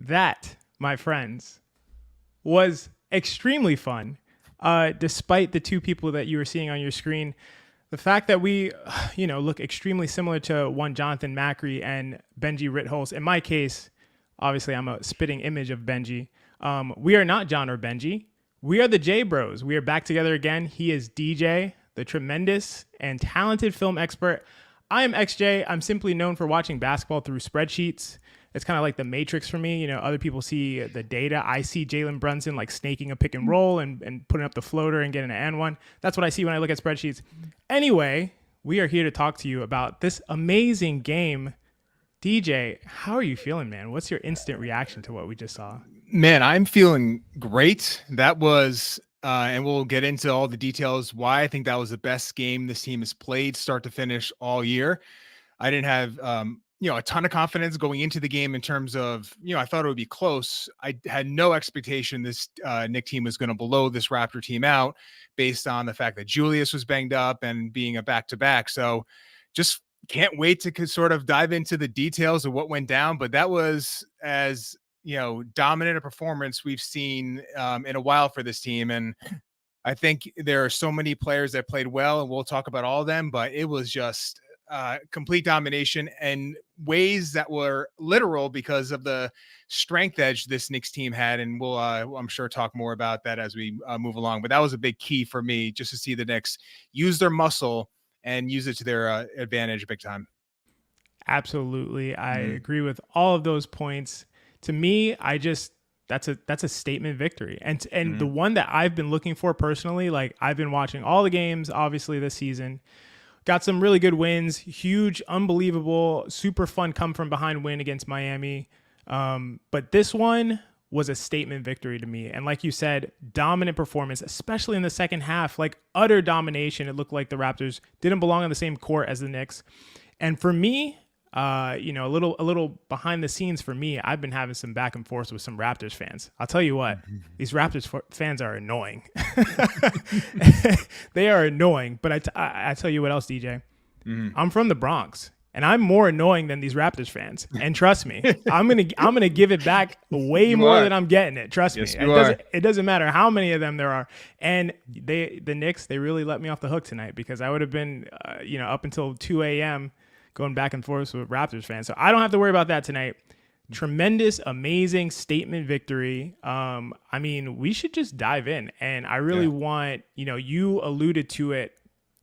That, my friends, was extremely fun. Despite the two people that you were seeing on your screen, the fact that we, look extremely similar to one Jonathan Macri and Benji Ritholtz. In my case, obviously I'm a spitting image of Benji. We are not John or Benji. We are the J Bros. We are back together again. He is DJ, the tremendous and talented film expert. I am XJ. I'm simply known for watching basketball through spreadsheets. It's kind of like the Matrix for me. Other people see the data. I see Jalen Brunson like snaking a pick and roll and putting up the floater and getting an and one. That's what I see when I look at spreadsheets. Anyway, we are here to talk to you about this amazing game. DJ, how are you feeling, man? What's your instant reaction to what we just saw? Man, I'm feeling great. That was, and we'll get into all the details why I think that was the best game this team has played start to finish all year. I didn't have, a ton of confidence going into the game in terms of, I thought it would be close. I had no expectation this Knicks team was going to blow this Raptor team out based on the fact that Julius was banged up and being a back-to-back. So just can't wait to sort of dive into the details of what went down. But that was as dominant a performance we've seen in a while for this team. And I think there are so many players that played well, and we'll talk about all of them, but it was just complete domination and ways that were literal because of the strength edge this Knicks team had. And we'll, I'm sure, talk more about that as we move along. But that was a big key for me, just to see the Knicks use their muscle and use it to their advantage big time. Absolutely. I agree with all of those points. To me, that's a statement victory. And the one that I've been looking for personally, like I've been watching all the games, obviously this season, got some really good wins, huge, unbelievable, super fun come from behind win against Miami. But this one was a statement victory to me. And like you said, dominant performance, especially in the second half, like utter domination. It looked like the Raptors didn't belong on the same court as the Knicks. And for me, a little behind the scenes for me, I've been having some back and forth with some Raptors fans. I'll tell you what, these Raptors fans are annoying. They are annoying. But I tell you what else, DJ. I'm from the Bronx, and I'm more annoying than these Raptors fans. And trust me, I'm gonna give it back way more than I'm getting it. Trust me. It doesn't matter how many of them there are. And the Knicks, they really let me off the hook tonight, because I would have been up until 2 a.m. going back and forth with Raptors fans. So I don't have to worry about that tonight. Tremendous, amazing statement victory. We should just dive in. And I really want, you alluded to it,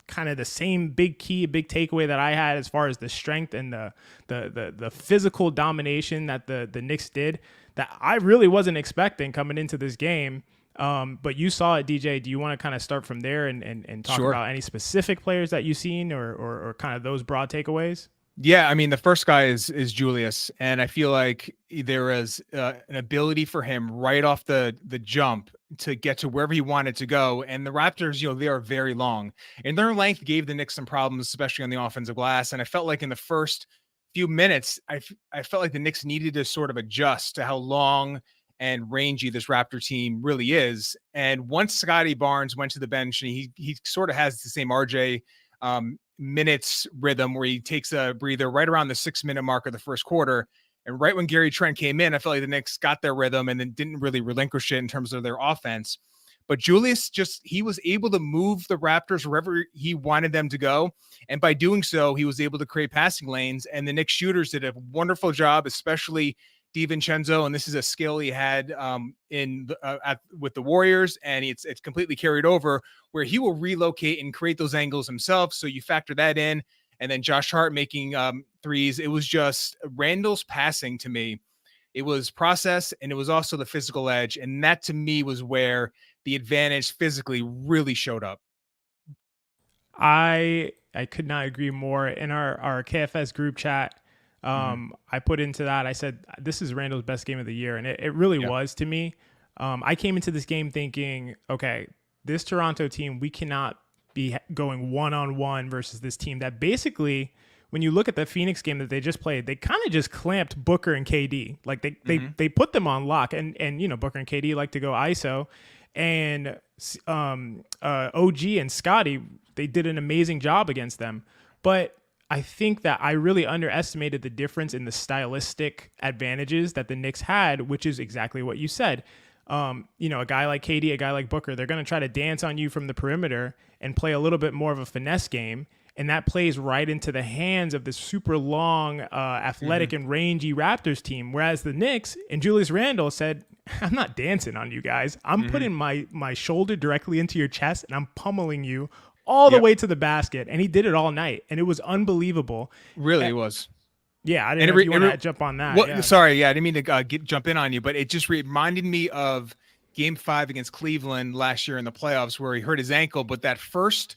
kind of the same big takeaway that I had as far as the strength and the physical domination that the Knicks did, that I really wasn't expecting coming into this game. But you saw it, DJ. Do you want to kind of start from there and talk about any specific players that you've seen or kind of those broad takeaways? Yeah, the first guy is Julius, and I feel like there is an ability for him right off the jump to get to wherever he wanted to go. And the Raptors, they are very long, and their length gave the Knicks some problems, especially on the offensive glass. And I felt like in the first few minutes, I felt like the Knicks needed to sort of adjust to how long and rangy this Raptor team really is. And once Scotty Barnes went to the bench, and he sort of has the same RJ minutes rhythm where he takes a breather right around the 6-minute mark of the first quarter. And right when Gary Trent came in, I felt like the Knicks got their rhythm and then didn't really relinquish it in terms of their offense. But Julius he was able to move the Raptors wherever he wanted them to go. And by doing so, he was able to create passing lanes. And the Knicks shooters did a wonderful job, especially DiVincenzo, and this is a skill he had with the Warriors, and it's completely carried over, where he will relocate and create those angles himself. So you factor that in, and then Josh Hart making threes. It was just Randle's passing to me. It was process, and it was also the physical edge, and that to me was where the advantage physically really showed up. I could not agree more. In our KFS group chat, I put into that, I said, this is Randle's best game of the year. And it really was to me. I came into this game thinking, okay, this Toronto team, we cannot be going one-on-one versus this team that basically, when you look at the Phoenix game that they just played, they kind of just clamped Booker and KD. Like they put them on lock, and Booker and KD like to go ISO, and OG and Scotty, they did an amazing job against them. But I think that I really underestimated the difference in the stylistic advantages that the Knicks had, which is exactly what you said. A guy like KD, a guy like Booker, they're going to try to dance on you from the perimeter and play a little bit more of a finesse game. And that plays right into the hands of this super long, athletic and rangy Raptors team. Whereas the Knicks and Julius Randle said, I'm not dancing on you guys. I'm putting my shoulder directly into your chest and I'm pummeling you all the way to the basket. And he did it all night. And it was unbelievable. Really, it was. Yeah, I didn't know if you want to jump on that. Yeah. Sorry, I didn't mean to jump in on you, but it just reminded me of Game 5 against Cleveland last year in the playoffs where he hurt his ankle. But that first,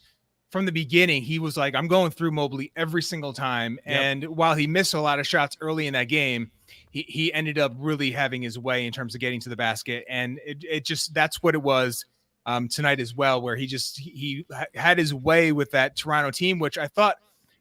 from the beginning, he was like, I'm going through Mobley every single time. Yep. And while he missed a lot of shots early in that game, he ended up really having his way in terms of getting to the basket. And it just, that's what it was tonight as well, where he had his way with that Toronto team, which I thought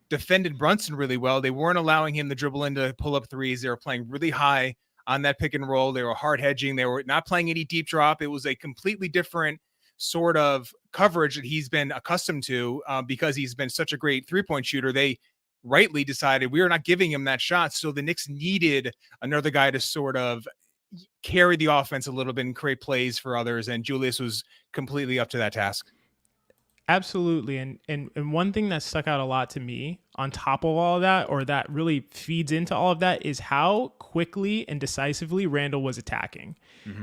defended Brunson really well. They weren't allowing him to dribble into pull-up threes. They were playing really high on that pick and roll. They were hard hedging. They were not playing any deep drop. It was a completely different sort of coverage that he's been accustomed to because he's been such a great three-point shooter. They rightly decided we are not giving him that shot. So the Knicks needed another guy to sort of carry the offense a little bit and create plays for others. And Julius was completely up to that task. Absolutely. And one thing that stuck out a lot to me on top of all of that, or that really feeds into all of that, is how quickly and decisively Randle was attacking.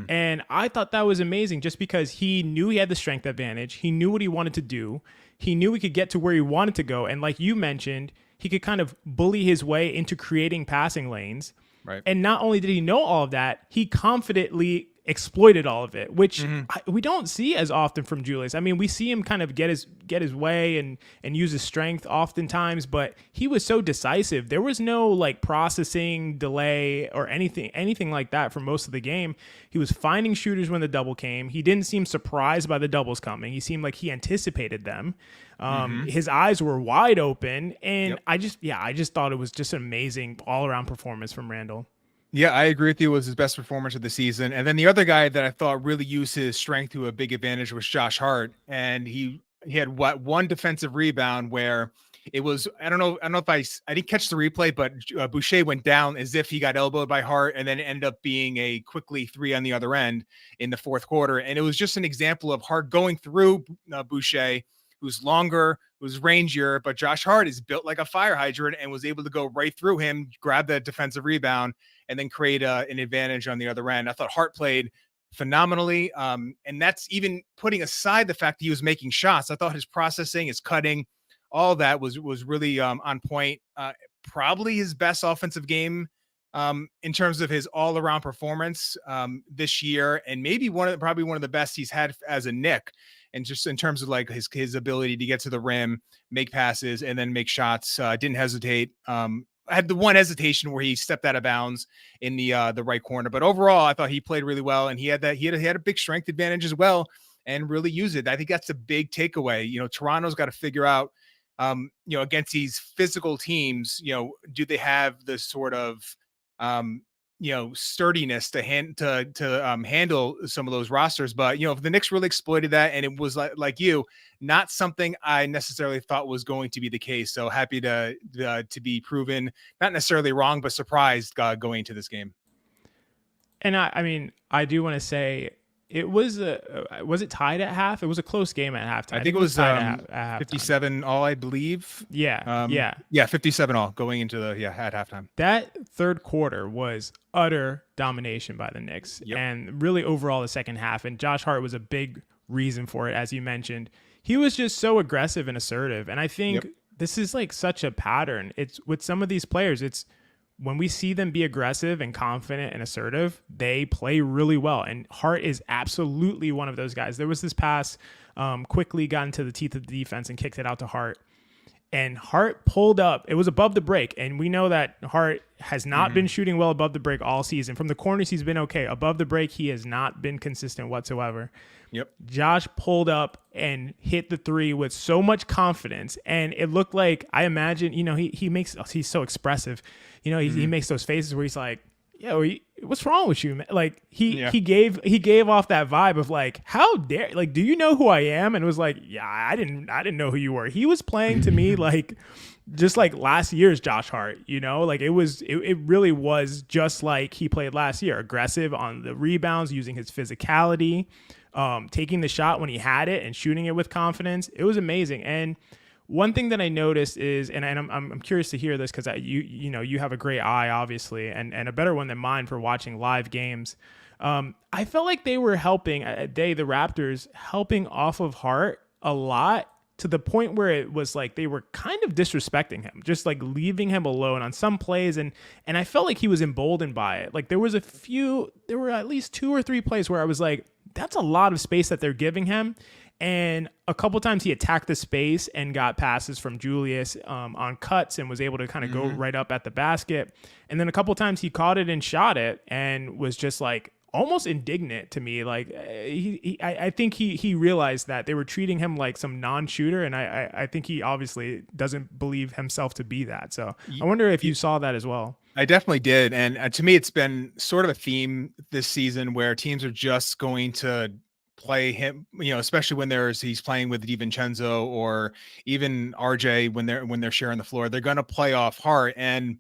And I thought that was amazing just because he knew he had the strength advantage. He knew what he wanted to do. He knew he could get to where he wanted to go. And like you mentioned, he could kind of bully his way into creating passing lanes. Right. And not only did he know all of that, he confidently exploited all of it, which we don't see as often from Julius. I mean, we see him kind of get his way and use his strength oftentimes, but he was so decisive. There was no like processing delay or anything like that for most of the game. He was finding shooters when the double came. He didn't seem surprised by the doubles coming. He seemed like he anticipated them. His eyes were wide open, and I just thought it was just an amazing all-around performance from Randle. Yeah, I agree with you. It was his best performance of the season. And then the other guy that I thought really used his strength to a big advantage was Josh Hart. And he had one defensive rebound where it was, I don't know if I didn't catch the replay, but Boucher went down as if he got elbowed by Hart, and then it ended up being a quickly three on the other end in the fourth quarter. And it was just an example of Hart going through Boucher, who's longer, who's rangier, but Josh Hart is built like a fire hydrant and was able to go right through him, grab the defensive rebound, and then create an advantage on the other end. I thought Hart played phenomenally. And that's even putting aside the fact that he was making shots. I thought his processing, his cutting, all that was really on point. Probably his best offensive game in terms of his all-around performance this year, and maybe probably one of the best he's had as a Knick. And just in terms of like his ability to get to the rim, make passes, and then make shots, didn't hesitate. I had the one hesitation where he stepped out of bounds in the right corner, but overall, I thought he played really well, and he had a big strength advantage as well, and really used it. I think that's a big takeaway. Toronto's got to figure out, against these physical teams, do they have the sort of sturdiness to handle some of those rosters? But if the Knicks really exploited that, and it was like not something I necessarily thought was going to be the case. So happy to be proven not necessarily wrong, but surprised going into this game. And I do want to say it was it tied at half? It was a close game at halftime. I think it was tied at 57 all, I believe. Yeah. 57 all going into at halftime. That third quarter was utter domination by the Knicks, and really overall the second half. And Josh Hart was a big reason for it, as you mentioned. He was just so aggressive and assertive, and I think this is like such a pattern. It's with some of these players. It's when we see them be aggressive and confident and assertive, they play really well. And Hart is absolutely one of those guys. There was this pass, quickly got into the teeth of the defense and kicked it out to Hart. And Hart pulled up. It was above the break. And we know that Hart has not been shooting well above the break all season. From the corners, he's been okay. Above the break, he has not been consistent whatsoever. Josh pulled up and hit the three with so much confidence. And it looked like, I imagine, he's so expressive. He makes those faces where he's like, yo, what's wrong with you, man? Like he gave off that vibe of like, how dare, like, do you know who I am? And it was like, yeah, I didn't know who you were. He was playing to me like just like last year's Josh Hart, you know, like it really was just like he played last year, aggressive on the rebounds, using his physicality, taking the shot when he had it and shooting it with confidence. It was amazing. And one thing that I noticed is, and I'm curious to hear this because you know you have a great eye, obviously, and a better one than mine for watching live games. I felt like they were helping, the Raptors, helping off of Hart a lot, to the point where it was like they were kind of disrespecting him, just like leaving him alone on some plays. And I felt like he was emboldened by it. Like there were at least 2 or 3 plays where I was like, that's a lot of space that they're giving him. And a couple times he attacked the space and got passes from Julius on cuts and was able to kind of go right up at the basket. And then a couple times he caught it and shot it and was just like almost indignant to me. Like I think he realized that they were treating him like some non-shooter. And I think he obviously doesn't believe himself to be that. So I wonder if you saw that as well. I definitely did. And to me, it's been sort of a theme this season where teams are just going to play him, you know, especially when he's playing with DiVincenzo or even RJ when they're sharing the floor. They're going to play off Hart, and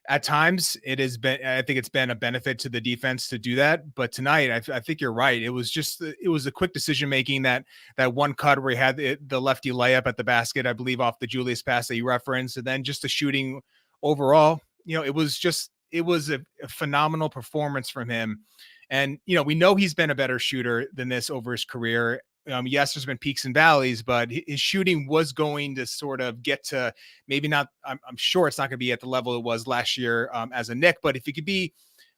at times I think it's been a benefit to the defense to do that. But tonight, I think you're right. It was a quick decision making, that one cut where he had the lefty layup at the basket, I believe, off the Julius pass that you referenced, and then just the shooting overall. You know, it was a phenomenal performance from him. And, you know, we know he's been a better shooter than this over his career. Yes, there's been peaks and valleys, but his shooting was going to sort of get to maybe not, I'm sure it's not going to be at the level it was last year as a Knick, but if he could be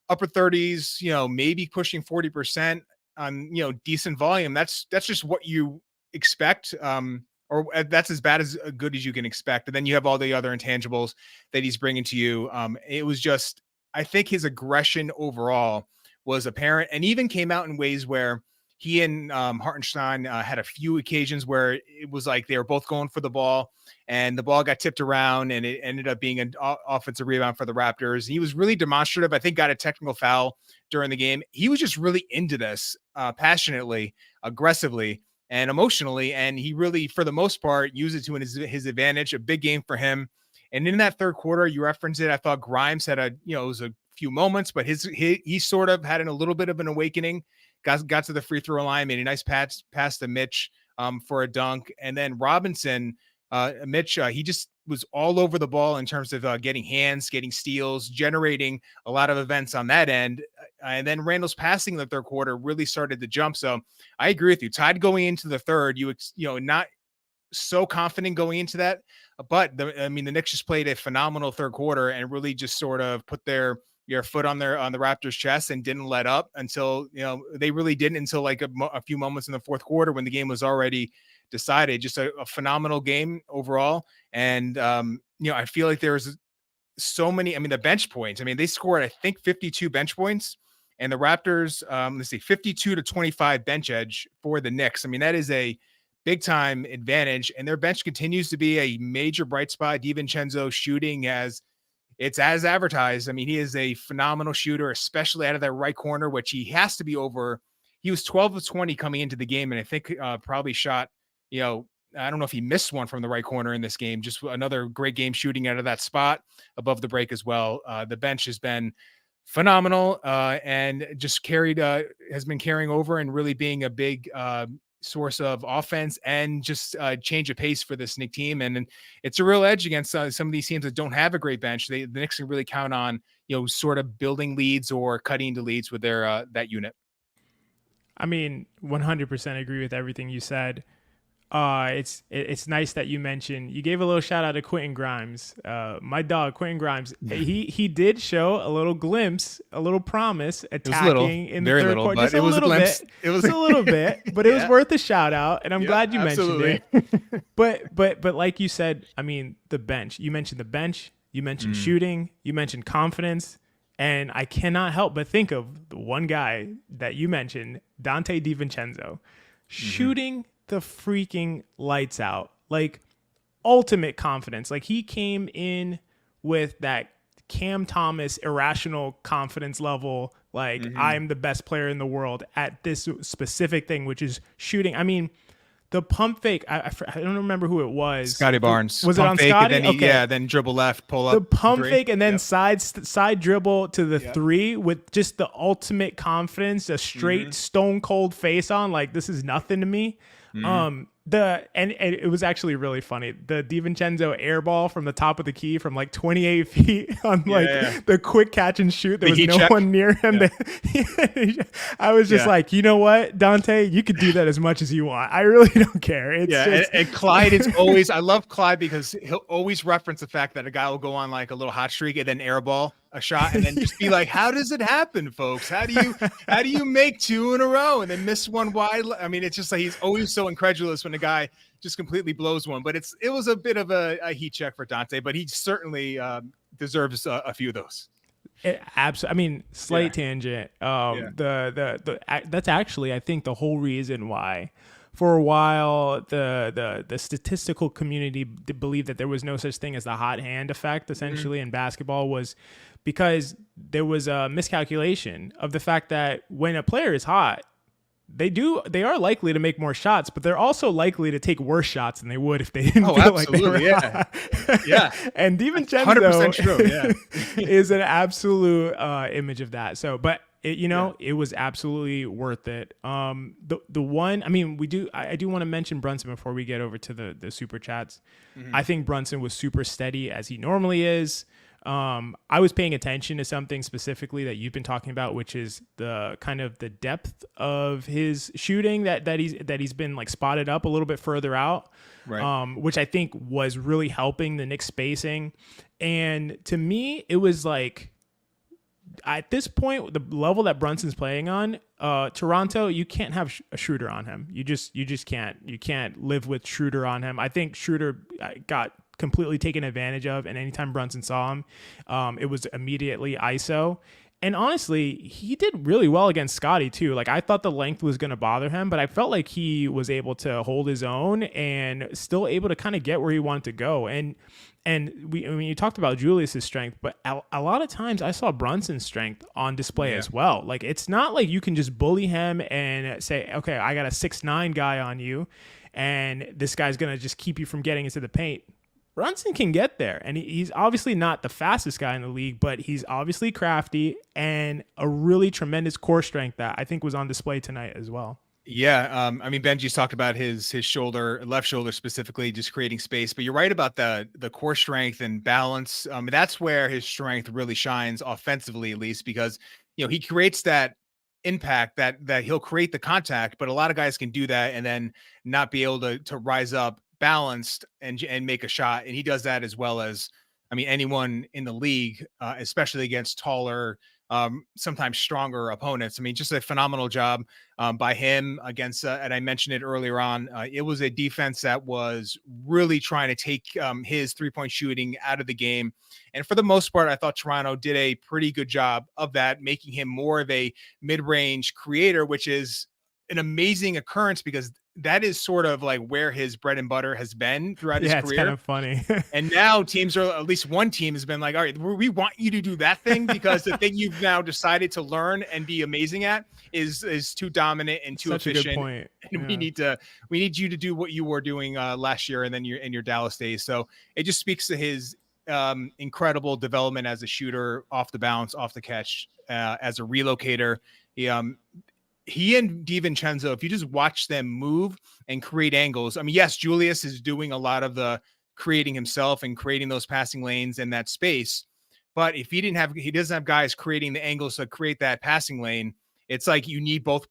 upper 30s, you know, maybe pushing 40% on, you know, decent volume, that's just what you expect. Or that's as bad as good as you can expect. And then you have all the other intangibles that he's bringing to you. It was just, I think his aggression overall was apparent, and even came out in ways where he and Hartenstein had a few occasions where it was like they were both going for the ball and the ball got tipped around and it ended up being an offensive rebound for the Raptors. He was really demonstrative. I think got a technical foul during the game. He was just really into this passionately, aggressively, and emotionally. And he really, for the most part, used it to his advantage. A big game for him. And in that third quarter, you referenced it, I thought Grimes had it was a few moments, but he sort of had a little bit of an awakening, got to the free throw line, made a nice pass to Mitch for a dunk. And then Robinson, Mitch, he just was all over the ball in terms of getting hands, getting steals, generating a lot of events on that end. And then Randle's passing in the third quarter really started to jump. So I agree with you. Tied going into the third, not so confident going into that, but the Knicks just played a phenomenal third quarter and really just sort of put their foot on the Raptors' chest and didn't let up until, they really didn't until like a few moments in the fourth quarter when the game was already decided. Just a phenomenal game overall. And, I feel like there was so many, the bench points, they scored, I think 52 bench points, and the Raptors, 52-25 bench edge for the Knicks. That is a big time advantage, and their bench continues to be a major bright spot. DiVincenzo shooting as advertised. He is a phenomenal shooter, especially out of that right corner, which he has to be over. He was 12 of 20 coming into the game, and I think probably shot, I don't know if he missed one from the right corner in this game. Just another great game shooting out of that spot above the break as well. The bench has been phenomenal and just has been carrying over and really being a big source of offense and just change of pace for this Knicks team. And it's a real edge against some of these teams that don't have a great bench. The Knicks can really count on, sort of building leads or cutting into leads with their that unit. 100% agree with everything you said. It's nice that you gave a little shout out to Quentin Grimes. My dog, Quentin Grimes, he did show a little glimpse, a little promise attacking in the third quarter. Just a little bit. It was a little bit, but it was worth a shout out. And I'm glad you mentioned it. But like you said, the bench, you mentioned shooting, you mentioned confidence. And I cannot help but think of the one guy that you mentioned, Dante DiVincenzo, shooting the freaking lights out, like ultimate confidence. Like he came in with that Cam Thomas irrational confidence level. Like, I'm the best player in the world at this specific thing, which is shooting. I mean, the pump fake, I don't remember who it was. Scotty Barnes. Was pump it on fake, Scotty? And then then dribble left, pull up. The pump three. fake and then side dribble to the three with just the ultimate confidence, a straight stone cold face on. Like, this is nothing to me. And it was actually really funny. The DiVincenzo air ball from the top of the key from like 28 feet on the quick catch and shoot. There was no one near him. I was just like, you know what, Dante, you could do that as much as you want. I really don't care. It's and Clyde is always, I love Clyde because he'll always reference the fact that a guy will go on like a little hot streak and then airball a shot and then just be like, how does it happen, folks? How do you make two in a row and then miss one wide? I mean, it's just like he's always so incredulous when a guy just completely blows one. But it was a bit of a heat check for Dante, but he certainly deserves a few of those. Absolutely. I mean, slight tangent. That's actually, I think, the whole reason why, for a while, the statistical community believed that there was no such thing as the hot hand effect, essentially, in basketball, was because there was a miscalculation of the fact that when a player is hot, they are likely to make more shots, but they're also likely to take worse shots than they would if they didn't feel like they were hot. And DiVincenzo 100% true, is an absolute image of that. So, but it was absolutely worth it. The one, I mean, I do want to mention Brunson before we get over to the super chats. I think Brunson was super steady as he normally is. I was paying attention to something specifically that you've been talking about, which is the kind of the depth of his shooting that he's been like spotted up a little bit further out, right? Which I think was really helping the Knicks spacing. And to me, it was like, at this point, the level that Brunson's playing on, Toronto, you can't have a Schroeder on him. You just can't. You can't live with Schroeder on him. I think Schroeder got completely taken advantage of, and anytime Brunson saw him, it was immediately ISO. And honestly, he did really well against Scotty too. Like, I thought the length was going to bother him, but I felt like he was able to hold his own and still able to kind of get where he wanted to go. And you talked about Julius's strength, but a lot of times I saw Brunson's strength on display as well. Like, it's not like you can just bully him and say, okay, I got a 6'9" guy on you, and this guy's going to just keep you from getting into the paint. Brunson can get there, and he's obviously not the fastest guy in the league, but he's obviously crafty and a really tremendous core strength that I think was on display tonight as well. Yeah, I mean, Benji's talked about his shoulder, left shoulder specifically, just creating space. But you're right about the core strength and balance. That's where his strength really shines offensively, at least, because he creates that impact that he'll create the contact, but a lot of guys can do that and then not be able to rise up balanced and make a shot. And he does that as well as, I mean, anyone in the league, especially against taller, sometimes stronger opponents. I mean, just a phenomenal job by him against, and I mentioned it earlier on, it was a defense that was really trying to take his 3-point shooting out of the game. And for the most part, I thought Toronto did a pretty good job of that, making him more of a mid-range creator, which is an amazing occurrence because that is sort of like where his bread and butter has been throughout his career. It's kind of funny. And now teams are, at least one team has been like, all right, we want you to do that thing because the thing you've now decided to learn and be amazing at is too dominant and too efficient. Such a good point. And we need you to do what you were doing last year and then in your Dallas days. So it just speaks to his incredible development as a shooter, off the bounce, off the catch, as a relocator. He and DiVincenzo, if you just watch them move and create angles, I mean, yes, Julius is doing a lot of the creating himself and creating those passing lanes in that space. But if he doesn't have guys creating the angles to create that passing lane, it's like you need both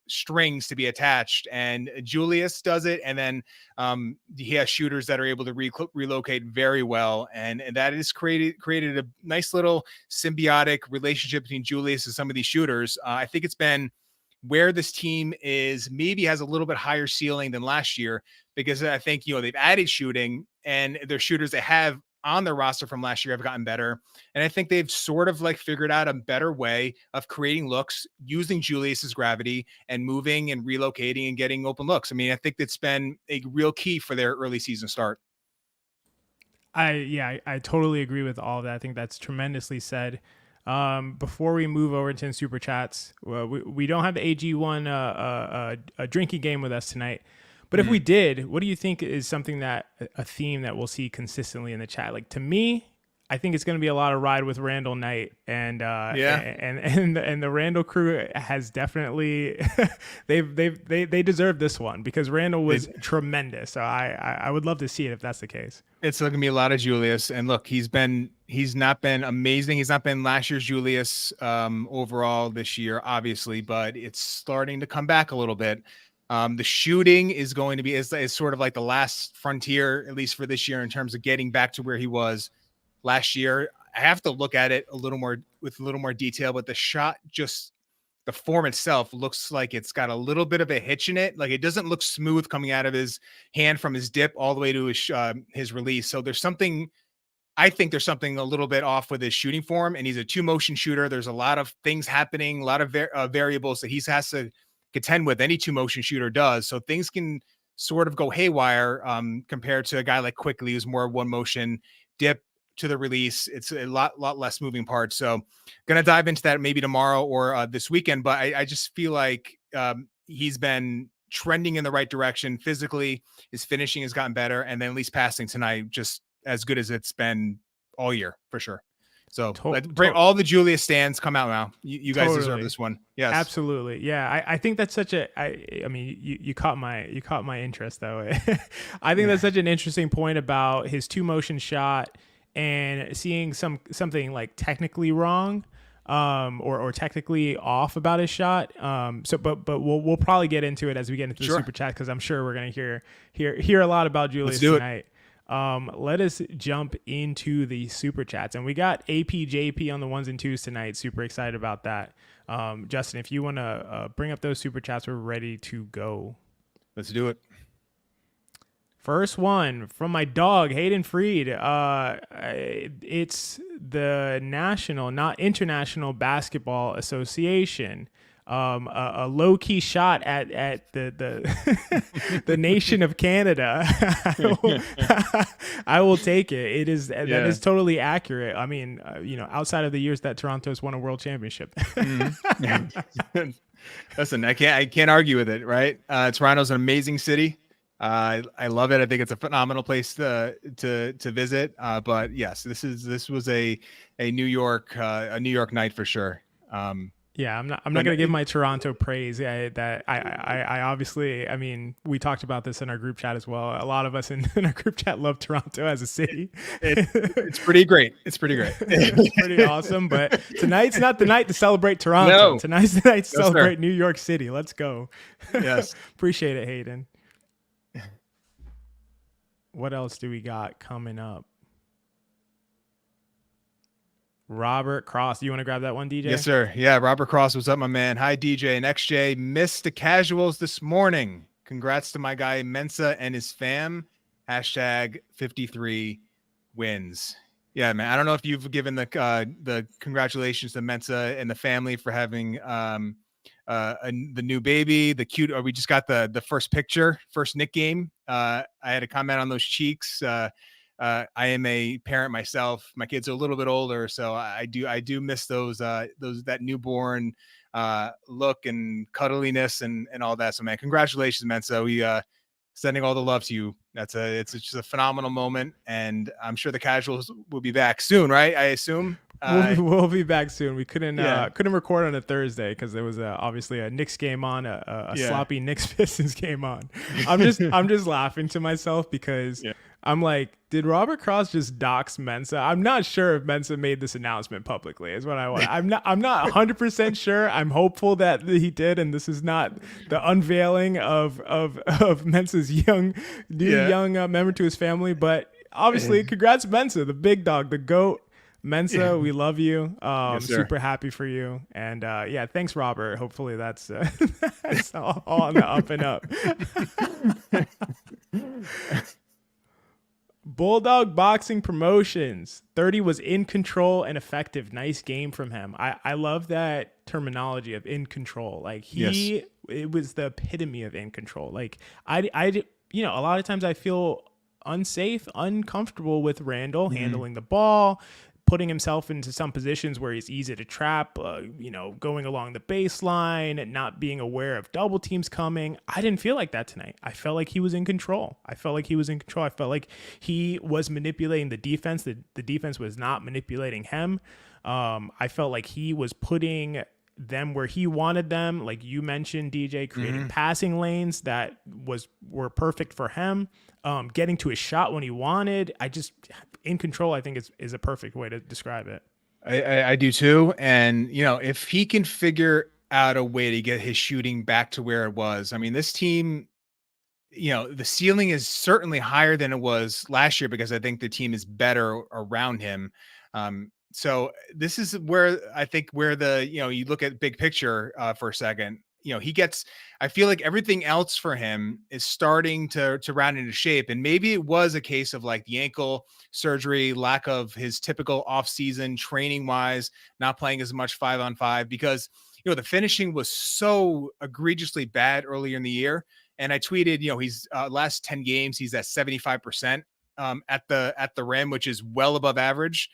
strings to be attached, and Julius does it. And then he has shooters that are able to relocate very well. And that has created a nice little symbiotic relationship between Julius and some of these shooters. I think it's been where this team maybe has a little bit higher ceiling than last year, because I think, they've added shooting and their shooters they have on their roster from last year have gotten better. And I think they've sort of like figured out a better way of creating looks using Julius's gravity and moving and relocating and getting open looks. I mean, I think that's been a real key for their early season start. I totally agree with all of that. I think that's tremendously said. Before we move over to super chats, we don't have the AG1 a drinking game with us tonight. But if we did, what do you think is something that a theme that we'll see consistently in the chat? Like, to me, I think it's going to be a lot of ride with Randle night, and and the Randle crew has definitely they deserve this one because Randle was tremendous. So I would love to see it if that's the case. It's going to be a lot of Julius, and look, he's not been amazing. He's not been last year's Julius overall this year, obviously, but it's starting to come back a little bit. The shooting is going to be is sort of like the last frontier, at least for this year, in terms of getting back to where he was last year. I have to look at it a little more detail, but the shot, just the form itself, looks like it's got a little bit of a hitch in it. Like, it doesn't look smooth coming out of his hand from his dip all the way to his release. So I think there's something a little bit off with his shooting form, and he's a 2-motion shooter. There's a lot of things happening, a lot of variables that he has to contend with. Any 2-motion shooter does. So things can sort of go haywire compared to a guy like Quickly, who's more 1-motion dip to the release. It's a lot less moving parts. So going to dive into that maybe tomorrow or this weekend. But I just feel like he's been trending in the right direction. Physically, his finishing has gotten better. And then at least passing tonight, just as good as it's been all year for sure. So bring all the Julius stands, come out now. You guys deserve this one. Yes, absolutely. Yeah, I think that's such a. I mean, you caught my interest though. I think that's such an interesting point about his 2-motion shot and seeing something like technically wrong, or technically off about his shot. But we'll probably get into it as we get into the super chat because I'm sure we're gonna hear a lot about Julius tonight. Let us jump into the super chats, and we got APJP on the 1s and 2s tonight. Super excited about that. Justin, if you want to bring up those super chats, we're ready to go. Let's do it. First one from my dog, Hayden Freed. It's the National, not International Basketball Association. A low-key shot at the the nation of Canada. I will take it. That is totally accurate. I mean, outside of the years that Toronto's won a world championship. Listen, I can't argue with it, right? Toronto's an amazing city. I love it. I think it's a phenomenal place to visit. But yes, this was a New York night for sure. Yeah, I'm not going to give my Toronto praise. I obviously, I mean, we talked about this in our group chat as well. A lot of us in our group chat love Toronto as a city. It's pretty great. It's pretty awesome. But tonight's not the night to celebrate Toronto. No. Tonight's the night to celebrate New York City. Let's go. Yes. Appreciate it, Hayden. What else do we got coming up? Robert Cross. You want to grab that one, DJ? Yes, sir. Yeah, Robert Cross. What's up, my man? Hi, DJ and XJ. Missed the casuals this morning. Congrats to my guy Mensa and his fam. Hashtag 53 wins. Yeah, man. I don't know if you've given the congratulations to Mensa and the family for having the new baby, the cute. We just got the first Knick game. I had a comment on those cheeks. I am a parent myself. My kids are a little bit older, so I do miss that newborn look and cuddliness and all that. So, man, congratulations, man. So we sending all the love to you. It's just a phenomenal moment, and I'm sure the casuals will be back soon, right? I assume. We'll be back soon. We couldn't record on a Thursday because there was obviously a Knicks game on, a sloppy Knicks Pistons game on. I'm just laughing to myself because I'm like, did Robert Cross just dox Mensa? I'm not sure if Mensa made this announcement publicly. Is what I want. I'm not 100% sure. I'm hopeful that he did, and this is not the unveiling of Mensa's young member to his family. But obviously, congrats Mensa, the big dog, the GOAT. Mensa, we love you. Yes, super happy for you. And thanks, Robert. Hopefully that's all on the up and up. Bulldog Boxing Promotions. 30 was in control and effective. Nice game from him. I love that terminology of in control. Like it was the epitome of in control. Like I a lot of times I feel unsafe, uncomfortable with Randle handling the ball, putting himself into some positions where he's easy to trap, going along the baseline and not being aware of double teams coming. I didn't feel like that tonight. I felt like he was in control. I felt like he was manipulating the defense. The defense was not manipulating him. I felt like he was putting them where he wanted them. Like you mentioned, DJ, creating passing lanes that were perfect for him, getting to his shot when he wanted. In control, I think is a perfect way to describe it. I do too. And, if he can figure out a way to get his shooting back to where it was, I mean, this team, the ceiling is certainly higher than it was last year because I think the team is better around him. So this is where I think you look at big picture for a second, I feel like everything else for him is starting to round into shape. And maybe it was a case of like the ankle surgery, lack of his typical off season training wise, not playing as much 5-on-5 because, the finishing was so egregiously bad earlier in the year. And I tweeted, he's last 10 games, he's at 75% at the rim, which is well above average.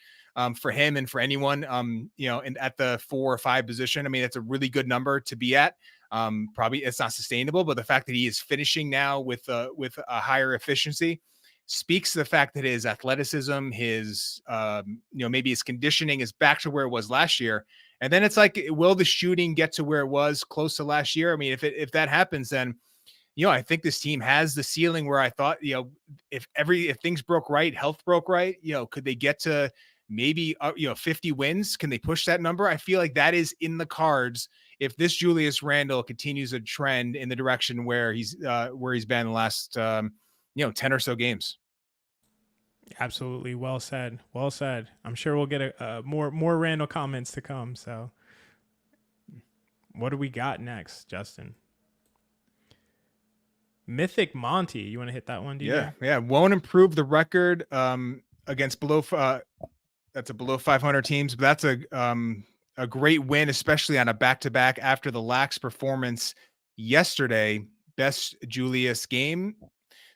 For him and for anyone, at the 4 or 5 position. I mean, it's a really good number to be at. Probably it's not sustainable, but the fact that he is finishing now with a higher efficiency speaks to the fact that his athleticism, his, maybe his conditioning is back to where it was last year. And then it's like, will the shooting get to where it was close to last year? I mean, if that happens, then, I think this team has the ceiling where I thought, if things broke right, health broke right, could they get to maybe 50 wins? Can they push that number? I feel like that is in the cards if this Julius Randle continues a trend in the direction where he's been the last 10 or so games. Absolutely, well said. I'm sure we'll get more Randle comments to come. So what do we got next, Justin? Mythic Monty, you want to hit that one, DJ? Yeah, won't improve the record against below that's a below 500 teams, but that's a great win, especially on a back-to-back after the lax performance yesterday. Best Julius game.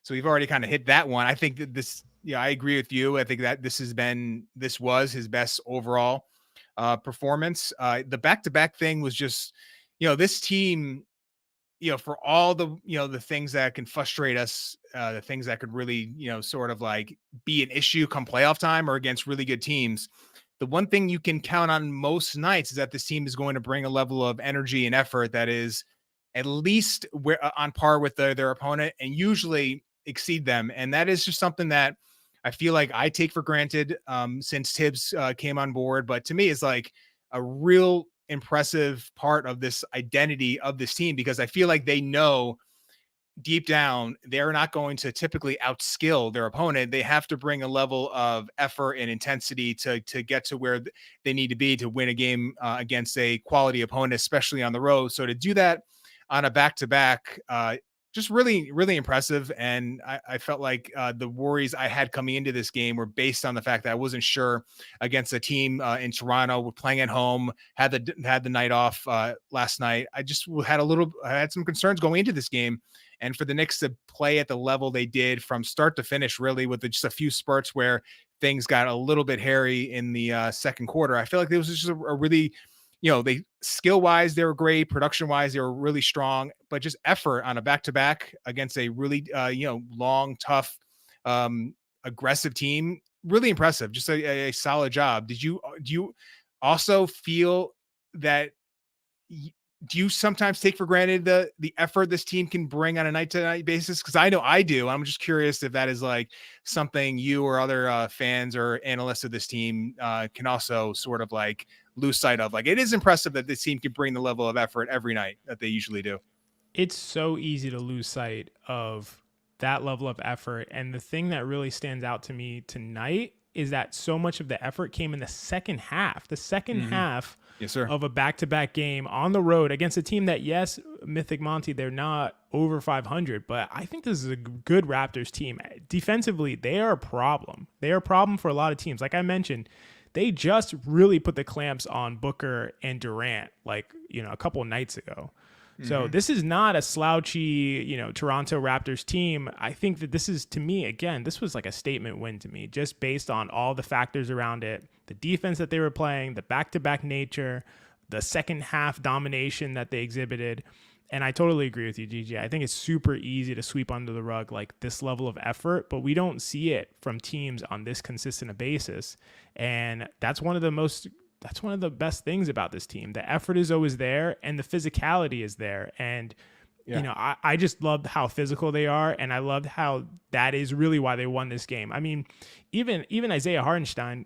So we've already kind of hit that one. I think that this, I agree with you. I think that this was his best overall performance. The back-to-back thing was just, this team, for all the, the things that can frustrate us, the things that could really, sort of like be an issue come playoff time or against really good teams. The one thing you can count on most nights is that this team is going to bring a level of energy and effort that is at least on par with their opponent and usually exceed them. And that is just something that I feel like I take for granted since Tibbs came on board. But to me, it's like a real impressive part of this identity of this team, because I feel like they know deep down they're not going to typically outskill their opponent. They have to bring a level of effort and intensity to get to where they need to be to win a game against a quality opponent, especially on the road. So to do that on a back-to-back, just really, really impressive. And I felt like the worries I had coming into this game were based on the fact that I wasn't sure against a team in Toronto. We're playing at home, had the night off last night. I just had some concerns going into this game. And for the Knicks to play at the level they did from start to finish, really with just a few spurts where things got a little bit hairy in the second quarter, I feel like it was just a really, they skill-wise, they were great. Production-wise, they were really strong. But just effort on a back-to-back against a really, long, tough, aggressive team, really impressive. Just a solid job. Do you also feel that? Do you sometimes take for granted the effort this team can bring on a night-to-night basis? Because I know I do. I'm just curious if that is like something you or other fans or analysts of this team can also sort of like lose sight of. Like, it is impressive that this team can bring the level of effort every night that they usually do. It's so easy to lose sight of that level of effort. And the thing that really stands out to me tonight is that so much of the effort came in the second half. The second half Yes, sir. of a back-to-back game on the road against a team that, yes, Mythic Monty, they're not over 500, but I think this is a good Raptors team. Defensively, they are a problem. They are a problem for a lot of teams. Like I mentioned, they just really put the clamps on Booker and Durant, like, a couple of nights ago. So this is not a slouchy, Toronto Raptors team. I think that this is, to me, again, this was like a statement win to me, just based on all the factors around it, the defense that they were playing, the back-to-back nature, the second half domination that they exhibited. And I totally agree with you, GG. I think it's super easy to sweep under the rug like this level of effort, but we don't see it from teams on this consistent a basis. And that's one of the best things about this team. The effort is always there and the physicality is there. And, I just loved how physical they are. And I loved how that is really why they won this game. I mean, even Isaiah Hartenstein,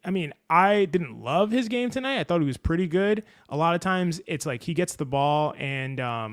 I didn't love his game tonight. I thought he was pretty good. A lot of times it's like he gets the ball and, I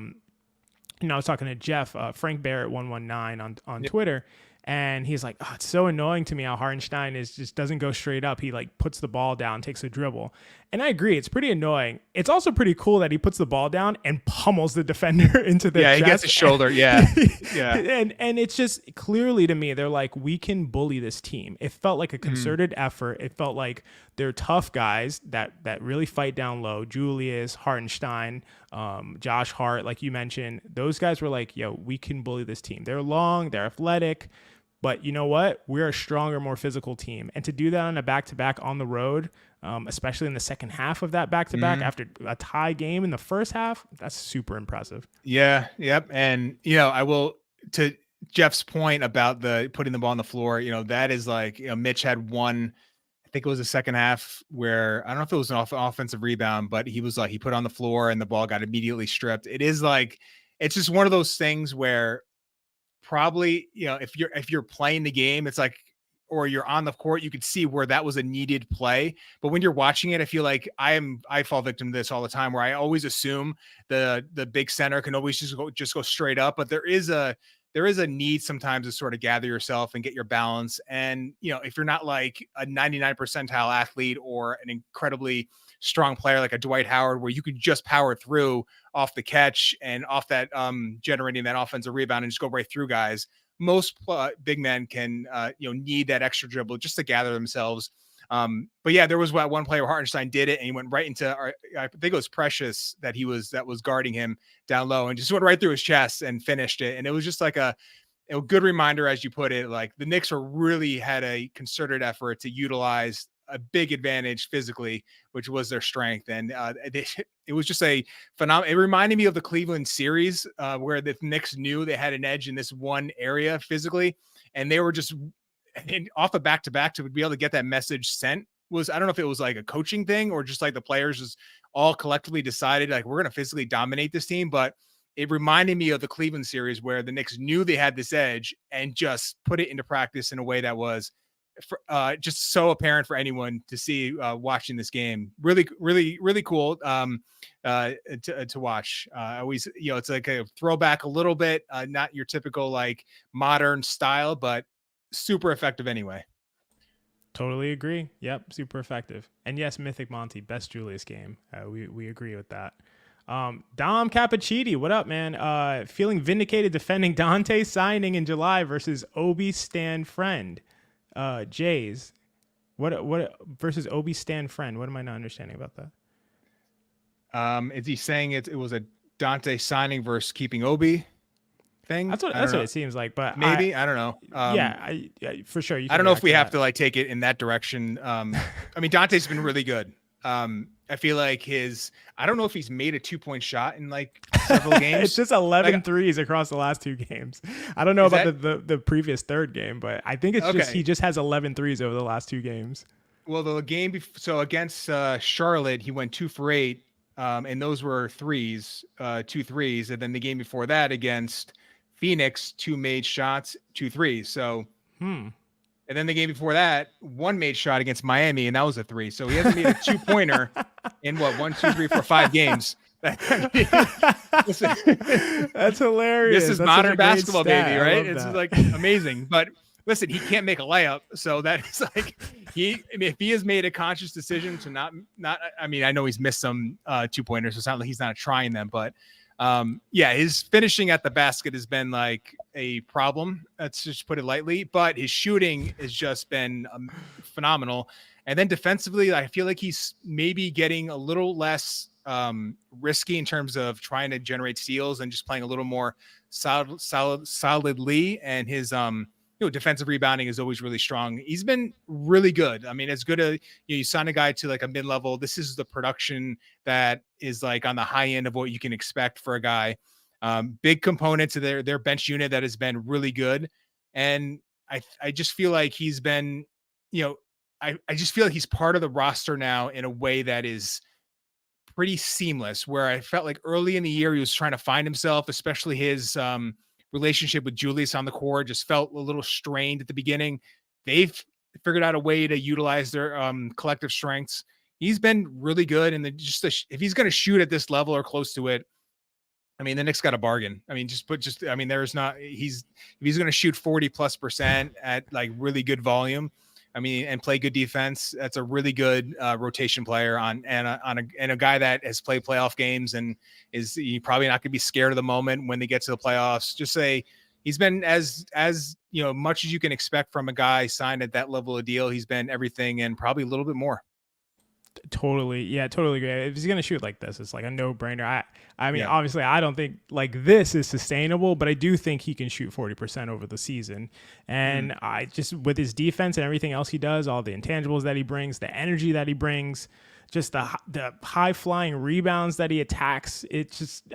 was talking to Jeff, Frank Barrett 119 on Twitter, and he's like, it's so annoying to me how Hartenstein just doesn't go straight up. He like puts the ball down, takes a dribble. And I agree. It's pretty annoying. It's also pretty cool that he puts the ball down and pummels the defender into the chest. He gets his shoulder. Yeah. And it's just clearly to me, they're like, we can bully this team. It felt like a concerted effort. It felt like they're tough guys that really fight down low. Julius, Hartenstein, Josh Hart, like you mentioned, those guys were like, yo, we can bully this team. They're long, they're athletic. But you know what? We're a stronger, more physical team. And to do that on a back-to-back on the road, especially in the second half of that back-to-back after a tie game in the first half, that's super impressive. Yeah. Yep. And, I will, to Jeff's point about putting the ball on the floor, that is like, Mitch had one, I think it was the second half where, I don't know if it was an offensive rebound, but he was like, he put on the floor and the ball got immediately stripped. It is like, it's just one of those things where, probably, if you're playing the game, it's like, or you're on the court, you could see where that was a needed play. But when you're watching it, I feel like I fall victim to this all the time, where I always assume the big center can always just go straight up. But there is a need sometimes to sort of gather yourself and get your balance. And, if you're not like a 99 percentile athlete or an incredibly strong player like a Dwight Howard, where you could just power through off the catch and off that generating that offensive rebound and just go right through guys. Most big men can need that extra dribble just to gather themselves. But yeah, there was one player, Hartenstein, did it and he went right into I think it was Precious that was guarding him down low and just went right through his chest and finished it. And it was just like a good reminder, as you put it, like the Knicks really had a concerted effort to utilize a big advantage physically, which was their strength. And it was just a phenomenal. It reminded me of the Cleveland series where the Knicks knew they had an edge in this one area physically. And they were just off a back-to-back to be able to get that message sent. I don't know if it was like a coaching thing or just like the players just all collectively decided like, we're going to physically dominate this team. But it reminded me of the Cleveland series where the Knicks knew they had this edge and just put it into practice in a way that was just so apparent for anyone to see watching this game. Really, really, really cool to watch. Always, it's like a throwback a little bit, not your typical like modern style, but super effective anyway. Totally agree. Yep, super effective. And yes, Mythic Monty, best Julius game. We agree with that. Dom Cappuccini, what up, man? Feeling vindicated defending Dante signing in July versus Obi Stan Friend. Jays, what versus Obi Stan Friend? What am I not understanding about that? Is he saying it was a Dante signing versus keeping Obi thing? That's what it seems like, but maybe I don't know. Yeah, for sure. I don't know if we have to like take it in that direction. I mean, Dante's been really good. I feel like I don't know if he's made a 2-point shot in like several games. It's just 11 threes across the last 2 games. I don't know about the previous third game, but I think it's just, he just has 11 threes over the last 2 games. Well, the game, so against Charlotte, he went 2 for 8. And those were threes, 2 threes. And then the game before that against Phoenix, 2 made shots, 2 threes. So, And then the game before that, 1 made shot against Miami, and that was a 3. So he hasn't made a 2-pointer in 1, 2, 3, 4, 5 games. That's hilarious. This is modern basketball, baby, right? It's like amazing. But listen, he can't make a layup, so that is like if he has made a conscious decision to not. I mean, I know he's missed some 2-pointers, so it's not like he's not trying them, but. His finishing at the basket has been like a problem. Let's just put it lightly, but his shooting has just been phenomenal. And then defensively, I feel like he's maybe getting a little less risky in terms of trying to generate steals and just playing a little more solidly. And his defensive rebounding is always really strong. He's been really good. I mean, as good as you sign a guy to like a mid-level. This is the production that is like on the high end of what you can expect for a guy. Big component to their bench unit that has been really good. And I just feel like he's been, I just feel like he's part of the roster now in a way that is pretty seamless, where I felt like early in the year he was trying to find himself, especially his relationship with Julius on the court just felt a little strained at the beginning. They've figured out a way to utilize their collective strengths. He's been really good. And if he's going to shoot at this level or close to it, I mean, the Knicks got a bargain. I mean, if he's going to shoot 40+% at like really good volume, I mean, and play good defense, that's a really good rotation player and a guy that has played playoff games and is probably not going to be scared of the moment when they get to the playoffs. Just say he's been as much as you can expect from a guy signed at that level of deal. He's been everything and probably a little bit more. Totally agree. If he's gonna shoot like this, it's like a no-brainer. I mean, obviously, I don't think like this is sustainable, but I do think he can shoot 40% over the season. And I just, with his defense and everything else he does, all the intangibles that he brings, the energy that he brings, just the high-flying rebounds that he attacks,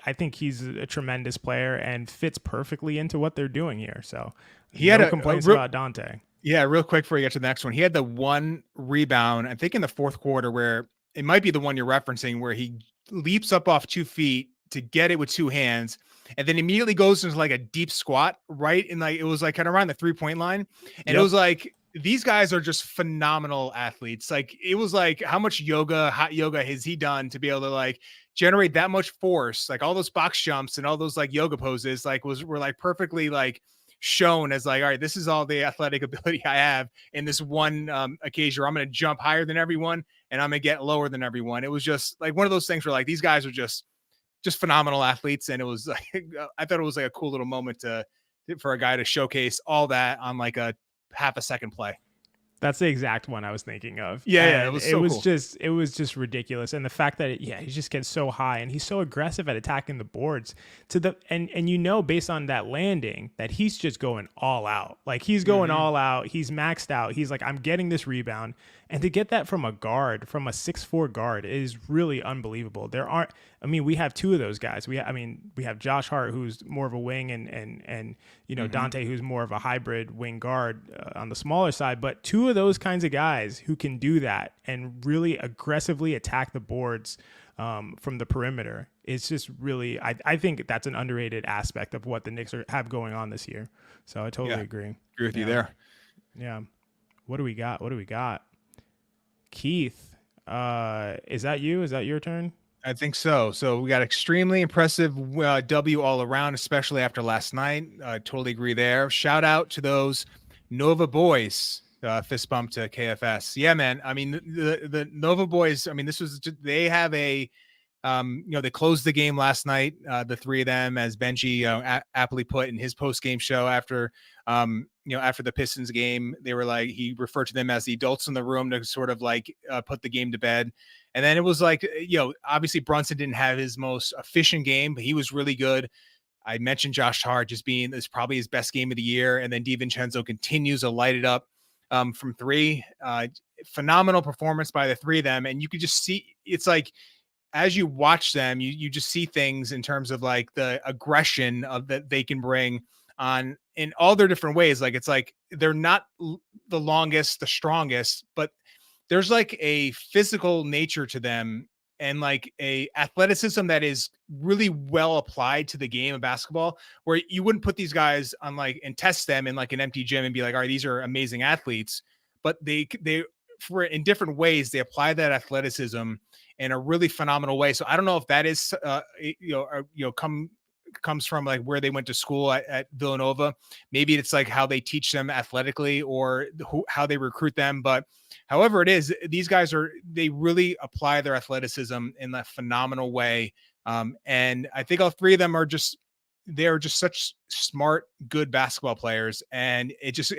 I think he's a tremendous player and fits perfectly into what they're doing here. So he had complaints about Dante. Yeah, real quick before you get to the next one. He had the one rebound, I think in the fourth quarter, where it might be the one you're referencing, where he leaps up off 2 feet to get it with 2 hands, and then immediately goes into like a deep squat, right? And like it was like kind of around the 3-point line. And it was like, these guys are just phenomenal athletes. Like it was like, how much hot yoga has he done to be able to like generate that much force? Like all those box jumps and all those like yoga poses, like were like perfectly like shown as like, all right, this is all the athletic ability I have in this one occasion where I'm going to jump higher than everyone and I'm going to get lower than everyone. It was just like one of those things where like these guys are just phenomenal athletes. And it was like, I thought it was like a cool little moment for a guy to showcase all that on like a half a second play. That's the exact one I was thinking of. Yeah, it was so cool. It was just ridiculous, and the fact that he just gets so high, and he's so aggressive at attacking the boards and based on that landing that he's just going all out. Like he's going all out. He's maxed out. He's like, I'm getting this rebound, and to get that from a 6'4" guard is really unbelievable. We have 2 of those guys. We have Josh Hart, who's more of a wing, and Dante, who's more of a hybrid wing guard on the smaller side. But 2 of those kinds of guys who can do that and really aggressively attack the boards from the perimeter. It's just really, I think that's an underrated aspect of what the Knicks have going on this year. So I totally agree. Agree with you there. Yeah. What do we got? Keith, is that you? Is that your turn? I think so. So we got extremely impressive W all around, especially after last night. Totally agree there. Shout out to those Nova boys. Fist bump to KFS. Yeah, man. I mean, the Nova boys, I mean, they have they closed the game last night. The 3 of them, as Benji aptly put in his post-game show after the Pistons game, they were like, he referred to them as the adults in the room to sort of like put the game to bed. And then it was like, obviously Brunson didn't have his most efficient game, but he was really good. I mentioned Josh Hart just being this probably his best game of the year. And then DiVincenzo continues to light it up from 3. Phenomenal performance by the 3 of them. And you could just see, it's like, as you watch them, you just see things in terms of like the aggression that they can bring on in all their different ways. Like, it's like, they're not the longest, the strongest, but there's like a physical nature to them and like a athleticism that is really well applied to the game of basketball, where you wouldn't put these guys on like and test them in like an empty gym and be like, all right, these are amazing athletes, but they for in different ways, they apply that athleticism in a really phenomenal way. So I don't know if that is, comes from like where they went to school at Villanova. Maybe it's like how they teach them athletically or how they recruit them. But however it is, these guys they really apply their athleticism in a phenomenal way. And I think all 3 of them they're just such smart, good basketball players. And it's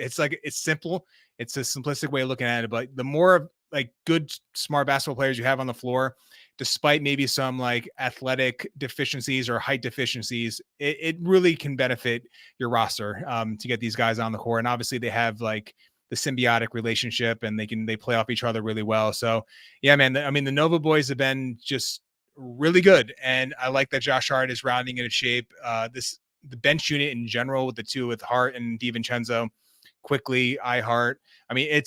simple. It's a simplistic way of looking at it. But the more like good, smart basketball players you have on the floor, despite maybe some like athletic deficiencies or height deficiencies, it really can benefit your roster to get these guys on the court. And obviously they have like the symbiotic relationship and they play off each other really well. So yeah, man, I mean, the Nova boys have been just really good. And I like that Josh Hart is rounding into shape. The bench unit in general with Hart and DiVincenzo, quickly, Hart. I mean,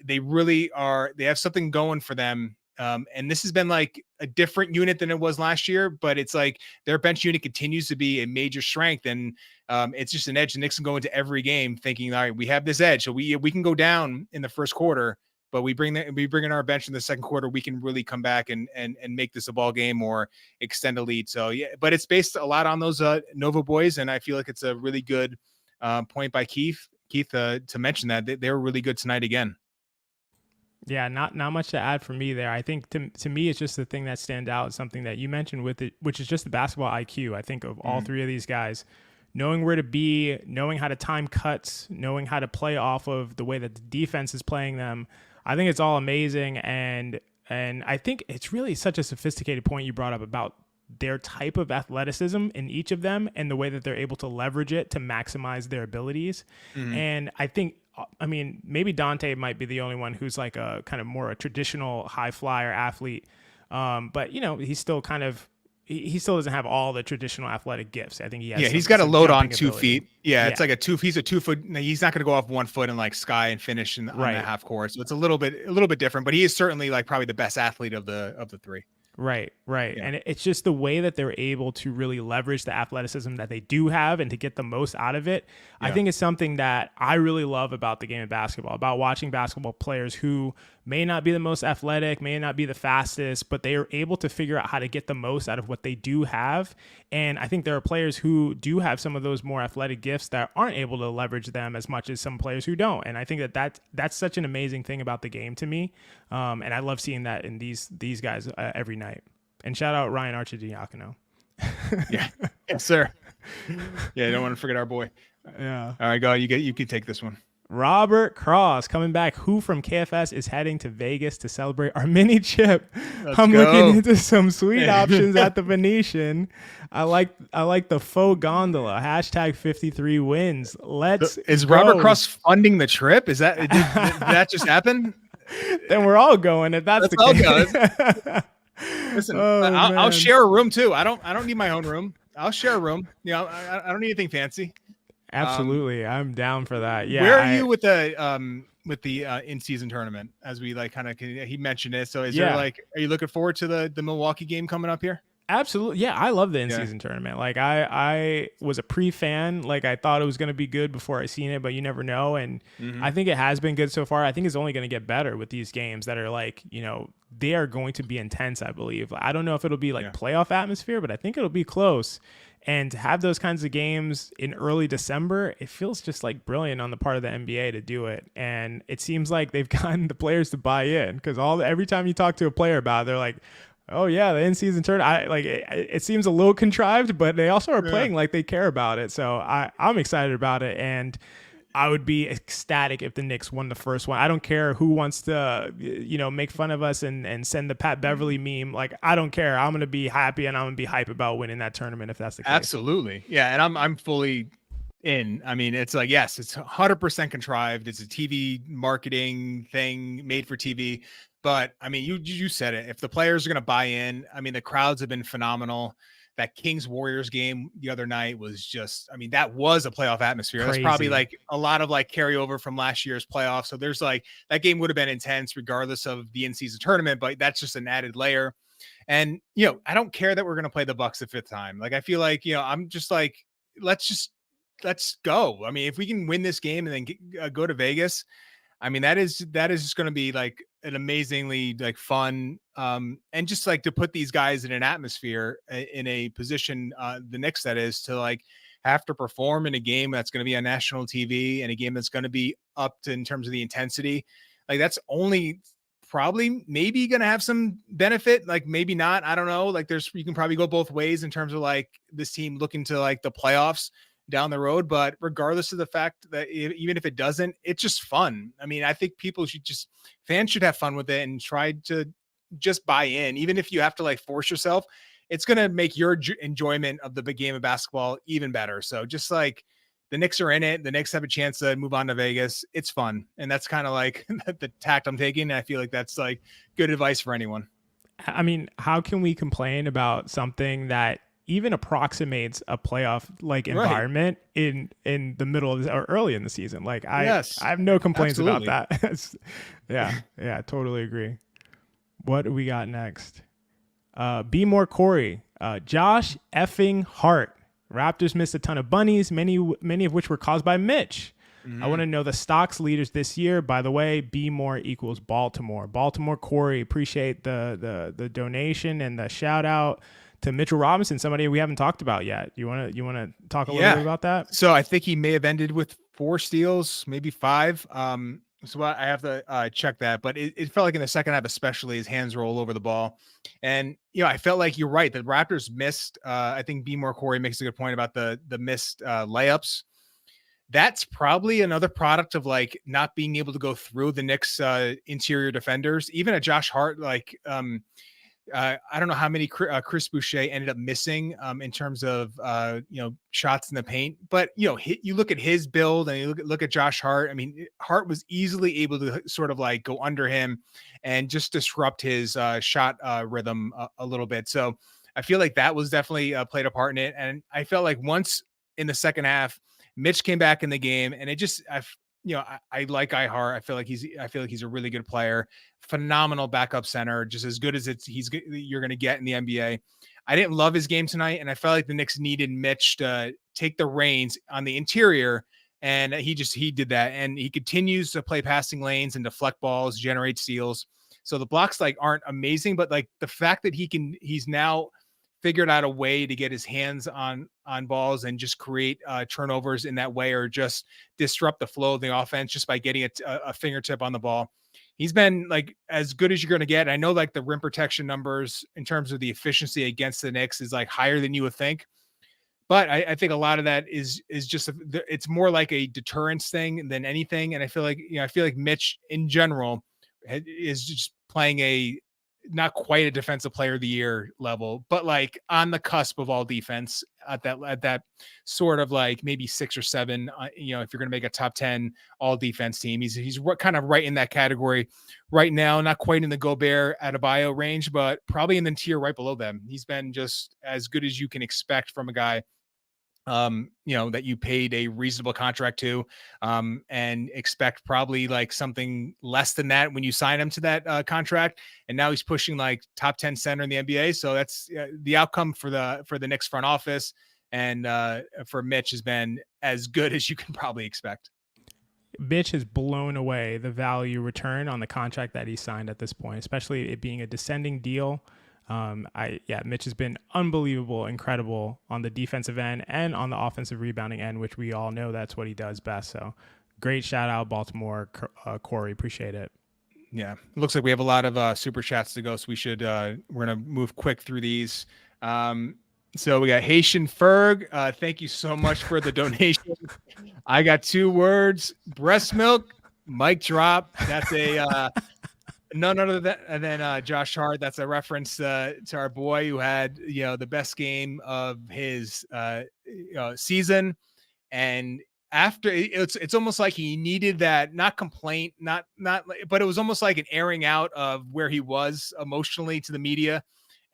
they really are, they have something going for them. And this has been like a different unit than it was last year, but it's like their bench unit continues to be a major strength. And it's just an edge. The Knicks can go into every game thinking, all right, we have this edge. So we can go down in the first quarter, but we bring in our bench in the second quarter. We can really come back and make this a ball game or extend a lead. So yeah, but it's based a lot on those Nova boys. And I feel like it's a really good point by Keith to mention that they were really good tonight again. Yeah, not much to add for me there. I think to me, it's just the thing that stands out, something that you mentioned with it, which is just the basketball IQ. I think of all three of these guys, knowing where to be, knowing how to time cuts, knowing how to play off of the way that the defense is playing them. I think it's all amazing. And I think it's really such a sophisticated point you brought up about their type of athleticism in each of them and the way that they're able to leverage it to maximize their abilities. And I think, I mean, maybe Dante might be the only one who's like a kind of more a traditional high flyer athlete. But you know, he's still kind of, he still doesn't have all the traditional athletic gifts. I think he has. Yeah, he's got a load on 2 ability. feet. Yeah, it's like he's a 2 foot. He's not going to go off 1 foot and like sky and finish on the half court. So it's a little bit different, but he is certainly like probably the best athlete of the three. Right. Yeah. And it's just the way that they're able to really leverage the athleticism that they do have and to get the most out of it. Yeah. I think it's something that I really love about the game of basketball, about watching basketball players who may not be the most athletic, may not be the fastest, but they are able to figure out how to get the most out of what they do have. And I think there are players who do have some of those more athletic gifts that aren't able to leverage them as much as some players who don't. And I think that's such an amazing thing about the game to me. And I love seeing that in these guys every night. And shout out Ryan Arcidiacono. Yeah. Yes, sir. Yeah, don't want to forget our boy. Yeah. All right, go. You can take this one. Robert Cross coming back. Who from KFS is heading to Vegas to celebrate our mini chip? I'm looking into some sweet options at the Venetian. I like the faux gondola. Hashtag 53 wins. Is Robert Cross funding the trip? Did that just happen? Then we're all going. If that's the case. Listen, I'll share a room too. I don't need my own room. I'll share a room. You know, I don't need anything fancy. Absolutely, I'm down for that. Yeah. Where are you with the in-season tournament? As we like kind of he mentioned it. So there are you looking forward to the Milwaukee game coming up here? Absolutely. Yeah, I love the in-season tournament. Like I was a pre-fan. Like I thought it was going to be good before I seen it, but you never know. And I think it has been good so far. I think it's only going to get better with these games that are like, you know, they are going to be intense, I believe. I don't know if it'll be like playoff atmosphere, but I think it'll be close. And to have those kinds of games in early December, it feels just like brilliant on the part of the NBA to do it. And it seems like they've gotten the players to buy in because every time you talk to a player about it, they're like, oh yeah, the in-season tournament. It seems a little contrived, but they also are playing like they care about it. So I'm excited about it, and I would be ecstatic if the Knicks won the first one. I don't care who wants to, make fun of us and send the Pat Beverly meme. Like I don't care. I'm gonna be happy and I'm gonna be hype about winning that tournament if that's the case. Absolutely, yeah. And I'm fully in. I mean, it's like yes, it's 100% contrived. It's a TV marketing thing made for TV. But I mean, you said it. If the players are going to buy in, I mean, the crowds have been phenomenal. That Kings Warriors game the other night was just, I mean, that was a playoff atmosphere. That's probably like a lot of like carryover from last year's playoffs. So there's like that game would have been intense regardless of the in-season tournament, but that's just an added layer. And, I don't care that we're going to play the Bucks the fifth time. Like, I feel like, I'm just like, let's go. I mean, if we can win this game and then go to Vegas, I mean, that is just going to be like an amazingly like fun and just like to put these guys in an atmosphere in a position, the Knicks that is, to like have to perform in a game that's going to be on national TV and a game that's going to be up to in terms of the intensity. Like that's only probably maybe going to have some benefit, like maybe not. I don't know. Like you can probably go both ways in terms of like this team looking to like the playoffs down the road. But regardless of the fact that even if it doesn't, it's just fun. I mean, I think fans should have fun with it and try to just buy in, even if you have to like force yourself. It's going to make your enjoyment of the big game of basketball even better. So just like the Knicks are in it, the Knicks have a chance to move on to Vegas. It's fun. And that's kind of like the tact I'm taking. I feel like that's like good advice for anyone. I mean, how can we complain about something that even approximates a playoff like environment in the middle of or early in the season? Like I have no complaints about that. Yeah, totally agree. What do we got next? Be more Corey. Josh effing Hart. Raptors missed a ton of bunnies, many of which were caused by Mitch. I want to know the stocks leaders this year. By the way, be more equals Baltimore. Baltimore Corey. Appreciate the donation and the shout out to Mitchell Robinson, somebody we haven't talked about yet. You want to talk a little bit about that? So I think he may have ended with 4 steals, maybe 5. So I have to check that, but it felt like in the second half, especially, his hands were all over the ball. And, I felt like you're right. The Raptors missed, I think B. More Corey makes a good point about the missed layups. That's probably another product of like not being able to go through the Knicks interior defenders, even a Josh Hart, like, I don't know how many Chris Boucher ended up missing in terms of shots in the paint, but you look at his build and you look at Josh Hart. I mean, Hart was easily able to sort of like go under him and just disrupt his shot rhythm a little bit. So I feel like that was definitely played a part in it. And I felt like once in the second half, Mitch came back in the game, and it just I like Hart. I feel like he's a really good player, phenomenal backup center, just as good as you're going to get in the NBA. I didn't love his game tonight, and I felt like the Knicks needed Mitch to take the reins on the interior, and he did that. And he continues to play passing lanes and deflect balls, generate steals. So the blocks like aren't amazing, but like the fact that he's now figured out a way to get his hands on balls and just create turnovers in that way, or just disrupt the flow of the offense just by getting a fingertip on the ball. He's been like as good as you're going to get. I know like the rim protection numbers in terms of the efficiency against the Knicks is like higher than you would think. But I think a lot of that is just it's more like a deterrence thing than anything. And I feel like Mitch in general is just playing not quite a defensive player of the year level, but like on the cusp of all defense at that sort of like maybe 6 or 7, if you're going to make a top 10 all defense team, he's kind of right in that category right now, not quite in the Gobert Adebayo range, but probably in the tier right below them. He's been just as good as you can expect from a guy that you paid a reasonable contract to, and expect probably like something less than that when you sign him to that contract. And now he's pushing like top 10 center in the NBA. So that's the outcome for the Knicks front office. And for Mitch has been as good as you can probably expect. Mitch has blown away the value return on the contract that he signed at this point, especially it being a descending deal. Mitch has been unbelievable, incredible on the defensive end and on the offensive rebounding end, which we all know that's what he does best. So great shout out, Baltimore, Corey. Appreciate it. Yeah. It looks like we have a lot of super chats to go. So we're going to move quick through these. So we got Haitian Ferg. Thank you so much for the donation. I got 2 words: breast milk, mic drop. That's none other than Josh Hart. That's a reference to our boy who had the best game of his season. And after it's almost like he needed that, not complaint, not but it was almost like an airing out of where he was emotionally to the media.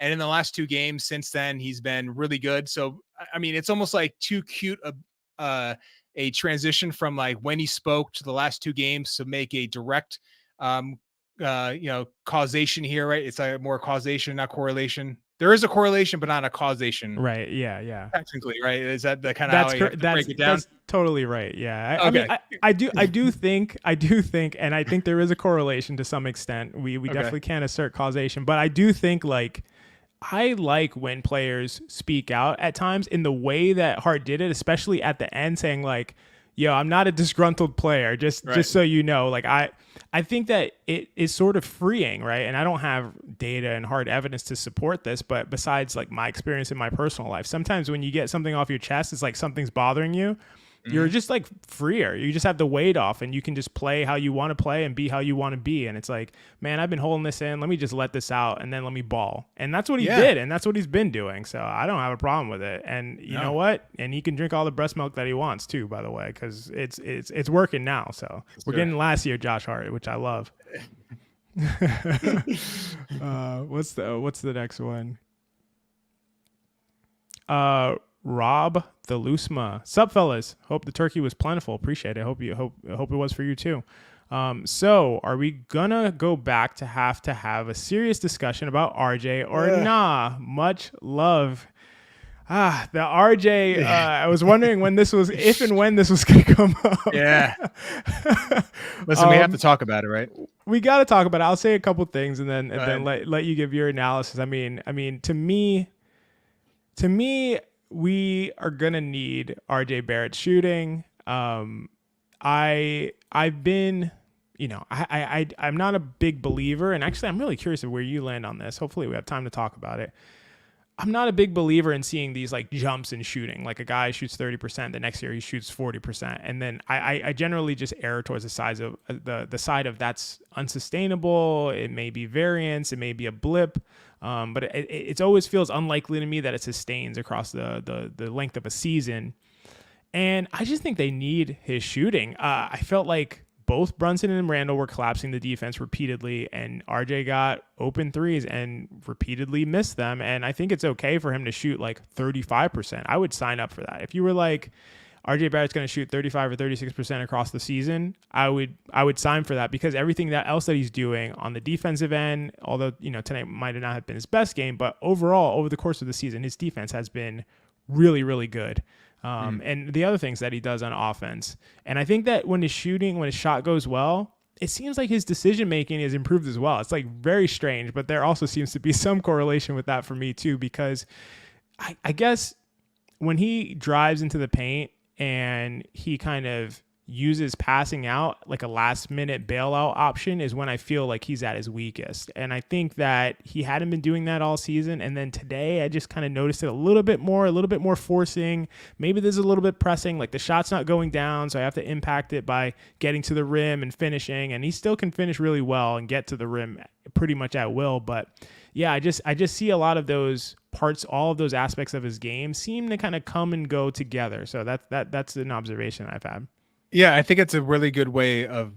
And in the last 2 games since then, he's been really good. So I mean, it's almost like too cute a transition from like when he spoke to the last 2 games to make a direct causation here, right? It's like more causation, not correlation. There is a correlation, but not a causation. Right. Yeah. Technically, right? Is that the kind of how you have to break it down? That's totally right. Yeah. Okay. I do think, and I think there is a correlation to some extent. We definitely can't assert causation, but I do think like, I like when players speak out at times in the way that Hart did it, especially at the end, saying like, yo, I'm not a disgruntled player. Just so you know, like I think that it is sort of freeing, right? And I don't have data and hard evidence to support this, but besides like my experience in my personal life, sometimes when you get something off your chest, it's like something's bothering you. You're just like freer. You just have the weight off and you can just play how you want to play and be how you want to be. And it's like, man, I've been holding this in. Let me just let this out and then let me ball. And that's what he did. And that's what he's been doing. So I don't have a problem with it. And you know what? And he can drink all the breast milk that he wants too, by the way, because it's working now. So we're getting last year Josh Hart, which I love. What's the next one? Rob the Loosema. Sup, fellas? Hope the turkey was plentiful. Appreciate it. Hope it was for you too. So are we gonna go back to have a serious discussion about RJ or nah? Much love. The RJ. I was wondering if and when this was gonna come up. Yeah. Listen, we have to talk about it, right? We got to talk about it. I'll say a couple things and then let you give your analysis. I mean, to me. We are gonna need RJ Barrett shooting. I've been, I'm not a big believer, and actually I'm really curious of where you land on this. Hopefully we have time to talk about it. I'm not a big believer in seeing these like jumps in shooting. Like a guy shoots 30%, the next year he shoots 40%, and then I generally just err towards the side of that's unsustainable. It may be variance, it may be a blip. But it always feels unlikely to me that it sustains across the length of a season. And I just think they need his shooting. I felt like both Brunson and Randle were collapsing the defense repeatedly, and RJ got open threes and repeatedly missed them. And I think it's okay for him to shoot like 35%. I would sign up for that. If you were like, RJ Barrett's going to shoot 35 or 36% across the season, I would sign for that, because everything else that he's doing on the defensive end, although, tonight might not have been his best game, but overall, over the course of the season, his defense has been really, really good. And the other things that he does on offense. And I think that when his shot goes well, it seems like his decision-making has improved as well. It's like very strange, but there also seems to be some correlation with that for me too, because I guess when he drives into the paint, and he kind of uses passing out like a last minute bailout option is when I feel like he's at his weakest. And I think that he hadn't been doing that all season. And then today I just kind of noticed it a little bit more forcing. Maybe there's a little bit pressing, like the shot's not going down, so I have to impact it by getting to the rim and finishing. And he still can finish really well and get to the rim pretty much at will. But yeah, I just see a lot of those parts, all of those aspects of his game seem to kind of come and go together. So that's an observation I've had. Yeah, I think it's a really good way of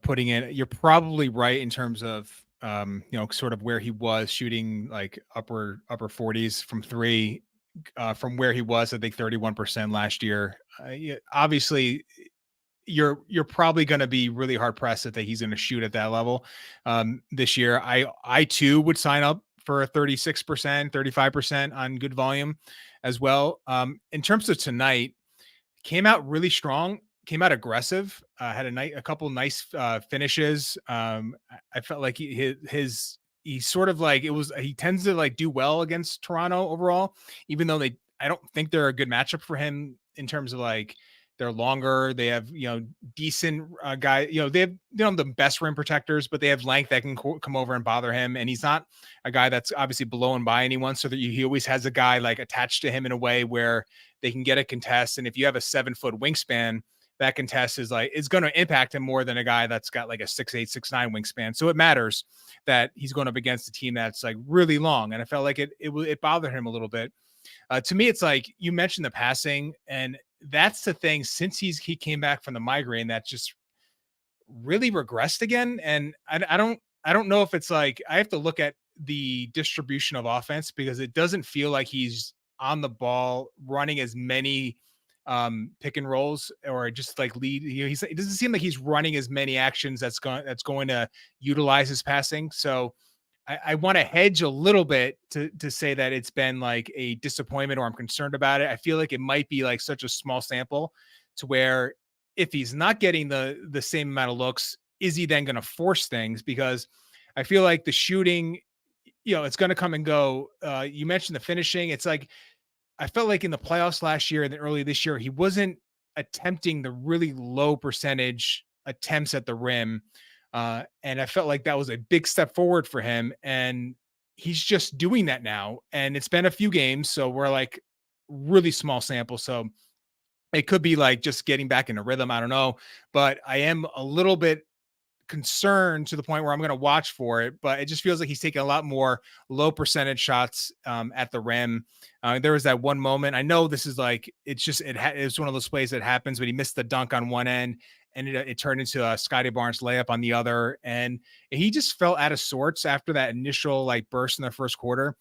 putting it. You're probably right in terms of sort of where he was shooting like upper 40s from three, from where he was, I think 31% last year. Obviously, you're probably going to be really hard pressed that he's going to shoot at that level this year. I too would sign up for a 36%, 35% on good volume as well. In terms of tonight, came out really strong, came out aggressive, had a couple nice finishes. I felt like he sort of like he tends to like do well against Toronto overall, even though I don't think they're a good matchup for him in terms of like, they're longer. They have, decent guy. They have the best rim protectors, but they have length that can come over and bother him. And he's not a guy that's obviously blowing by anyone. So that he always has a guy like attached to him in a way where they can get a contest. And if you have a 7-foot wingspan, that contest is going to impact him more than a guy that's got like a 6'8", 6'9" wingspan. So it matters that he's going up against a team that's like really long. And I felt like it bothered him a little bit. To me, it's like you mentioned the passing, and that's the thing since he came back from the migraine that just really regressed again. And I don't know if it's like, I have to look at the distribution of offense, because it doesn't feel like he's on the ball running as many pick and rolls or just like lead. It doesn't seem like he's running as many actions that's going to utilize his passing. So I want to hedge a little bit to say that it's been like a disappointment or I'm concerned about it. I feel like it might be like such a small sample to where if he's not getting the same amount of looks, is he then going to force things? Because I feel like the shooting, it's going to come and go. You mentioned the finishing. It's like, I felt like in the playoffs last year and then early this year, he wasn't attempting the really low percentage attempts at the rim. And I felt like that was a big step forward for him. And he's just doing that now. And it's been a few games. So we're like really small sample. So it could be like just getting back into rhythm. I don't know, but I am a little bit concerned to the point where I'm going to watch for it, but it just feels like he's taking a lot more low percentage shots at the rim. There was that one moment. I know this is like, it's one of those plays that happens, but he missed the dunk on one end and it turned into a Scotty Barnes layup on the other. And he just felt out of sorts after that initial like burst in the first quarter.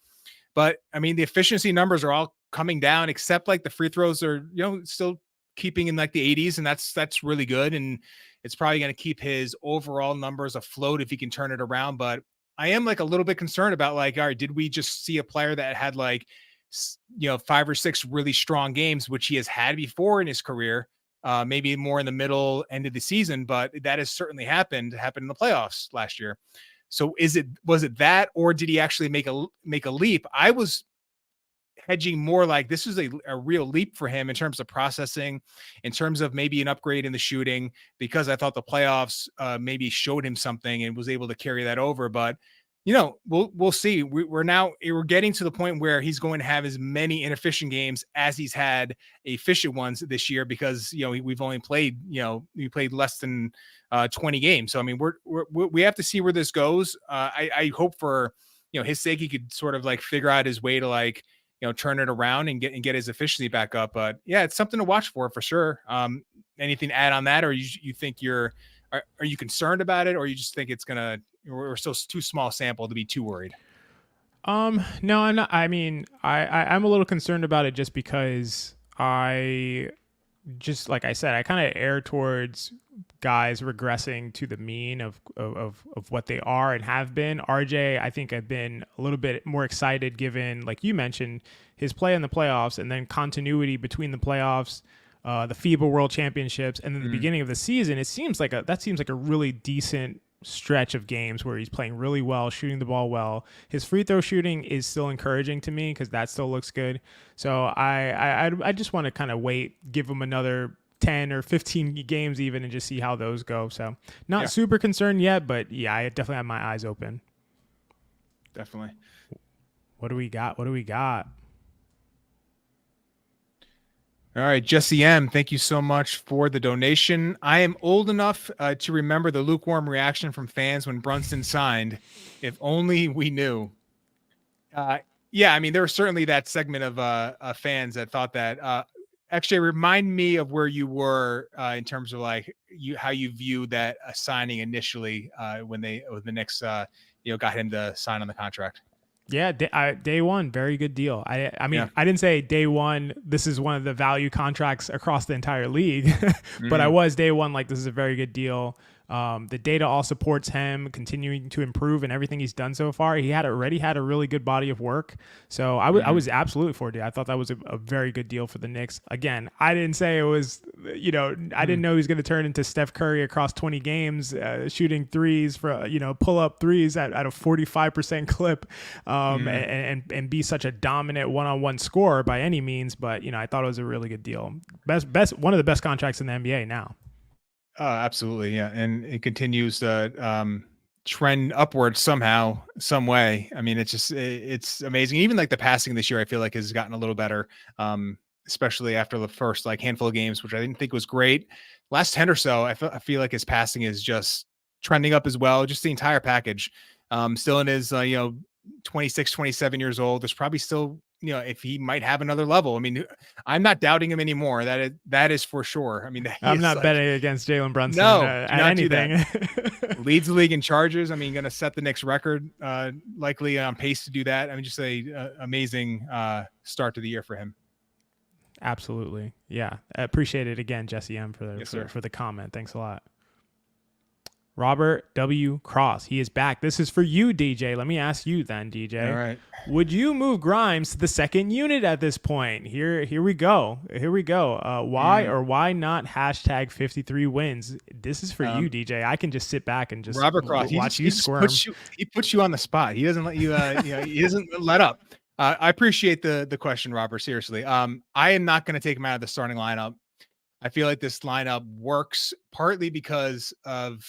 But I mean, the efficiency numbers are all coming down, except like the free throws are, still keeping in like the 80s. And that's really good. And it's probably going to keep his overall numbers afloat if he can turn it around. But I am like a little bit concerned about like, all right, did we just see a player that had like, 5 or 6 really strong games, which he has had before in his career, maybe more in the middle end of the season, but that has certainly happened in the playoffs last year. So was it that, or did he actually make a leap? I was hedging more like this is a real leap for him in terms of processing, in terms of maybe an upgrade in the shooting, because I thought the playoffs maybe showed him something and was able to carry that over. But we'll see. We're getting to the point where he's going to have as many inefficient games as he's had efficient ones this year, because we've only played we played less than 20 games. So I mean we have to see where this goes. I hope for his sake he could sort of like figure out his way to like turn it around and get his efficiency back up. But yeah, it's something to watch for sure. Anything to add on that, or you think are you concerned about it, or you just think we're still too small sample to be too worried? No, I'm not. I mean, I'm a little concerned about it just because like I said, I kind of err towards guys regressing to the mean of what they are and have been. RJ, I think I've been a little bit more excited given, like you mentioned, his play in the playoffs and then continuity between the playoffs, the FIBA World Championships, and then the beginning of the season. It seems like a really decent stretch of games where he's playing really well, shooting the ball well. His free throw shooting is still encouraging to me because that still looks good. So I just want to kind of give him another 10 or 15 games even and just see how those go. So not super concerned yet, but yeah, I definitely have my eyes open. Definitely. What do we got? All right, Jesse M., thank you so much for the donation. I am old enough to remember the lukewarm reaction from fans when Brunson signed. If only we knew. Yeah, I mean, there was certainly that segment of fans that thought that. Actually, remind me of where you were in terms of like how you viewed that signing initially when the Knicks got him to sign on the contract. Yeah, day one, very good deal. I mean, I didn't say day one, this is one of the value contracts across the entire league, but I was day one, like this is a very good deal. The data all supports him continuing to improve and everything he's done so far. He already had a really good body of work. So I was absolutely for it. I thought that was a very good deal for the Knicks. Again, I didn't say it was, I didn't know he was going to turn into Steph Curry across 20 games, shooting threes for, pull up threes at a 45% clip, and be such a dominant one-on-one scorer by any means. But, I thought it was a really good deal. One of the best contracts in the NBA now. Absolutely. Yeah. And it continues to trend upwards somehow, some way. I mean, it's amazing. Even like the passing this year, I feel like has gotten a little better, especially after the first like handful of games, which I didn't think was great. Last 10 or so, I feel like his passing is just trending up as well. Just the entire package. Still in his, 26, 27 years old. There's probably still, if he might have another level. I mean, I'm not doubting him anymore. That is for sure. I mean, I'm not betting against Jalen Brunson. No, at anything. Leads the league in charges. I mean, going to set the Knicks record, likely on pace to do that. I mean, just a amazing start to the year for him. Absolutely. Yeah. I appreciate it again, Jesse M, for the comment. Thanks a lot. Robert W. Cross. He is back. This is for you, DJ. Let me ask you then, DJ. All right. Would you move Grimes to the second unit at this point? Here we go. Why or why not hashtag 53 wins? This is for you, DJ. I can just sit back and just Robert Cross, watch you squirm. He puts you on the spot. He doesn't let you, he doesn't let up. I appreciate the question, Robert. Seriously. I am not going to take him out of the starting lineup. I feel like this lineup works partly because of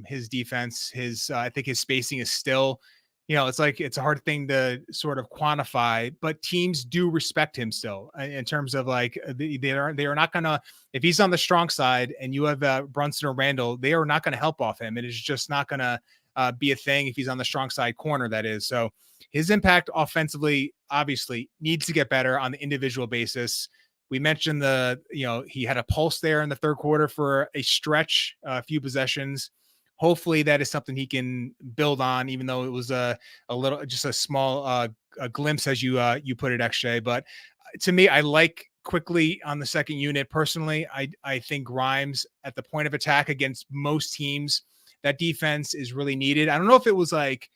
his defense. I think his spacing is still, it's a hard thing to sort of quantify, but teams do respect him still in terms of like they are not gonna, if he's on the strong side and you have Brunson or Randle, they are not gonna help off him. It is just not gonna be a thing if he's on the strong side corner. That is, so his impact offensively obviously needs to get better on the individual basis. We mentioned he had a pulse there in the third quarter for a stretch, a few possessions. Hopefully that is something he can build on, even though it was a small a glimpse, as you put it, XJ. But to me, I like quickly on the second unit. Personally, I think Grimes at the point of attack against most teams, that defense is really needed. I don't know if it was like,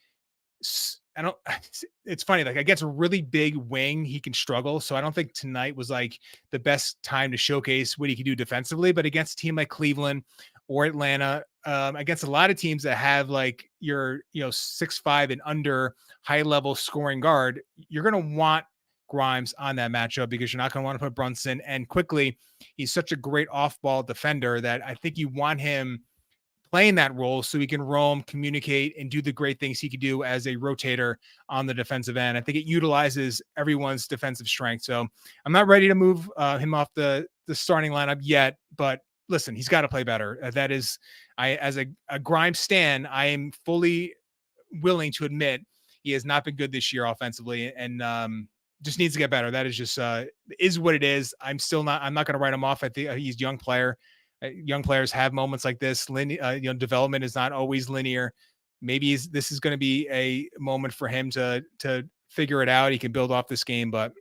it's funny. Like against a really big wing, he can struggle. So I don't think tonight was like the best time to showcase what he can do defensively, but against a team like Cleveland or Atlanta, against a lot of teams that have like your, 6'5" and under high level scoring guard, you're going to want Grimes on that matchup because you're not going to want to put Brunson. And quickly, he's such a great off ball defender that I think you want him playing that role so he can roam, communicate, and do the great things he could do as a rotator on the defensive end. I think it utilizes everyone's defensive strength. So I'm not ready to move him off the starting lineup yet, but listen, he's got to play better. That is, as a Grimes stan, I am fully willing to admit he has not been good this year offensively and just needs to get better. That is just is what it is. I'm not going to write him off. I think he's a young player. Young players have moments like this. Development is not always linear. Maybe this is going to be a moment for him to figure it out. He can build off this game. But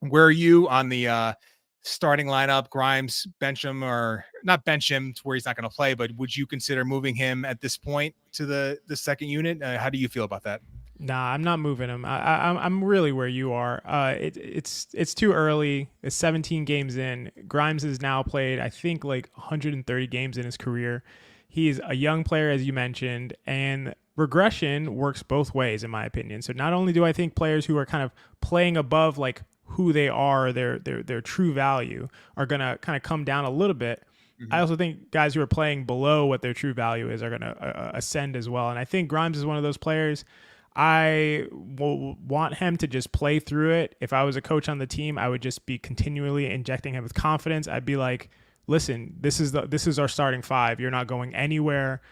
where are you on the starting lineup? Grimes, bench him or not bench him to where he's not going to play, but would you consider moving him at this point to the second unit? How do you feel about that? Nah, I'm not moving him. I'm really where you are. It's too early. It's 17 games in. Grimes has now played, I think, like 130 games in his career. He's a young player, as you mentioned, and regression works both ways, in my opinion. So not only do I think players who are kind of playing above like who they are, their true value, are gonna kind of come down a little bit. Mm-hmm. I also think guys who are playing below what their true value is are gonna ascend as well. And I think Grimes is one of those players. I will want him to just play through it. If I was a coach on the team, I would just be continually injecting him with confidence. I'd be like, listen, this is our starting five. You're not going anywhere.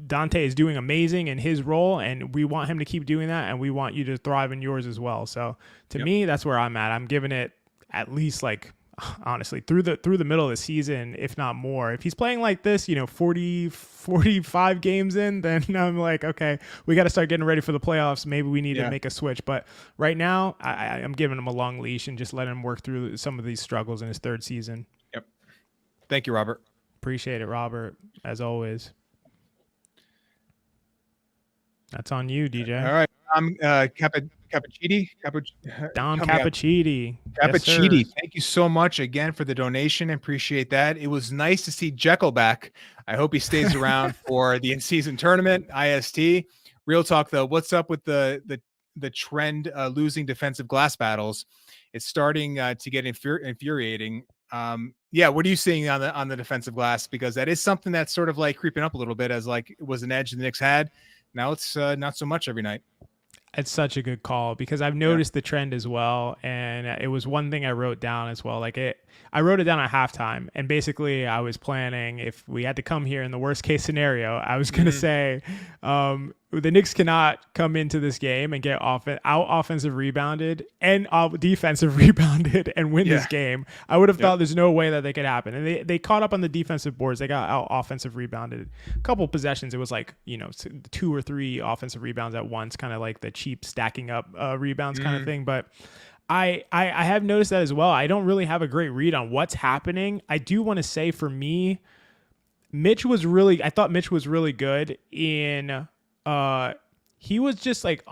Dante is doing amazing in his role, and we want him to keep doing that, and we want you to thrive in yours as well. So to me, that's where I'm at. I'm giving it at least like, honestly, through the middle of the season, if not more. If he's playing like this, 45 games in, then I'm like, okay, we got to start getting ready for the playoffs. Maybe we need to make a switch. But right now, I'm giving him a long leash and just letting him work through some of these struggles in his third season. Yep. Thank you, Robert. Appreciate it, Robert, as always. That's on you, DJ. All right. I'm Cappuccini. Don Cappuccini. Cappuccini. Yes, thank you so much again for the donation. Appreciate that. It was nice to see Jekyll back. I hope he stays around for the in-season tournament, IST. Real talk though, what's up with the trend losing defensive glass battles? It's starting to get infuriating. What are you seeing on the defensive glass? Because that is something that's sort of like creeping up a little bit as like it was an edge the Knicks had. Now it's not so much every night. It's such a good call because I've noticed the trend as well. And it was one thing I wrote down as well. I wrote it down at halftime, and basically I was planning if we had to come here in the worst case scenario, I was going to say the Knicks cannot come into this game and get out offensive rebounded and defensive rebounded and win this game. I would have thought there's no way that they could happen. And they caught up on the defensive boards. They got out offensive rebounded. A couple possessions, it was like, 2 or 3 offensive rebounds at once, kind of like the cheap stacking up rebounds kind of thing. But I have noticed that as well. I don't really have a great read on what's happening. I do want to say for me, I thought Mitch was really good in, he was just like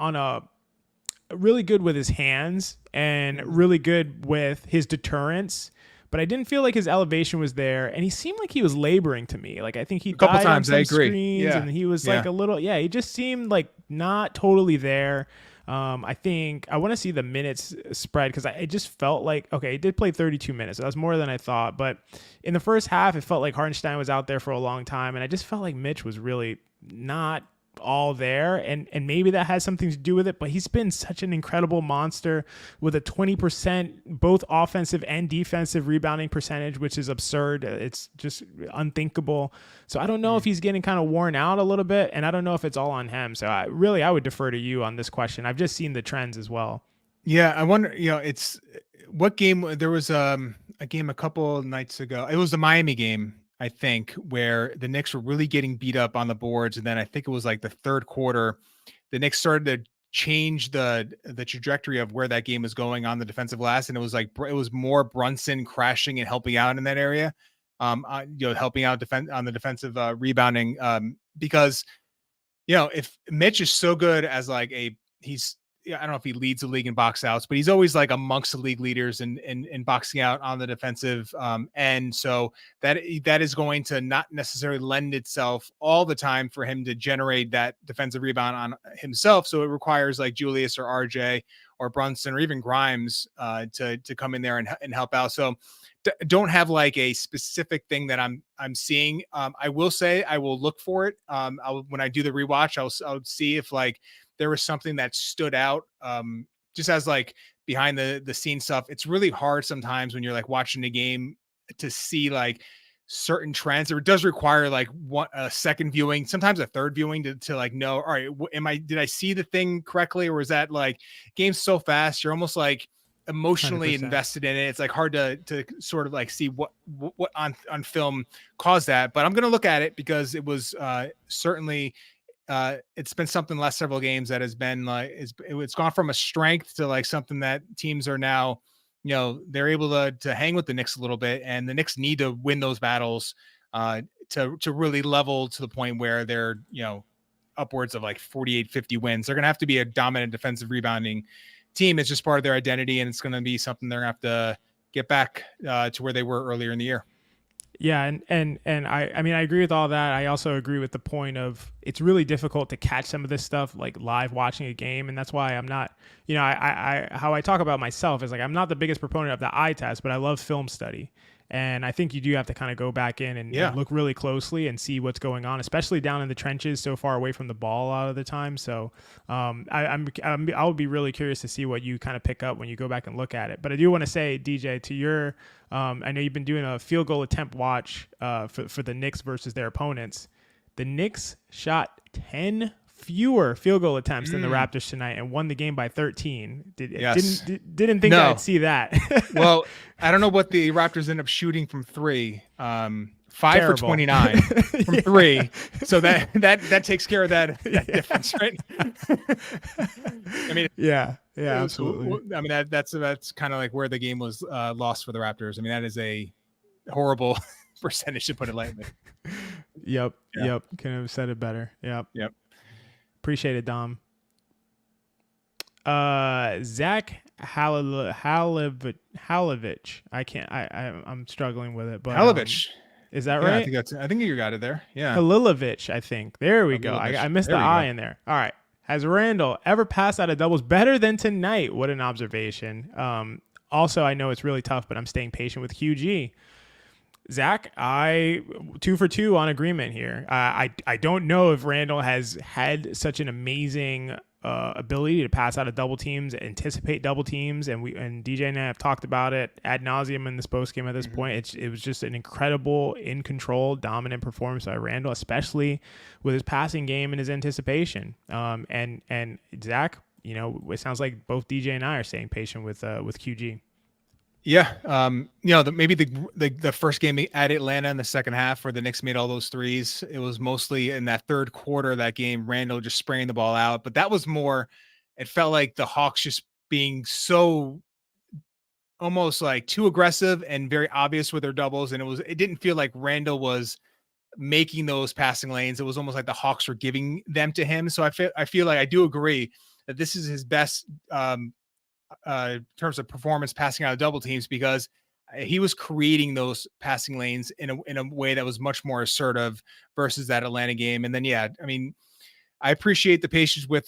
really good with his hands and really good with his deterrence, but I didn't feel like his elevation was there, and he seemed like he was laboring to me. Like I think he a couple died times. on some I agree. Screens, and he was like a little, he just seemed like not totally there. I think I want to see the minutes spread because it just felt like, okay, it did play 32 minutes. So that's more than I thought. But in the first half, it felt like Hartenstein was out there for a long time. And I just felt like Mitch was really not all there, and maybe that has something to do with it, but he's been such an incredible monster with a 20% both offensive and defensive rebounding percentage, which is absurd. It's just unthinkable. So I don't know if he's getting kind of worn out a little bit, and I don't know if it's all on him. So I would defer to you on this question. I've just seen the trends as well. Yeah, I wonder, it's what game. There was a game a couple nights ago. It was the Miami game, I think, where the Knicks were really getting beat up on the boards. And then I think it was like the third quarter, the Knicks started to change the trajectory of where that game was going on the defensive glass. And it was more Brunson crashing and helping out in that area, helping out on the defensive rebounding, because, if Mitch is so good as like I don't know if he leads the league in box outs, but he's always like amongst the league leaders in boxing out on the defensive end. So that is going to not necessarily lend itself all the time for him to generate that defensive rebound on himself. So it requires like Julius or RJ or Brunson or even Grimes to come in there and help out. So don't have like a specific thing that I'm seeing. I will say I will look for it. When I do the rewatch, I'll see if like there was something that stood out, just as like behind the scenes stuff. It's really hard sometimes when you're like watching the game to see like certain trends, or it does require like a second viewing, sometimes a third viewing to like know, all right, did I see the thing correctly? Or is that like game's so fast, you're almost like emotionally 100%. invested in it. It's like hard to sort of like see what on film caused that, but I'm going to look at it because it was certainly it's been something the last several games that has been like, it's gone from a strength to like something that teams are now, they're able to hang with the Knicks a little bit, and the Knicks need to win those battles to really level to the point where they're, upwards of like 48, 50 wins. They're going to have to be a dominant defensive rebounding team. It's just part of their identity, and it's going to be something they're going to have to get back to where they were earlier in the year. Yeah, and I mean I agree with all that. I also agree with the point of it's really difficult to catch some of this stuff like live watching a game, and that's why I'm not, I how I talk about myself is like I'm not the biggest proponent of the eye test, but I love film study. And I think you do have to kind of go back in and look really closely and see what's going on, especially down in the trenches, so far away from the ball a lot of the time. So I would be really curious to see what you kind of pick up when you go back and look at it. But I do want to say, DJ, to your, I know you've been doing a field goal attempt watch for the Knicks versus their opponents. The Knicks shot 10 fewer field goal attempts than the Raptors tonight and won the game by 13. Didn't think I'd see that. Well, I don't know what the Raptors end up shooting from three. 5 for 29 from three. So that takes care of that difference, right? I mean, yeah, absolutely. I mean, that's kind of like where the game was lost for the Raptors. I mean, that is a horrible percentage, to put it lightly. Yep. Couldn't have said it better. Yep. Appreciate it, Dom. Zach Halovich. I'm struggling with it, but Halovich. Is that right? I think you got it there. Yeah. Halilovic, I think. There we go. I missed the I in there. All right. Has Randle ever passed out of doubles better than tonight? What an observation. Also, I know it's really tough, but I'm staying patient with QG. Zach, 2 for 2 on agreement here. I don't know if Randle has had such an amazing ability to pass out of double teams, anticipate double teams, and DJ and I have talked about it ad nauseum in this postgame at this point. It was just an incredible, in control, dominant performance by Randle, especially with his passing game and his anticipation. And Zach, it sounds like both DJ and I are staying patient with QG. Yeah. Maybe the first game at Atlanta in the second half where the Knicks made all those threes, it was mostly in that third quarter of that game, Randle just spraying the ball out. But that was more, it felt like the Hawks just being so almost like too aggressive and very obvious with their doubles. And it didn't feel like Randle was making those passing lanes. It was almost like the Hawks were giving them to him. So I feel like I do agree that this is his best, in terms of performance passing out of double teams, because he was creating those passing lanes in a way that was much more assertive versus that Atlanta game. And then, I appreciate the patience with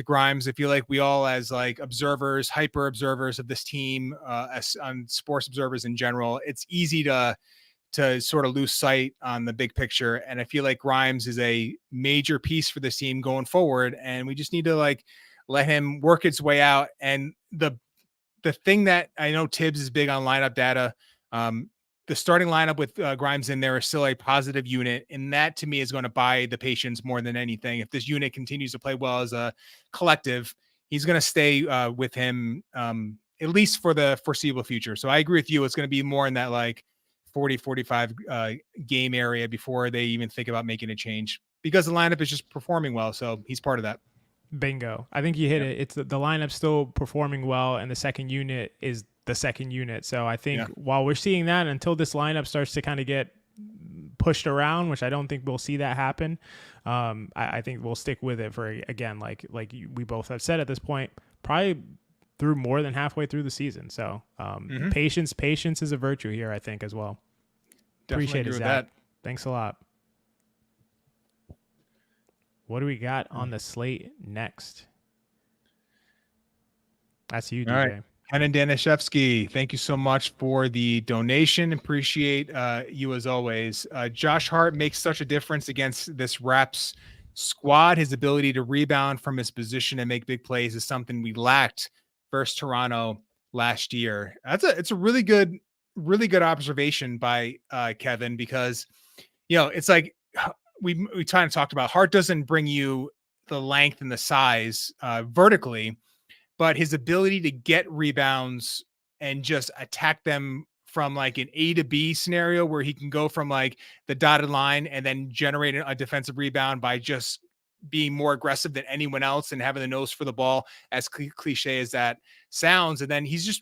Grimes. I feel like we all, as like observers, hyper observers of this team, as on sports observers in general, it's easy to sort of lose sight on the big picture. And I feel like Grimes is a major piece for this team going forward, and we just need to like let him work its way out. And the thing that I know Tibbs is big on lineup data. The starting lineup with Grimes in there is still a positive unit. And that to me is going to buy the patience more than anything. If this unit continues to play well as a collective, he's going to stay with him at least for the foreseeable future. So I agree with you. It's going to be more in that like 40, 45 game area before they even think about making a change, because the lineup is just performing well. So he's part of that. Bingo. I think you hit it. It's the lineup's still performing well, and the second unit is the second unit. So I think while we're seeing that, until this lineup starts to kind of get pushed around, which I don't think we'll see that happen, I think we'll stick with it for, again, like we both have said at this point, probably through more than halfway through the season. So patience is a virtue here, I think, as well. Definitely Appreciate it, Zach. that. Thanks a lot. What do we got on the slate next? That's you, DJ. All right. Kenan Danishevsky, thank you so much for the donation. Appreciate you as always. Josh Hart makes such a difference against this Raps squad. His ability to rebound from his position and make big plays is something we lacked versus Toronto last year. It's a really good observation by Kevin, because it's like we kind of talked about, Hart doesn't bring you the length and the size vertically, but his ability to get rebounds and just attack them from like an A to B scenario, where he can go from like the dotted line and then generate a defensive rebound by just being more aggressive than anyone else and having the nose for the ball, as cliche as that sounds. And then he's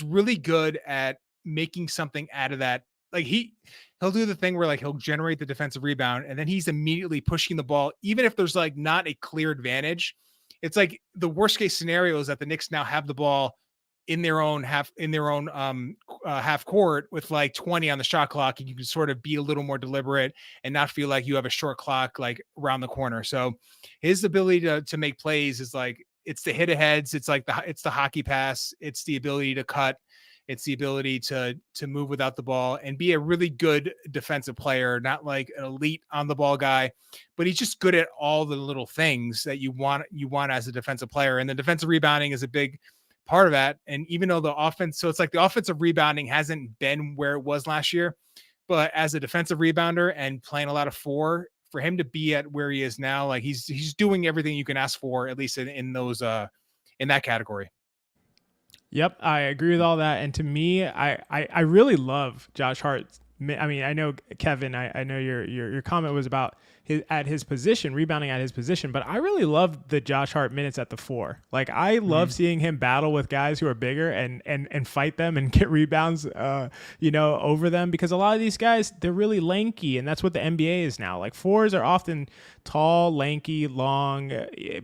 really good at making something out of that. Like he'll do the thing where like he'll generate the defensive rebound, and then he's immediately pushing the ball, even if there's like not a clear advantage. It's like the worst case scenario is that the Knicks now have the ball in their own half court with like 20 on the shot clock, and you can sort of be a little more deliberate and not feel like you have a short clock like around the corner. So his ability to make plays is like, it's the hit aheads, it's like it's the hockey pass, it's the ability to cut, it's the ability to move without the ball and be a really good defensive player, not like an elite on the ball guy, but he's just good at all the little things that you want as a defensive player. And the defensive rebounding is a big part of that. And even though the offense, so it's like the offensive rebounding hasn't been where it was last year, but as a defensive rebounder and playing a lot of for him to be at where he is now, like he's doing everything you can ask for, at least in those in that category. Yep, I agree with all that. And to me, I really love Josh Hart. I mean, I know, Kevin, I know your comment was about his position, rebounding at his position, but I really love the Josh Hart minutes at the 4. Like, I love seeing him battle with guys who are bigger and fight them and get rebounds, over them, because a lot of these guys, they're really lanky, and that's what the NBA is now. Like, 4s are often tall, lanky, long,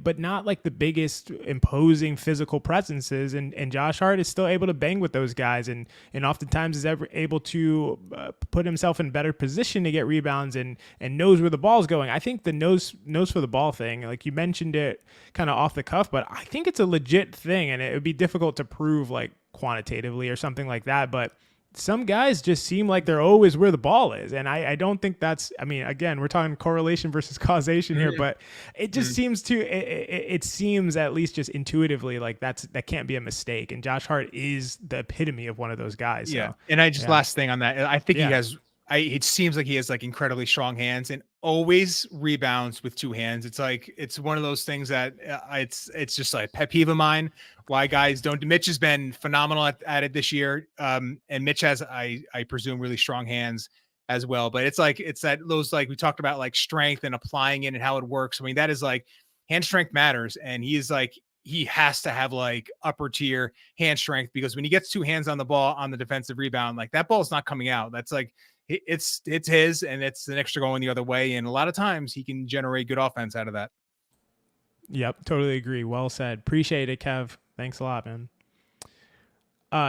but not like the biggest imposing physical presences. And Josh Hart is still able to bang with those guys, and oftentimes is able to put himself in better position to get rebounds and knows where the ball's going. I think the nose for the ball thing, like you mentioned it kind of off the cuff, but I think it's a legit thing, and it would be difficult to prove like quantitatively or something like that. But some guys just seem like they're always where the ball is. And I don't think that's, I mean, again, we're talking correlation versus causation here, but it just seems it seems at least just intuitively like that can't be a mistake. And Josh Hart is the epitome of one of those guys. Yeah. So, And last thing on that, I think it seems like he has like incredibly strong hands and always rebounds with 2 hands. It's like, it's one of those things that it's just like pet peeve of mine, why guys don't. Mitch has been phenomenal at it this year. And Mitch has, I presume, really strong hands as well. But it's that those, like we talked about, like strength and applying it and how it works. I mean, that is like, hand strength matters. And he has to have like upper tier hand strength, because when he gets 2 hands on the ball on the defensive rebound, like that ball is not coming out. That's like, it's his, and it's the Knicks are going the other way. And a lot of times he can generate good offense out of that. Yep. Totally agree. Well said. Appreciate it, Kev. Thanks a lot, man.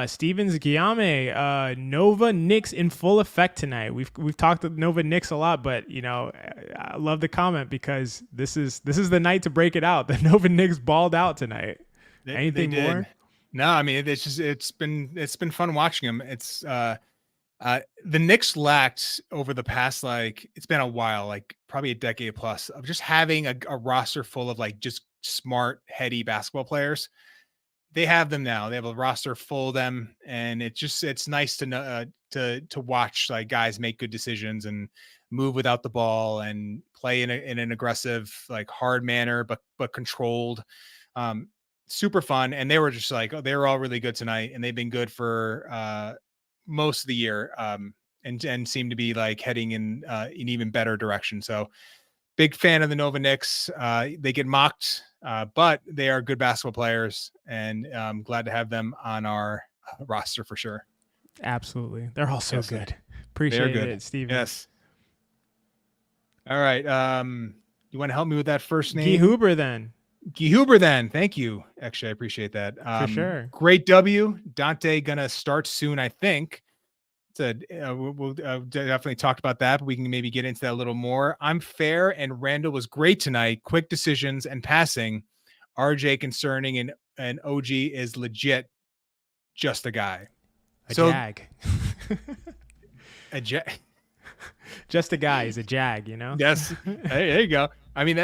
Stevens Guillaume, Nova Knicks in full effect tonight. We've talked Nova Knicks a lot, but I love the comment because this is the night to break it out. The Nova Knicks balled out tonight. Anything more? No, I mean it's been fun watching them. It's the Knicks lacked over the past, like, it's been a while, like probably a decade plus, of just having a roster full of like just smart, heady basketball players. They have them now. They have a roster full of them, and it's nice to know to watch like guys make good decisions and move without the ball and play in an aggressive, like hard manner, but controlled. Super fun. And they were just like, they were all really good tonight, and they've been good for most of the year, and seem to be like heading in an even better direction. So big fan of the Nova Knicks. They get mocked, but they are good basketball players, and I'm glad to have them on our roster for sure. Absolutely. They're all so good. Appreciate it, Steven. Yes. All right. You want to help me with that first name? Guy Huber then. Thank you. Actually, I appreciate that. For sure. Great W. Dante gonna start soon, I think. We'll definitely talk about that, but we can maybe get into that a little more. I'm fair, and Randle was great tonight. Quick decisions and passing. RJ concerning, and OG is legit just a guy. Jag. A jag. Just a guy. He's a jag, Yes. Hey, there you go. I mean,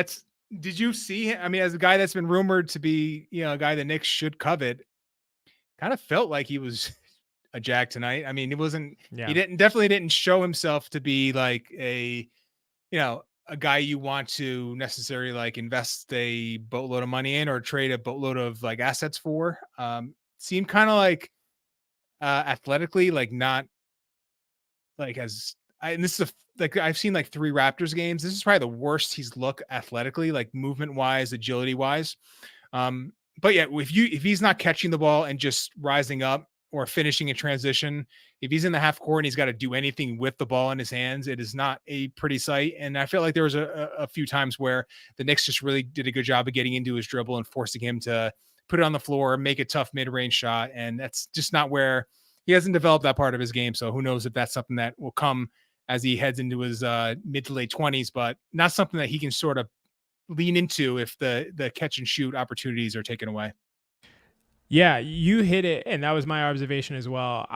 did you see him? I mean, as a guy that's been rumored to be, a guy the Knicks should covet, kind of felt like he was a jag tonight. I mean, it wasn't, he definitely didn't show himself to be like a guy you want to necessarily like invest a boatload of money in or trade a boatload of like assets for. Seemed kind of like athletically, like not like and this is like I've seen like 3 Raptors games. This is probably the worst he's looked athletically, like movement wise, agility wise. But yeah, if he's not catching the ball and just rising up or finishing in transition, if he's in the half court and he's got to do anything with the ball in his hands, it is not a pretty sight. And I feel like there was a few times where the Knicks just really did a good job of getting into his dribble and forcing him to put it on the floor, make a tough mid-range shot. And that's just not where he hasn't developed that part of his game. So who knows if that's something that will come as he heads into his mid to late 20s, but not something that he can sort of lean into if the catch and shoot opportunities are taken away. Yeah, you hit it, and that was my observation as well.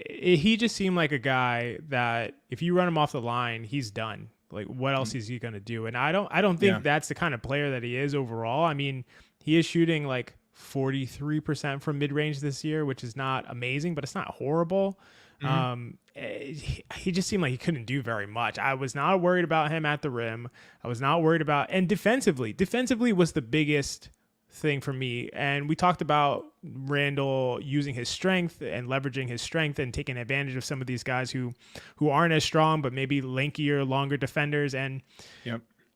He just seemed like a guy that if you run him off the line, he's done. Like, what else is he going to do? And I don't think that's the kind of player that he is overall. I mean, he is shooting like 43% from mid-range this year, which is not amazing, but it's not horrible. He just seemed like he couldn't do very much. I was not worried about him at the rim. I was not worried about, and defensively was the biggest thing for me. And we talked about Randle using his strength and leveraging his strength and taking advantage of some of these guys who aren't as strong, but maybe lankier, longer defenders. And